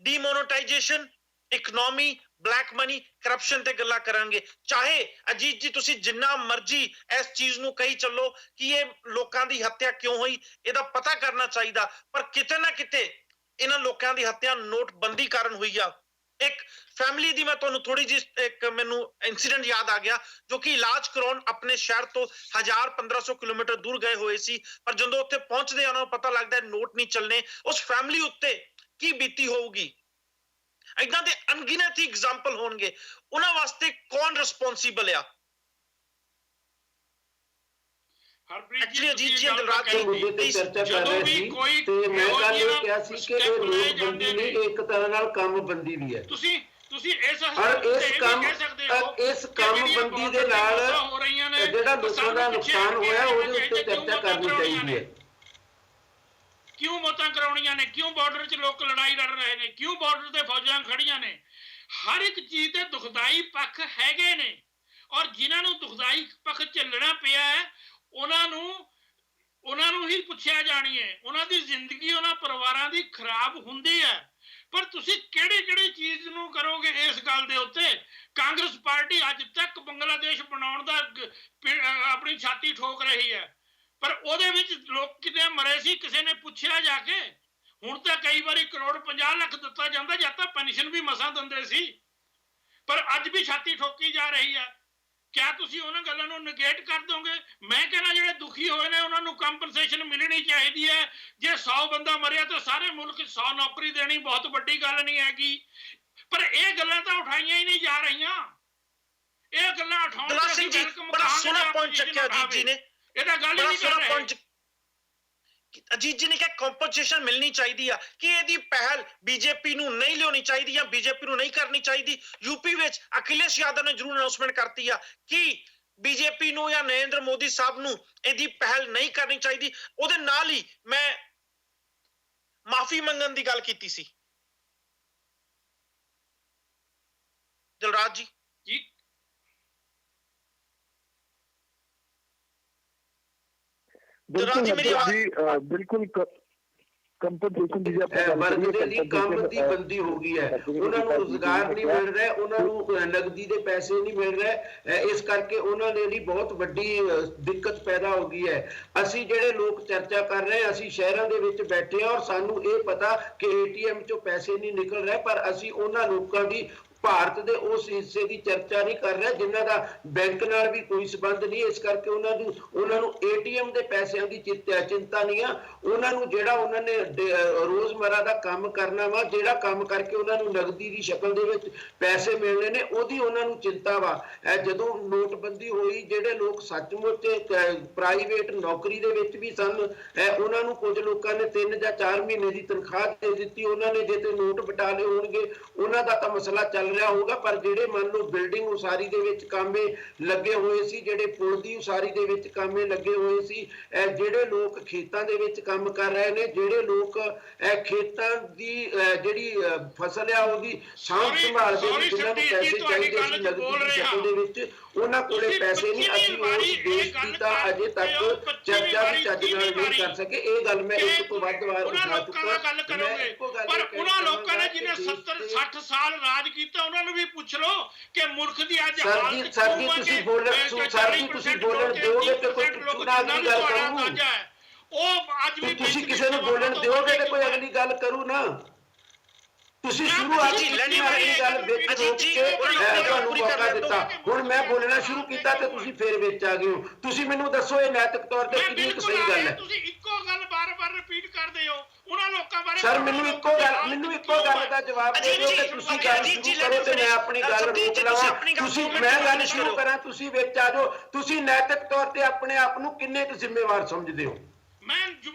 ਡੀਮੋਨੇਟਾਈਜੇਸ਼ਨ, ਇਕਨੋਮੀ, ਬਲੈਕ ਮਨੀ, ਕਰਪਸ਼ਨ ਤੇ ਗੱਲਾਂ ਕਰਾਂਗੇ? ਚਾਹੇ ਅਜੀਤ ਜੀ ਤੁਸੀਂ ਜਿੰਨਾ ਮਰਜ਼ੀ ਇਸ ਚੀਜ਼ ਨੂੰ ਕਹੀ ਚੱਲੋ ਕਿ ਇਹ ਲੋਕਾਂ ਦੀ ਹੱਤਿਆ ਕਿਉਂ ਹੋਈ, ਇਹਦਾ ਪਤਾ ਕਰਨਾ ਚਾਹੀਦਾ, ਪਰ ਕਿਤੇ ਨਾ ਕਿਤੇ ਇਹਨਾਂ ਲੋਕਾਂ ਦੀ ਹੱਤਿਆ ਨੋਟਬੰਦੀ ਕਾਰਨ ਹੋਈ ਆ। ਇੱਕ ਫੈਮਿਲੀ ਦੀ ਮੈਂ ਤੁਹਾਨੂੰ ਥੋੜੀ ਜਿਹੀ ਇੱਕ ਮੈਨੂੰ ਇਨਸੀਡੈਂਟ ਯਾਦ ਆ ਗਿਆ, ਜੋ ਕਿ ਇਲਾਜ ਕਰਾਉਣ ਆਪਣੇ ਸ਼ਹਿਰ ਤੋਂ 1000-1500 ਕਿਲੋਮੀਟਰ ਦੂਰ ਗਏ ਹੋਏ ਸੀ, ਪਰ ਜਦੋਂ ਉੱਥੇ ਪਹੁੰਚਦੇ ਉਹਨਾਂ ਨੂੰ ਪਤਾ ਲੱਗਦਾ ਨੋਟ ਨਹੀਂ ਚੱਲਣੇ, ਉਸ ਫੈਮਿਲੀ ਉੱਤੇ ਕੀ ਬੀਤੀ ਹੋਊਗੀ। ਇਦਾਂ ਦੇ ਅਣਗਿਣਤ ਹੀ ਐਗਜ਼ਾਮਪਲ ਹੋਣਗੇ। ਉਹਨਾਂ ਵਾਸਤੇ ਕੌਣ ਰਿਸਪੌਂਸੀਬਲ ਆ? ਹਰਪ੍ਰੀਤ Actually, ਅਜੀਤ ਜੀ ਦਿਲਰਾਜ ਜੀ ਮੁੱਦੇ ਤੇ ਚਰਚਾ ਕਰ ਰਹੇ ਸੀ ਤੇ ਮੈਂ ਗੱਲ ਇਹ ਕਿਹਾ ਸੀ ਕਿ ਇਹ ਨੋਟਬੰਦੀ ਨਹੀਂ, ਇਹ ਇੱਕ ਤਰ੍ਹਾਂ ਨਾਲ ਕੰਮਬੰਦੀ ਵੀ ਹੈ। ਤੁਸੀਂ ਇਸ ਕੰਮਬੰਦੀ ਦੇ ਨਾਲ ਜਿਹੜਾ ਲੋਕਾਂ ਦਾ ਨੁਕਸਾਨ ਹੋਇਆ ਉਹਦੇ ਉੱਤੇ ਚਰਚਾ ਕਰਨੀ ਚਾਹੀਦੀ ਹੈ। ਕਿਉਂ ਮੌਤਾਂ ਕਰਾਉਣੀਆਂ ਨੇ? ਕਿਉਂ ਬਾਰਡਰ 'ਚ ਲੋਕ ਲੜਾਈ ਲੜ ਰਹੇ ਨੇ? ਕਿਉਂ ਬਾਰਡਰ ਤੇ ਫੌਜਾਂ ਖੜੀਆਂ ਨੇ? ਹਰ ਇੱਕ ਚੀਜ਼ ਦੇ ਦੁਖਦਾਈ ਪੱਖ ਹੈਗੇ ਨੇ, ਔਰ ਜਿਨ੍ਹਾਂ ਨੂੰ ਦੁਖਦਾਈ ਪੱਖ ਝੱਲਣਾ ਪਿਆ ਹੈ ਉਹਨਾਂ ਨੂੰ ਹੀ ਪੁੱਛਿਆ ਜਾਣੀ ਹੈ। ਉਹਨਾਂ ਦੀ ਜ਼ਿੰਦਗੀ ਉਹਨਾਂ ਪਰਿਵਾਰਾਂ ਦੀ ਖਰਾਬ ਹੁੰਦੀ ਹੈ, ਪਰ ਤੁਸੀਂ ਕਿਹੜੇ ਚੀਜ਼ ਨੂੰ ਕਰੋਗੇ ਇਸ ਗੱਲ ਦੇ ਉੱਤੇ? ਕਾਂਗਰਸ ਪਾਰਟੀ ਅੱਜ ਤੱਕ ਬੰਗਲਾਦੇਸ਼ ਬਣਾਉਣ ਦਾ ਆਪਣੀ ਛਾਤੀ ਠੋਕ ਰਹੀ ਹੈ, ਪਰ ਉਹਦੇ ਵਿੱਚ ਲੋਕ ਕਿੰਨੇ ਮਰੇ ਸੀ ਕਿਸੇ ਨੇ ਪੁੱਛਿਆ ਜਾ ਕੇ? ਹੁਣ ਤਾਂ ਕਈ ਵਾਰੀ ਕਰੋੜ 50 ਲੱਖ ਦਿੱਤਾ ਜਾਂਦਾ, ਜਦ ਤਾਂ ਪੈਨਸ਼ਨ ਵੀ ਮਸਾਂ ਦਿੰਦੇ ਸੀ, ਪਰ ਅੱਜ ਵੀ ਛਾਤੀ ਠੋਕੀ ਜਾ ਰਹੀ ਹੈ। ਕਿਆ ਤੁਸੀਂ ਉਹਨਾਂ ਗੱਲਾਂ ਨੂੰ ਨੇਗੇਟ ਕਰ ਦੋਗੇ? ਮੈਂ ਕਹਿੰਦਾ ਜਿਹੜੇ ਦੁਖੀ ਹੋਏ ਨੇ ਉਹਨਾਂ ਨੂੰ ਕੰਪਨਸੇਸ਼ਨ ਮਿਲਣੀ ਚਾਹੀਦੀ ਹੈ। ਜੇ 100 ਬੰਦਾ ਮਰਿਆ ਤਾਂ ਸਾਰੇ ਮੁਲਕ 100 ਨੌਕਰੀ ਦੇਣੀ ਬਹੁਤ ਵੱਡੀ ਗੱਲ ਨਹੀਂ ਹੈਗੀ, ਪਰ ਇਹ ਗੱਲਾਂ ਤਾਂ ਉਠਾਈਆਂ ਹੀ ਨਹੀਂ ਜਾ ਰਹੀਆਂ। ਇਹ ਗੱਲਾਂ ਉਠਾਉਣ ਦਲਾ ਸਿੰਘ ਜੀ ਬੜਾ ਸੋਹਣਾ ਪੁਆਇੰਟ ਚੱਕਿਆ ਅਜੀਤ ਜੀ ਨੇ, ਇਹਦਾ ਗੱਲ ਹੀ ਨਹੀਂ ਕਰ ਰਹੇ। ਅਜੀਤ ਜੀ ਨੇ ਕਿਹਾ ਕੰਪਨਸੇਸ਼ਨ ਮਿਲਣੀ ਚਾਹੀਦੀ ਆ, ਕਿ ਇਹਦੀ ਪਹਿਲ ਬੀਜੇਪੀ ਨੂੰ ਨਹੀਂ ਲਿਆਉਣੀ ਚਾਹੀਦੀ ਜਾਂ ਬੀਜੇਪੀ ਨੂੰ ਨਹੀਂ ਕਰਨੀ ਚਾਹੀਦੀ। ਯੂਪੀ ਵਿੱਚ ਅਖਿਲੇਸ਼ ਯਾਦਵ ਨੇ ਜ਼ਰੂਰ ਅਨਾਉਂਸਮੈਂਟ ਕਰਤੀ ਆ ਕਿ ਬੀਜੇਪੀ ਨੂੰ ਜਾਂ ਨਰਿੰਦਰ ਮੋਦੀ ਸਾਹਿਬ ਨੂੰ ਇਹਦੀ ਪਹਿਲ ਨਹੀਂ ਕਰਨੀ ਚਾਹੀਦੀ। ਉਹਦੇ ਨਾਲ ਹੀ ਮੈਂ ਮਾਫੀ ਮੰਗਣ ਦੀ ਗੱਲ ਕੀਤੀ ਸੀ। ਦਿਲਰਾਜ ਜੀ ਬਿਲਕੁਲ ਕੰਪਨਸੇਸ਼ਨ ਦੀ ਵਰਗ ਦੀ ਕੰਮ ਦੀ ਬੰਦੀ ਹੋ ਗਈ ਹੈ। ਉਹਨਾਂ ਨੂੰ ਰੁਜ਼ਗਾਰ ਨਹੀਂ ਮਿਲ ਰਿਹਾ, ਉਹਨਾਂ ਨੂੰ ਨਗਦੀ ਦੇ ਪੈਸੇ ਨਹੀਂ ਮਿਲ ਰਹੇ, ਇਸ ਕਰਕੇ ਉਹਨਾਂ ਦੇ ਲਈ ਬਹੁਤ ਵੱਡੀ ਦਿੱਕਤ ਪੈਦਾ ਹੋ ਗਈ ਹੈ। ਅਸੀਂ ਜਿਹੜੇ ਲੋਕ ਚਰਚਾ ਕਰ ਰਹੇ ਹਾਂ, ਅਸੀਂ ਸ਼ਹਿਰਾਂ ਦੇ ਵਿੱਚ ਬੈਠੇ ਹਾਂ ਔਰ ਸਾਨੂੰ ਇਹ ਪਤਾ ਕਿ ATM ਚੋਂ ਪੈਸੇ ਨਹੀਂ ਨਿਕਲ ਰਹੇ, ਪਰ ਅਸੀਂ ਉਹਨਾਂ ਲੋਕਾਂ ਦੀ ਭਾਰਤ ਦੇ ਉਸ ਹਿੱਸੇ ਦੀ ਚਰਚਾ ਨਹੀਂ ਕਰ ਰਿਹਾ ਜਿਨ੍ਹਾਂ ਦਾ ਬੈਂਕ ਨਾਲ ਵੀ ਕੋਈ ਸੰਬੰਧ ਨਹੀਂ। ਇਸ ਕਰਕੇ ਉਹਨਾਂ ਨੂੰ ATM ਦੇ ਪੈਸਿਆਂ ਦੀ ਚਿੰਤਾ ਨਹੀਂ ਆ। ਉਹਨਾਂ ਨੂੰ ਜਿਹੜਾ ਉਹਨਾਂ ਨੇ ਰੋਜ਼ਮਰਾ ਦਾ ਕੰਮ ਕਰਨਾ ਵਾ, ਜਿਹੜਾ ਕੰਮ ਕਰਕੇ ਉਹਨਾਂ ਨੂੰ ਨਗਦੀ ਦੀ ਸ਼ਕਲ ਦੇ ਵਿੱਚ ਪੈਸੇ ਮਿਲਣੇ ਨੇ, ਉਹਦੀ ਉਹਨਾਂ ਨੂੰ ਚਿੰਤਾ ਵਾ। ਜਦੋਂ ਨੋਟਬੰਦੀ ਹੋਈ, ਜਿਹੜੇ ਲੋਕ ਸੱਚਮੁੱਚ ਪ੍ਰਾਈਵੇਟ ਨੌਕਰੀ ਦੇ ਵਿੱਚ ਵੀ ਸਨ, ਉਹਨਾਂ ਨੂੰ ਕੁਝ ਲੋਕਾਂ ਨੇ 3 ਜਾਂ 4 ਮਹੀਨੇ ਦੀ ਤਨਖਾਹ ਦੇ ਦਿੱਤੀ। ਉਹਨਾਂ ਨੇ ਜੇ ਤੇ ਨੋਟ ਬਟਾਲੇ ਹੋਣਗੇ ਉਹਨਾਂ ਦਾ ਤਾਂ ਮਸਲਾ ਚੱਲ ਰਿਹਾ ਹੋਊਗਾ, ਪਰ ਜਿਹੜੇ ਮੰਨ ਲਓ ਬਿਲਡਿੰਗ ਉਸਾਰੀ ਦੇ ਵਿੱਚ ਕਾਮੇ ਲੱਗੇ ਹੋਏ ਸੀ, ਜਿਹੜੇ ਪੁਲ ਦੀ ਉਸਾਰੀ ਦੇ ਵਿੱਚ ਕਾਮੇ ਲੱਗੇ ਹੋਏ ਸੀ, ਜਿਹੜੇ ਲੋਕ ਖੇਤਾਂ ਦੇ ਵਿੱਚ ਕੰਮ ਕਰ ਰਹੇ ਨੇ, ਜਿਹੜੇ ਲੋਕ ਖੇਤਾਂ ਦੀ ਜਿਹੜੀ ਫਸਲ ਆ ਉਹਦੀ ਸਾਂਭ ਸੰਭਾਲ ਦੇ ਵਿੱਚ ਜਿਨ੍ਹਾਂ ਨੂੰ ਪੈਸੇ ਚਾਹੀਦੇ ਸੀ ਨਗਦੀ ਦੀ ਸ਼ਕਲ ਦੇ ਵਿੱਚ, ਉਹਨਾਂ ਕੋਲੇ ਪੈਸੇ ਨਹੀਂ। ਅਸੀਂ ਉਸ ਦੇਸ਼ ਦੀ ਤਾਂ ਅਜੇ ਤੱਕ ਚਰਚਾ ਵੀ ਚੱਜ ਨਾਲ ਨਹੀਂ ਕਰ ਸਕੇ। ਇਹ ਗੱਲ ਮੈਂ ਇੱਕ ਤੋਂ ਵੱਧ ਵਾਰ ਉਠਾ ਚੁੱਕਾ। ਪਰ ਉਹਨਾਂ ਲੋਕਾਂ ਨੇ ਜਿਹਨੇ 70-60 ਸਾਲ ਰਾਜ ਕੀਤਾ, ਉਹਨਾਂ ਨੂੰ ਵੀ ਪੁੱਛ ਲਓ ਕਿ ਮੁਲਕ ਦੀ ਅੱਜ ਹਾਲਤ ਸਰ ਜੀ ਤੁਸੀਂ ਬੋਲਣ ਦਿਓਗੇ ਤੇ ਕੋਈ ਪੁੱਛਣਾ ਅਗਲੀ ਗੱਲ ਕਰੂ। ਉਹ ਅੱਜ ਵੀ ਤੁਸੀਂ ਕਿਸੇ ਨੂੰ ਬੋਲਣ ਦਿਓਗੇ ਤੇ ਕੋਈ ਅਗਲੀ ਗੱਲ ਕਰੂ ਨਾ। ਤੁਸੀਂ ਸ਼ੁਰੂ ਆਜੀ ਲੈਣੀ ਵਾਲੀ ਗੱਲ ਵਿੱਚ ਰੋਕ ਕੇ ਤੁਹਾਨੂੰ ਮੌਕਾ ਦਿੱਤਾ, ਹੁਣ ਮੈਂ ਬੋਲਣਾ ਸ਼ੁਰੂ ਕੀਤਾ ਤੇ ਤੁਸੀਂ ਫੇਰ ਵਿੱਚ ਆ ਗਏ ਹੋ। ਤੁਸੀਂ ਮੈਨੂੰ ਦੱਸੋ ਇਹ ਨੈਤਿਕ ਤੌਰ ਤੇ ਕਿੰਨੀ ਕੁ ਸਹੀ ਗੱਲ ਹੈ? ਤੁਸੀਂ ਇੱਕੋ ਗੱਲ ਬਾਰ-ਬਾਰ ਰਿਪੀਟ ਕਰਦੇ ਹੋ ਉਹਨਾਂ ਲੋਕਾਂ ਬਾਰੇ। ਸਰ ਮੈਨੂੰ ਇੱਕੋ ਗੱਲ ਦਾ ਜਵਾਬ ਦੇ ਦਿਓ ਕਿ ਤੁਸੀਂ ਗੱਲ ਸ਼ੁਰੂ ਕਰੋ ਤੇ ਮੈਂ ਆਪਣੀ ਗੱਲ ਰੋਕ ਲਵਾਂ। ਮੈਂ ਗੱਲ ਸ਼ੁਰੂ ਕਰਾਂ, ਤੁਸੀਂ ਵਿੱਚ ਆ ਜਾਓ। ਤੁਸੀਂ ਨੈਤਿਕ ਤੌਰ ਤੇ ਆਪਣੇ ਆਪ ਨੂੰ ਕਿੰਨੇ ਕੁ ਜ਼ਿੰਮੇਵਾਰ ਸਮਝਦੇ ਹੋ? ਮੈਂ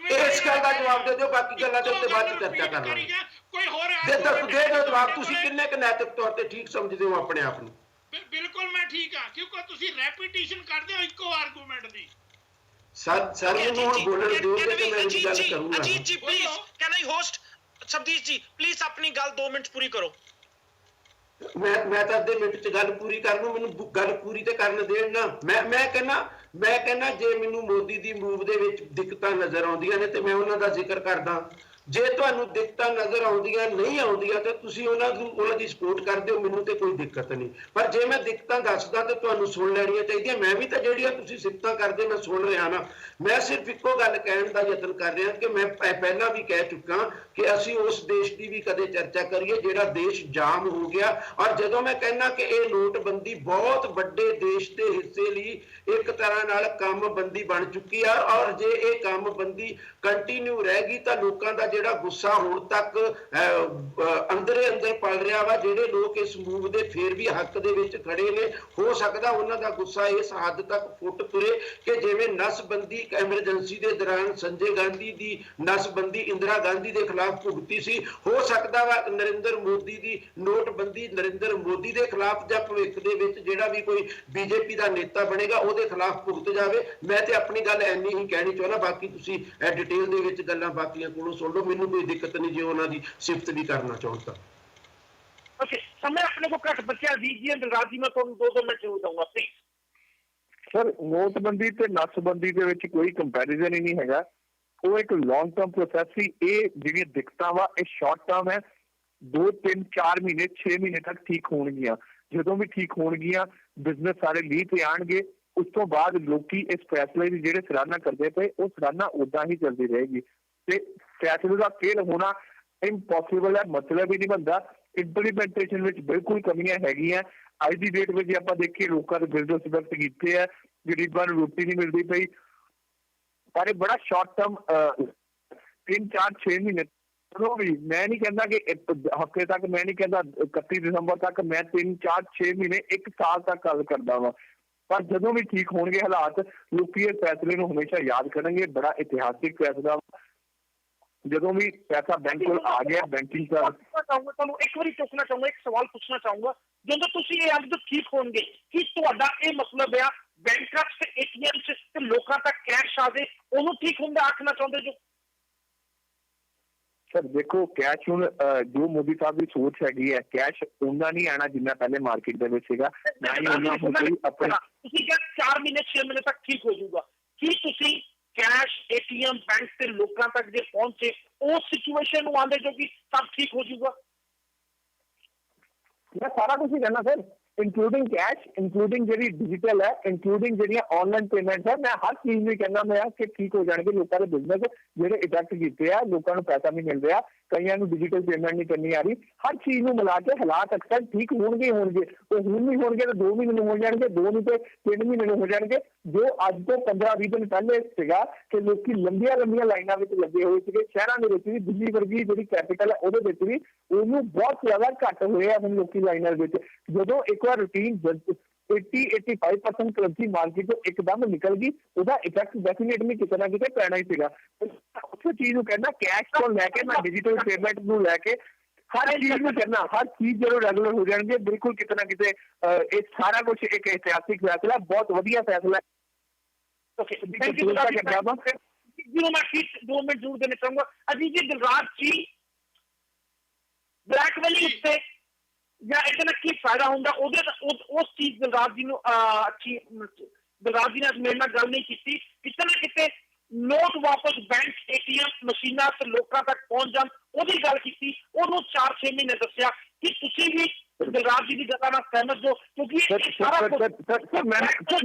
ਇਸ ਗੱਲ ਦਾ ਜਵਾਬ ਦੇ ਦਿਓ, ਬਾਕੀ ਗੱਲਾਂ ਦੇ ਉੱਤੇ ਬਾਅਦ ਚ ਚਰਚਾ ਕਰ ਲਾਂਗੇ। ਕੋਈ ਹੋਰ ਦੇ ਦਿਓ ਜਵਾਬ, ਤੁਸੀਂ ਕਿੰਨੇ ਕੁ ਨੈਤਿਕ ਤੌਰ ਤੇ ਠੀਕ ਸਮਝਦੇ ਹੋ ਆਪਣੇ ਆਪ ਨੂੰ? ਬਿਲਕੁਲ ਮੈਂ ਠੀਕ ਹਾਂ, ਕਿਉਂਕਿ ਤੁਸੀਂ ਰੈਪੀਟੀਸ਼ਨ ਕਰਦੇ ਹੋ ਇੱਕੋ ਆਰਗੂਮੈਂਟ ਦੀ। ਸਰ ਨੂੰ ਹੁਣ ਬੋਲਣ ਦਿਓ ਤੇ ਮੈਂ ਇਹ ਗੱਲ ਕਰੂੰਗਾ। ਅਜੀਤ ਜੀ ਪਲੀਜ਼, ਕੈਨ ਆਈ ਹੋਸਟ? ਸਬਦੀਸ਼ ਜੀ ਪਲੀਜ਼ ਆਪਣੀ ਗੱਲ 2 ਮਿੰਟ ਪੂਰੀ ਕਰੋ। ਮੈਂ ਤਾਂ ਅੱਧੇ ਮਿੰਟ ਚ ਗੱਲ ਪੂਰੀ ਕਰ ਲੂੰ, ਮੈਨੂੰ ਗੱਲ ਪੂਰੀ ਤੇ ਕਰਨ ਦੇਣ ਨਾ। ਮੈਂ ਕਹਿੰਦਾ ਜੇ ਮੈਨੂੰ ਮੋਦੀ ਦੀ ਮੂਵ ਦੇ ਵਿੱਚ ਦਿੱਕਤਾਂ ਨਜ਼ਰ ਆਉਂਦੀਆਂ ਨੇ ਤੇ ਮੈਂ ਉਹਨਾਂ ਦਾ ਜ਼ਿਕਰ ਕਰਦਾ। ਜੇ ਤੁਹਾਨੂੰ ਦਿੱਕਤਾਂ ਨਜ਼ਰ ਆਉਂਦੀਆਂ ਨਹੀਂ ਆਉਂਦੀਆਂ ਤਾਂ ਤੁਸੀਂ ਉਹਨਾਂ ਦੀ ਸਪੋਰਟ ਕਰਦੇ ਹੋ, ਮੈਨੂੰ ਤੇ ਕੋਈ ਦਿੱਕਤ ਨਹੀਂ। ਪਰ ਜੇ ਮੈਂ ਦਿੱਕਤਾਂ ਦੱਸਦਾ ਤੇ ਤੁਹਾਨੂੰ ਸੁਣ ਲੈਣੀਆਂ ਚਾਹੀਦੀਆਂ। ਮੈਂ ਵੀ ਤਾਂ ਜਿਹੜੀਆਂ ਤੁਸੀਂ ਸਿਫਤਾਂ ਕਰਦੇ ਮੈਂ ਸੁਣ ਰਿਹਾ ਨਾ। ਮੈਂ ਸਿਰਫ ਇੱਕੋ ਗੱਲ ਕਹਿਣ ਦਾ ਯਤਨ ਕਰ ਰਿਹਾ ਕਿ ਮੈਂ ਪਹਿਲਾਂ ਵੀ ਕਹਿ ਚੁੱਕਾ ਕਿ ਅਸੀਂ ਉਸ ਦੇਸ਼ ਦੀ ਵੀ ਕਦੇ ਚਰਚਾ ਕਰੀਏ ਜਿਹੜਾ ਦੇਸ਼ ਜਾਮ ਹੋ ਗਿਆ। ਔਰ ਜਦੋਂ ਮੈਂ ਕਹਿੰਦਾ ਕਿ ਇਹ ਨੋਟਬੰਦੀ ਬਹੁਤ ਵੱਡੇ ਦੇਸ਼ ਦੇ ਹਿੱਸੇ ਲਈ ਇੱਕ ਤਰ੍ਹਾਂ ਨਾਲ ਕੰਮਬੰਦੀ ਬਣ ਚੁੱਕੀ ਆ, ਔਰ ਜੇ ਇਹ ਕੰਮਬੰਦੀ ਕੰਟੀਨਿਊ ਰਹੇਗੀ ਤਾਂ ਲੋਕਾਂ ਦਾ ਜਿਹੜਾ ਗੁੱਸਾ ਹੁਣ ਤੱਕ ਅੰਦਰੇ ਅੰਦਰ ਪਲ ਰਿਹਾ ਵਾ, ਜਿਹੜੇ ਲੋਕ ਇਸ ਮੂਵ ਦੇ ਫੇਰ ਵੀ ਹੱਕ ਦੇ ਵਿੱਚ ਖੜੇ ਨੇ, ਹੋ ਸਕਦਾ ਉਹਨਾਂ ਦਾ ਗੁੱਸਾ ਇਸ ਹੱਦ ਤੱਕ ਫੁੱਟ ਤੁਰੇ ਕਿ ਜਿਵੇਂ ਨਸਬੰਦੀ ਐਮਰਜੈਂਸੀ ਦੇ ਦੌਰਾਨ ਸੰਜੇ ਗਾਂਧੀ ਦੀ ਨਸਬੰਦੀ ਇੰਦਰਾ ਗਾਂਧੀ ਦੇ ਖਿਲਾਫ ਭੁਗਤੀ ਸੀ, ਹੋ ਸਕਦਾ ਵਾ ਨਰਿੰਦਰ ਮੋਦੀ ਦੀ ਨੋਟਬੰਦੀ ਨਰਿੰਦਰ ਮੋਦੀ ਦੇ ਖਿਲਾਫ ਜਾਂ ਭਵਿੱਖ ਦੇ ਵਿੱਚ ਜਿਹੜਾ ਵੀ ਕੋਈ ਬੀਜੇਪੀ ਦਾ ਨੇਤਾ ਬਣੇਗਾ ਉਹਦੇ ਖਿਲਾਫ ਭੁਗਤ ਜਾਵੇ। ਮੈਂ ਤੇ ਆਪਣੀ ਗੱਲ ਇੰਨੀ ਹੀ ਕਹਿਣੀ ਚਾਹੁੰਦਾ, ਬਾਕੀ ਤੁਸੀਂ ਡਿਟੇਲ ਦੇ ਵਿੱਚ ਗੱਲਾਂ ਬਾਕੀਆਂ ਕੋਲੋਂ ਸੁਣ ਲਓ, ਮੈਨੂੰ ਕੋਈ ਦਿੱਕਤ ਨਹੀਂ ਜੇ ਉਹਨਾਂ ਦੀ ਸਿਫਤ ਵੀ ਕਰਨਾ ਚਾਹੋ ਤਾਂ। ओके, समय अपने को कट बचा दीजिए दिलराज जी, मैं ਤੁਹਾਨੂੰ 2 ਮਿੰਟ ਜ਼ਰੂਰ ਦਊਂਗਾ ਪਲੀਜ਼। ਸਰ ਨੋਟਬੰਦੀ ਤੇ ਨਸਬੰਦੀ ਦੇ ਵਿੱਚ ਕੋਈ ਕੰਪੈਰੀਜ਼ਨ ਹੀ ਨਹੀਂ ਹੈਗਾ, ਉਹ ਇੱਕ ਲੌਂਗ ਟਰਮ ਪ੍ਰੋਸੈਸ ਸੀ। ਇਹ ਜਿਹੜੀਆਂ ਦਿੱਕਤਾਂ ਵਾ ਇਹ ਸ਼ਾਰਟ ਟਰਮ ਹੈ, 2 3 4 ਮਹੀਨੇ 6 ਮਹੀਨੇ ਤੱਕ ਠੀਕ ਹੋਣਗੀਆਂ। ਜਦੋਂ ਵੀ ਠੀਕ ਹੋਣਗੀਆਂ ਬਿਜ਼ਨਸ ਸਾਰੇ ਲੀਹ ਤੇ ਆਣਗੇ, ਉਸ ਤੋਂ ਬਾਅਦ ਲੋਕੀ ਇਸ ਫੈਸਲੇ ਦੀ ਜਿਹੜੇ ਸਰਾਹਨਾ ਕਰਦੇ ਪਏ ਉਹ ਸਰਾਹਨਾ ਉਦਾਂ ਹੀ ਚੱਲਦੀ ਰਹੇਗੀ ਤੇ ਫੈਸਲੇ ਦਾ ਫੇਲ ਹੋਣਾ ਇੰਪੋਸੀਬਲ ਹੈ, ਮਤਲਬ ਹੀ ਨਹੀਂ ਬਣਦਾ। ਇੰਪਲੀਮੈਂਟੇਸ਼ਨ ਵਿੱਚ ਬਿਲਕੁਲ ਕਮੀਆਂ ਹੈਗੀਆਂ। ਅੱਜ ਦੀ ਡੇਟ ਵਿੱਚ ਆਪਾਂ ਦੇਖੀਏ ਲੋਕਾਂ ਦੇ ਬਿਜ਼ਨਸ ਇਫੈਕਟ ਕੀਤੇ ਆ, ਗਰੀਬਾਂ ਨੂੰ ਰੋਟੀ ਨਹੀਂ ਮਿਲਦੀ ਪਈ, ਪਰ ਇਹ ਬੜਾ ਸ਼ਾਰਟ ਟਰਮ 3 4 6 ਮਹੀਨੇ ਵੀ ਮੈਂ ਨਹੀਂ ਕਹਿੰਦਾ ਕਿ ਹਫ਼ਤੇ ਤੱਕ, ਮੈਂ ਨਹੀਂ ਕਹਿੰਦਾ 31 ਦਸੰਬਰ ਤੱਕ, ਮੈਂ 3 4 6 ਮਹੀਨੇ 1 ਸਾਲ ਤੱਕ ਗੱਲ ਕਰਦਾ ਵਾਂ। ਪਰ ਜਦੋਂ ਵੀ ਠੀਕ ਹੋਣਗੇ ਹਾਲਾਤ, ਲੋਕੀ ਇਸ ਫੈਸਲੇ ਨੂੰ ਹਮੇਸ਼ਾ ਯਾਦ ਕਰਨਗੇ। ਬੜਾ ਇਤਿਹਾਸਿਕ ਫੈਸਲਾ, ਜਦੋਂ ਵੀ ਪੈਸਾ ਬੈਂਕ ਕੋਲ ਆ ਗਿਆ ਬੈਂਕਿੰਗ ਦਾ। ਤੁਹਾਨੂੰ ਇੱਕ ਵਾਰੀ ਪੁੱਛਣਾ ਚਾਹੂੰਗਾ, ਇੱਕ ਸਵਾਲ ਪੁੱਛਣਾ ਚਾਹੂੰਗਾ। ਜਦੋਂ ਤੁਸੀਂ ਇਹ ਅੱਜ ਠੀਕ ਹੋਣਗੇ, ਕੀ ਤੁਹਾਡਾ ਇਹ ਮਤਲਬ ਆ ਬੈਂਕਾਂ 'ਚ ਤੇ ਏਟੀਐਮ 'ਚ ਤੇ ਲੋਕਾਂ ਤੱਕ ਕੈਸ਼ ਆ ਜਾਏ, ਉਹਨੂੰ ਠੀਕ ਹੁੰਦਾ ਆਖਣਾ ਚਾਹੁੰਦੇ ਜੋ? ਸਰ ਦੇਖੋ, ਕੈਸ਼ ਹੁਣ ਜੋ ਮੋਦੀ ਸਾਹਿਬ ਦੀ ਸੋਚ ਹੈਗੀ ਹੈ, ਕੈਸ਼ ਉਹਨਾਂ ਨਹੀਂ ਆਣਾ ਜਿੰਨਾ ਪਹਿਲੇ ਮਾਰਕੀਟ ਦੇ ਵਿੱਚ ਸੀਗਾ, ਨਾ ਹੀ ਉਹਨਾਂ ਹੁਣ ਕੋਈ ਆਪਣਾ। ਤੁਸੀਂ ਕਿਹਾ 4 ਮਹੀਨੇ 6 ਮਹੀਨੇ ਤੱਕ ਠੀਕ ਹੋ ਜਾਊਗਾ, ਕੀ ਤੁਸੀਂ ਕੈਸ਼ ਏਟੀਐਮ ਬੈਂਕ ਤੇ ਲੋਕਾਂ ਤੱਕ ਜੇ ਪਹੁੰਚੇ ਉਸ ਸਿਚੁਏਸ਼ਨ ਨੂੰ ਆਂਦੇ ਜੋ ਕਿ ਸਭ ਠੀਕ ਹੋ ਜਾਊਗਾ? ਮੈਂ ਸਾਰਾ ਕੁਝ ਹੀ ਕਹਿਣਾ ਸਰ, ਇੰਕਲੂਡਿੰਗ ਕੈਸ਼, ਇੰਕਲੂਡਿੰਗ ਜਿਹੜੀ ਡਿਜੀਟਲ ਹੈ, ਇੰਕਲੂਡਿੰਗ ਜਿਹੜੀਆਂ ਆਨਲਾਈਨ ਪੇਮੈਂਟ ਹੈ। ਮੈਂ ਹਰ ਚੀਜ਼ ਨੂੰ ਕਹਿੰਦਾ ਮੈਂ ਕਿ ਠੀਕ ਹੋ ਜਾਣਗੇ ਲੋਕਾਂ ਦੇ ਬਿਜ਼ਨਸ ਜਿਹੜੇ ਇਫੈਕਟ ਕੀਤੇ ਆ, ਲੋਕਾਂ ਨੂੰ ਪੈਸਾ ਨਹੀਂ ਮਿਲ ਰਿਹਾ, ਕਈਆਂ ਨੂੰ ਡਿਜੀਟਲ ਪੇਮੈਂਟ ਨਹੀਂ ਕਰਨੀ ਆ ਰਹੀ। ਹਰ ਚੀਜ਼ ਨੂੰ ਮਿਲਾ ਕੇ ਹਾਲਾਤ ਅਕਸਰ ਠੀਕ ਹੋਣਗੇ ਹੀ ਹੋਣਗੇ। ਉਹ ਹੁਣ ਨਹੀਂ ਹੋਣਗੇ ਤਾਂ 2 ਮਹੀਨੇ ਨੂੰ ਹੋ ਜਾਣਗੇ, 2 ਨਹੀਂ ਤੇ 3 ਮਹੀਨੇ ਨੂੰ ਹੋ ਜਾਣਗੇ। ਜੋ ਅੱਜ ਤੋਂ 15-20 ਦਿਨ ਪਹਿਲੇ ਸੀਗਾ ਕਿ ਲੋਕੀ ਲੰਬੀਆਂ ਲਾਈਨਾਂ ਵਿੱਚ ਲੱਗੇ ਹੋਏ ਸੀਗੇ, ਸ਼ਹਿਰਾਂ ਦੇ ਵਿੱਚ ਵੀ, ਦਿੱਲੀ ਵਰਗੀ ਜਿਹੜੀ ਕੈਪੀਟਲ ਹੈ ਉਹਦੇ ਵਿੱਚ ਵੀ, ਉਹਨੂੰ ਬਹੁਤ ਜ਼ਿਆਦਾ ਘੱਟ ਹੋਏ ਆ ਹੁਣ ਲੋਕੀ ਲਾਈਨਾਂ ਵਿੱਚ। ਜਦੋਂ ਇੱਕ ਵਾਰ ਰੂਟੀਨ 80-85% ਕਰੰਸੀ ਮਾਰਕੀਟ ਤੋਂ ਇੱਕਦਮ ਨਿਕਲ ਗਈ, ਉਹਦਾ ਇਫੈਕਟ ਡੈਫੀਨੇਟਲੀ ਕਿਤੇ ਨਾ ਕਿਤੇ ਪੈਣਾ ਹੀ ਸੀਗਾ। ਉਸੇ ਚੀਜ਼ ਨੂੰ ਕਹਿੰਦਾ ਕੈਸ਼ ਤੋਂ ਲੈ ਕੇ ਮੈਂ ਡਿਜੀਟਲ ਪੇਮੈਂਟ ਨੂੰ ਲੈ ਕੇ ਹਰ ਚੀਜ਼ ਨੂੰ ਕਰਨਾ, ਹਰ ਚੀਜ਼ ਜਦੋਂ ਰੈਗੂਲਰ ਹੋ ਜਾਣਗੇ, ਬਿਲਕੁਲ ਕਿਤੇ ਨਾ ਕਿਤੇ ਇਹ ਸਾਰਾ ਕੁਝ ਇੱਕ ਇਤਿਹਾਸਿਕ ਫੈਸਲਾ, ਬਹੁਤ ਵਧੀਆ ਫੈਸਲਾ। Okay, thank you. ਜਿਹਨੂੰ ਮੈਂ 2 ਮਿੰਟ ਜ਼ਰੂਰ ਦੇਣਾ ਚਾਹੂੰਗਾ। ਅਜੀਤ ਜੀ, ਦਿਲਰਾਜ ਜੀ ਬਲੈਕ ਵੈਲੀ ਉੱਤੇ ਜਾਂ ਇਹਦੇ ਨਾਲ ਕੀ ਫਾਇਦਾ ਹੁੰਦਾ, ਉਸ ਚੀਜ਼ ਦਿਲਰਾਜ ਜੀ ਨੂੰ ਦਿਲਰਾਜ ਜੀ ਨੇ ਮੇਰੇ ਨਾਲ ਗੱਲ ਨਹੀਂ ਕੀਤੀ। ਕਿਤੇ ਨਾ ਕਿਤੇ ਨੋਟ ਵਾਪਸ ਬੈਂਕ ਏਟੀਐਮ ਮਸ਼ੀਨਾਂ ਤੇ ਲੋਕਾਂ ਤੱਕ ਪਹੁੰਚ ਜਾਣ, ਉਹਦੀ ਗੱਲ ਕੀਤੀ। ਉਹਨੂੰ 4-6 ਮਹੀਨੇ ਦੱਸਿਆ ਕਿ ਤੁਸੀਂ ਵੀ ਦਿਲਰਾਜ ਜੀ ਦੀ ਗੱਲ ਨਾਲ ਸਹਿਮਤ ਹੋ, ਕਿਉਂਕਿ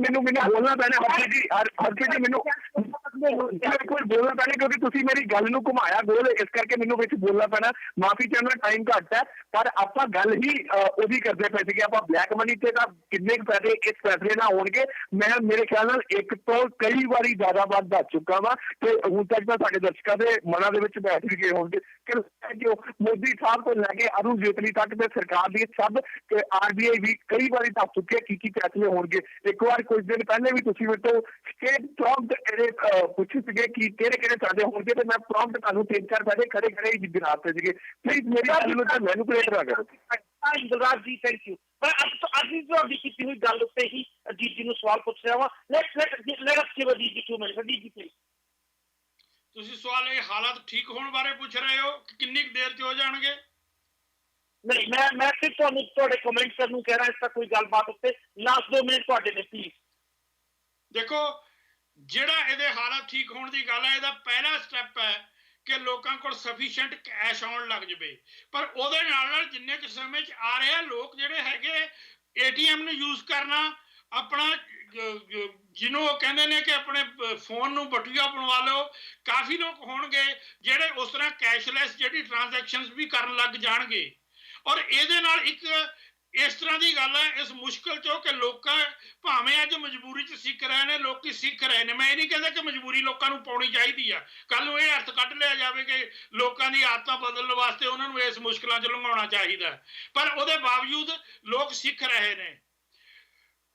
ਮੈਨੂੰ ਬੋਲਣਾ ਪੈਣਾ ਹਰਕੇ ਜੀ, ਮੈਨੂੰ ਕੋਈ ਬੋਲਣਾ ਪੈਣਾ ਕਿਉਂਕਿ ਤੁਸੀਂ ਮੇਰੀ ਗੱਲ ਨੂੰ ਘੁਮਾਇਆ ਗੋਲ, ਇਸ ਕਰਕੇ ਮੈਨੂੰ ਵਿੱਚ ਬੋਲਣਾ ਪੈਣਾ। ਮਾਫੀ ਚਾਹੁੰਦਾ, ਟਾਈਮ ਘੱਟ ਹੈ, ਪਰ ਆਪਾਂ ਗੱਲ ਹੀ ਉਹਦੀ ਕਰਦੇ ਪਏ ਸੀਗੇ। ਆਪਾਂ ਬਲੈਕ ਮਨੀ ਤੇ ਤਾਂ ਕਿੰਨੇ ਕੁ ਪੈਸੇ ਇਸ ਫੈਸਲੇ ਨਾਲ ਹੋਣਗੇ, ਮੈਂ ਮੇਰੇ ਖਿਆਲ ਨਾਲ ਇੱਕ ਤੋਂ ਕਈ ਵਾਰੀ ਜ਼ਿਆਦਾ ਵਾਰ ਦੱਸ ਚੁੱਕਾ ਵਾ ਤੇ ਹੁਣ ਤੱਕ ਤਾਂ ਸਾਡੇ ਦਰਸ਼ਕਾਂ ਦੇ ਮਨਾਂ ਦੇ ਵਿੱਚ ਬੈਠ ਵੀ ਗਏ ਹੋਣਗੇ ਕਿ ਮੋਦੀ ਸਾਹਿਬ ਤੋਂ ਲੈ ਕੇ ਅਰੁਣ ਜੇਤਲੀ ਤੱਕ ਤੇ ਸਰਕਾਰ ਦੀ ਸਭ RBI ਵੀ ਕਈ ਵਾਰੀ ਦੱਸ ਚੁੱਕੇ ਕੀ ਫੈਸਲੇ ਹੋਣਗੇ। ਇੱਕ ਵਾਰ ਕੁਝ ਦਿਨ ਪਹਿਲੇ ਵੀ ਤੁਸੀਂ ਮੇਰੇ ਤੋਂ ਸਟੇਟ ਟਰੰਪ ਪੁੱਛੇ ਸੀਗੇ ਕਿ ਕਿਹੜੇ ਸਾਡੇ ਹੋਣਗੇ, ਤੇ ਮੈਂ ਪ੍ਰੌਮਪਟ ਤੁਹਾਨੂੰ 3-4 ਵਜੇ ਖੜੇ ਹੀ ਜਨਾਬ ਤੇ ਸੀਗੇ। ਪਲੀਜ਼ ਮੇਰੀ ਗੱਲ ਨੂੰ ਤਾਂ ਮੈਨੂਪੁਲੇਟ ਨਾ ਕਰੋ। ਦਿਲਰਾਜ ਜੀ, ਥੈਂਕ ਯੂ। ਮੈਂ ਅੱਜ ਦੀ ਤੁਹਾਡੀ ਕੀਤੀ ਹੋਈ ਗੱਲ ਉੱਤੇ ਹੀ ਅਜੀਤ ਜੀ ਨੂੰ ਸਵਾਲ ਪੁੱਛ ਰਿਹਾ ਵਾਂ। ਲੈਟ ਅਸ ਗਿਵ ਅਜੀਤ ਜੀ 2 ਮਿੰਟ। ਅਜੀਤ ਜੀ ਪਲੀਜ਼। ਤੁਸੀਂ ਸਵਾਲ ਇਹ ਹਾਲਾਤ ਠੀਕ ਹੋਣ ਬਾਰੇ ਪੁੱਛ ਰਹੇ ਹੋ ਕਿ ਕਿੰਨੀ ਕੁ ਦੇਰ 'ਚ ਹੋ ਜਾਣਗੇ? ਨਹੀਂ, ਮੈਂ ਸਿਰਫ ਤੁਹਾਨੂੰ ਤੁਹਾਡੇ ਕਮੈਂਟ ਕਰਨ ਨੂੰ ਕਹਿ ਰਿਹਾ, ਇਸ ਤਾਂ ਕੋਈ ਗੱਲਬਾਤ ਉੱਤੇ। ਲਾਸਟ 2 ਮਿੰਟ ਤੁਹਾਡੇ ਨੇ ਪਲੀਜ਼। ਦੇਖੋ, ਜਿਹੜਾ ਇਹਦੇ ਹਾਲਾਤ ਠੀਕ ਹੋਣ ਦੀ ਗੱਲ ਹੈ, ਇਹਦਾ ਪਹਿਲਾ ਸਟੈਪ ਹੈ ਕਿ ਲੋਕਾਂ ਕੋਲ ਸਫੀਸ਼ੀਐਂਟ ਕੈਸ਼ ਆਉਣ ਲੱਗ ਜਵੇ। ਪਰ ਉਹਦੇ ਨਾਲ ਜਿੰਨੇ ਕੁ ਸਮੇਂ 'ਚ ਆ ਰਿਹਾ, ਲੋਕ ਜਿਹੜੇ ਹੈਗੇ ATM ਨੂੰ ਯੂਜ਼ ਕਰਨਾ, ਆਪਣਾ ਜਿਹਨੂੰ ਉਹ ਕਹਿੰਦੇ ਨੇ ਕਿ ਆਪਣੇ ਫੋਨ ਨੂੰ ਬਟੂਆ ਬਣਵਾ ਲਓ। ਕਾਫੀ ਲੋਕ ਹੋਣਗੇ ਜਿਹੜੇ ਉਸ ਤਰ੍ਹਾਂ ਕੈਸ਼ਲੈਸ ਜਿਹੜੀ ਟ੍ਰਾਂਜੈਕਸ਼ਨਸ ਵੀ ਕਰਨ ਲੱਗ ਜਾਣਗੇ। ਔਰ ਇਹਦੇ ਨਾਲ ਇੱਕ ਇਸ ਤਰ੍ਹਾਂ ਦੀ ਗੱਲ ਹੈ ਇਸ ਮੁਸ਼ਕਲ 'ਚੋਂ ਕਿ ਲੋਕਾਂ ਭਾਵੇਂ ਅੱਜ ਮਜਬੂਰੀ 'ਚ ਸਿੱਖ ਰਹੇ ਨੇ, ਲੋਕੀ ਸਿੱਖ ਰਹੇ ਨੇ। ਮੈਂ ਇਹ ਨਹੀਂ ਕਹਿੰਦਾ ਕਿ ਮਜਬੂਰੀ ਲੋਕਾਂ ਨੂੰ ਪਾਉਣੀ ਚਾਹੀਦੀ ਆ। ਕੱਲ ਨੂੰ ਇਹ ਅਰਥ ਕੱਢ ਲਿਆ ਜਾਵੇ ਕਿ ਲੋਕਾਂ ਦੀ ਆਦਤਾਂ ਬਦਲਣ ਵਾਸਤੇ ਉਹਨਾਂ ਨੂੰ ਇਸ ਮੁਸ਼ਕਲਾਂ 'ਚ ਲੰਘਾਉਣਾ ਚਾਹੀਦਾ, ਪਰ ਉਹਦੇ ਬਾਵਜੂਦ ਲੋਕ ਸਿੱਖ ਰਹੇ ਨੇ।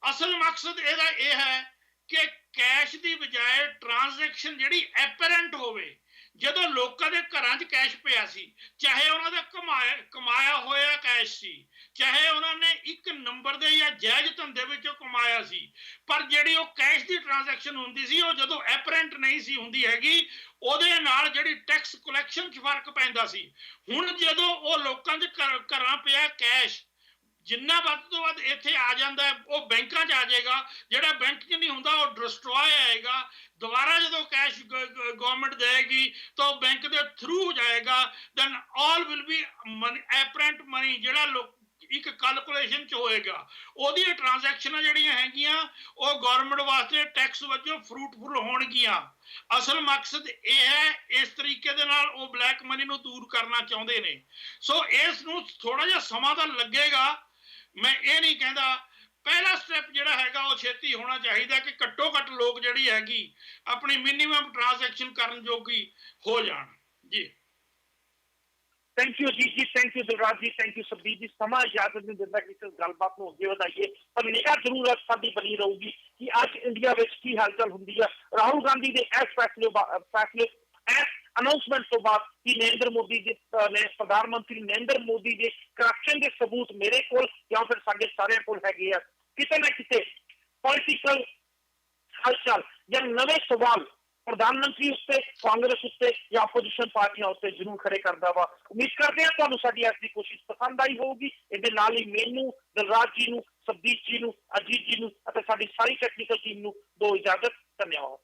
ਅਸਲ ਮਕਸਦ ਇਹਦਾ ਇਹ ਹੈ ਕਿ ਕੈਸ਼ ਦੀ ਬਜਾਏ ਟ੍ਰਾਂਜੈਕਸ਼ਨ ਜਿਹੜੀ ਐਪਰੈਂਟ ਹੋਵੇ। ਜਦੋਂ ਲੋਕਾਂ ਦੇ ਘਰਾਂ 'ਚ ਕੈਸ਼ ਪਿਆ ਸੀ, ਚਾਹੇ ਉਹਨਾਂ ਦਾ ਕਮਾਇਆ ਹੋਇਆ ਕੈਸ਼ ਸੀ, ਚਾਹੇ ਉਹਨਾਂ ਨੇ ਇੱਕ ਨੰਬਰ ਦੇ ਜਾਂ ਜਾਇਜ਼ ਧੰਦੇ ਵਿੱਚੋਂ ਕਮਾਇਆ ਸੀ, ਪਰ ਜਿਹੜੀ ਉਹ ਕੈਸ਼ ਦੀ ਟ੍ਰਾਂਜੈਕਸ਼ਨ ਹੁੰਦੀ ਸੀ, ਉਹ ਜਦੋਂ ਐਪਰੈਂਟ ਨਹੀਂ ਸੀ ਹੁੰਦੀ ਹੈਗੀ, ਉਹਦੇ ਨਾਲ ਜਿਹੜੀ ਟੈਕਸ ਕਲੈਕਸ਼ਨ 'ਚ ਫਰਕ ਪੈਂਦਾ ਸੀ। ਹੁਣ ਜਦੋਂ ਉਹ ਲੋਕਾਂ ਦੇ ਘਰਾਂ ਪਿਆ ਕੈਸ਼, ਜਿੰਨਾ ਵੱਧ ਤੋਂ ਵੱਧ ਇੱਥੇ ਆ ਜਾਂਦਾ ਉਹ ਬੈਂਕਾਂ 'ਚ ਆ ਜਾਏਗਾ। ਜਿਹੜਾ ਬੈਂਕ 'ਚ ਨਹੀਂ ਹੁੰਦਾ ਉਹ ਡਿਸਟਰੋਏ ਆਏਗਾ। ਦੁਬਾਰਾ ਜਦੋਂ ਕੈਸ਼ ਗਵਰਨਮੈਂਟ ਦੇਗੀ ਤਾਂ ਉਹ ਬੈਂਕ ਦੇ ਥਰੂ ਜਾਏਗਾ। Then all will be apparent money, ਜਿਹੜਾ ਇੱਕ ਕੈਲਕੂਲੇਸ਼ਨ 'ਚ ਹੋਏਗਾ। ਉਹਦੀਆਂ ਟ੍ਰਾਂਜੈਕਸ਼ਨਾਂ ਜਿਹੜੀਆਂ ਹੈਗੀਆਂ ਉਹ ਗਵਰਨਮੈਂਟ ਵਾਸਤੇ ਟੈਕਸ ਵਜੋਂ ਫਰੂਟਫੁਲ ਹੋਣਗੀਆਂ। ਅਸਲ ਮਕਸਦ ਇਹ ਹੈ, ਇਸ ਤਰੀਕੇ ਦੇ ਨਾਲ ਉਹ ਬਲੈਕ ਮਨੀ ਨੂੰ ਦੂਰ ਕਰਨਾ ਚਾਹੁੰਦੇ ਨੇ। ਸੋ ਇਸ ਨੂੰ ਥੋੜਾ ਜਿਹਾ ਸਮਾਂ ਤਾਂ ਲੱਗੇਗਾ। ਮੈਂ ਇਹ ਨਹੀਂ ਕਹਿੰਦਾ, ਪਹਿਲਾ ਸਟੈਪ ਜਿਹੜਾ ਹੈਗਾ ਉਹ ਛੇਤੀ ਹੋਣਾ ਚਾਹੀਦਾ ਕਿ ਘੱਟੋ ਘੱਟ ਲੋਕ ਜਿਹੜੀ ਹੈਗੀ ਆਪਣੀ ਮਿਨੀਮਮ ਟ੍ਰਾਂਜੈਕਸ਼ਨ ਕਰਨ ਜੋਗੀ ਹੋ ਜਾਣ। ਜੀ ਥੈਂਕ ਯੂ ਜੀ, ਥੈਂਕ ਯੂ ਦਿਲਰਾਜ ਜੀ, ਥੈਂਕ ਯੂ ਸੁਖਬੀਰ ਜੀ। ਸਮਾਂ ਇਜਾਜ਼ਤ ਨਹੀਂ ਦਿੰਦਾ ਕਿ ਇਸ ਗੱਲਬਾਤ ਨੂੰ ਅੱਗੇ ਵਧਾਈਏ, ਪਰ ਨਿਗਾਹ ਜ਼ਰੂਰ ਸਾਡੀ ਬਣੀ ਰਹੂਗੀ ਕਿ ਅੱਜ ਇੰਡੀਆ ਵਿੱਚ ਕੀ ਹਲਚਲ ਹੁੰਦੀ ਹੈ। ਰਾਹੁਲ ਗਾਂਧੀ ਦੇ ਇਸ ਫੈਸਲੇ ਅਨਾਉਂਸਮੈਂਟ ਤੋਂ ਬਾਅਦ ਕਿ ਨਰਿੰਦਰ ਮੋਦੀ ਜੀ ਨੇ, ਪ੍ਰਧਾਨ ਮੰਤਰੀ ਨਰਿੰਦਰ ਮੋਦੀ ਦੇ ਕਰਪਸ਼ਨ ਦੇ ਸਬੂਤ ਮੇਰੇ ਕੋਲ ਜਾਂ ਫਿਰ ਸਾਡੇ ਸਾਰਿਆਂ ਕੋਲ ਹੈਗੇ ਆ, ਕਿਤੇ ਨਾ ਕਿਤੇ ਪੋਲੀਟੀਕਲ ਹਲਚਲ ਜਾਂ ਨਵੇਂ ਸਵਾਲ ਪ੍ਰਧਾਨ ਮੰਤਰੀ ਉੱਤੇ, ਕਾਂਗਰਸ ਉੱਤੇ ਜਾਂ ਆਪੋਜੀਸ਼ਨ ਪਾਰਟੀਆਂ ਉੱਤੇ ਜ਼ਰੂਰ ਖੜੇ ਕਰਦਾ ਵਾ। ਉਮੀਦ ਕਰਦੇ ਹਾਂ ਤੁਹਾਨੂੰ ਸਾਡੀ ਅੱਜ ਦੀ ਕੋਸ਼ਿਸ਼ ਪਸੰਦ ਆਈ ਹੋਊਗੀ। ਇਹਦੇ ਨਾਲ ਹੀ ਮੈਨੂੰ, ਦਿਲਰਾਜ ਜੀ ਨੂੰ, ਸੁਖਬੀਰ ਜੀ ਨੂੰ, ਅਜੀਤ ਜੀ ਨੂੰ ਅਤੇ ਸਾਡੀ ਸਾਰੀ ਟੈਕਨੀਕਲ ਟੀਮ ਨੂੰ ਦੋ ਇਜਾਜ਼ਤ। ਧੰਨਵਾਦ।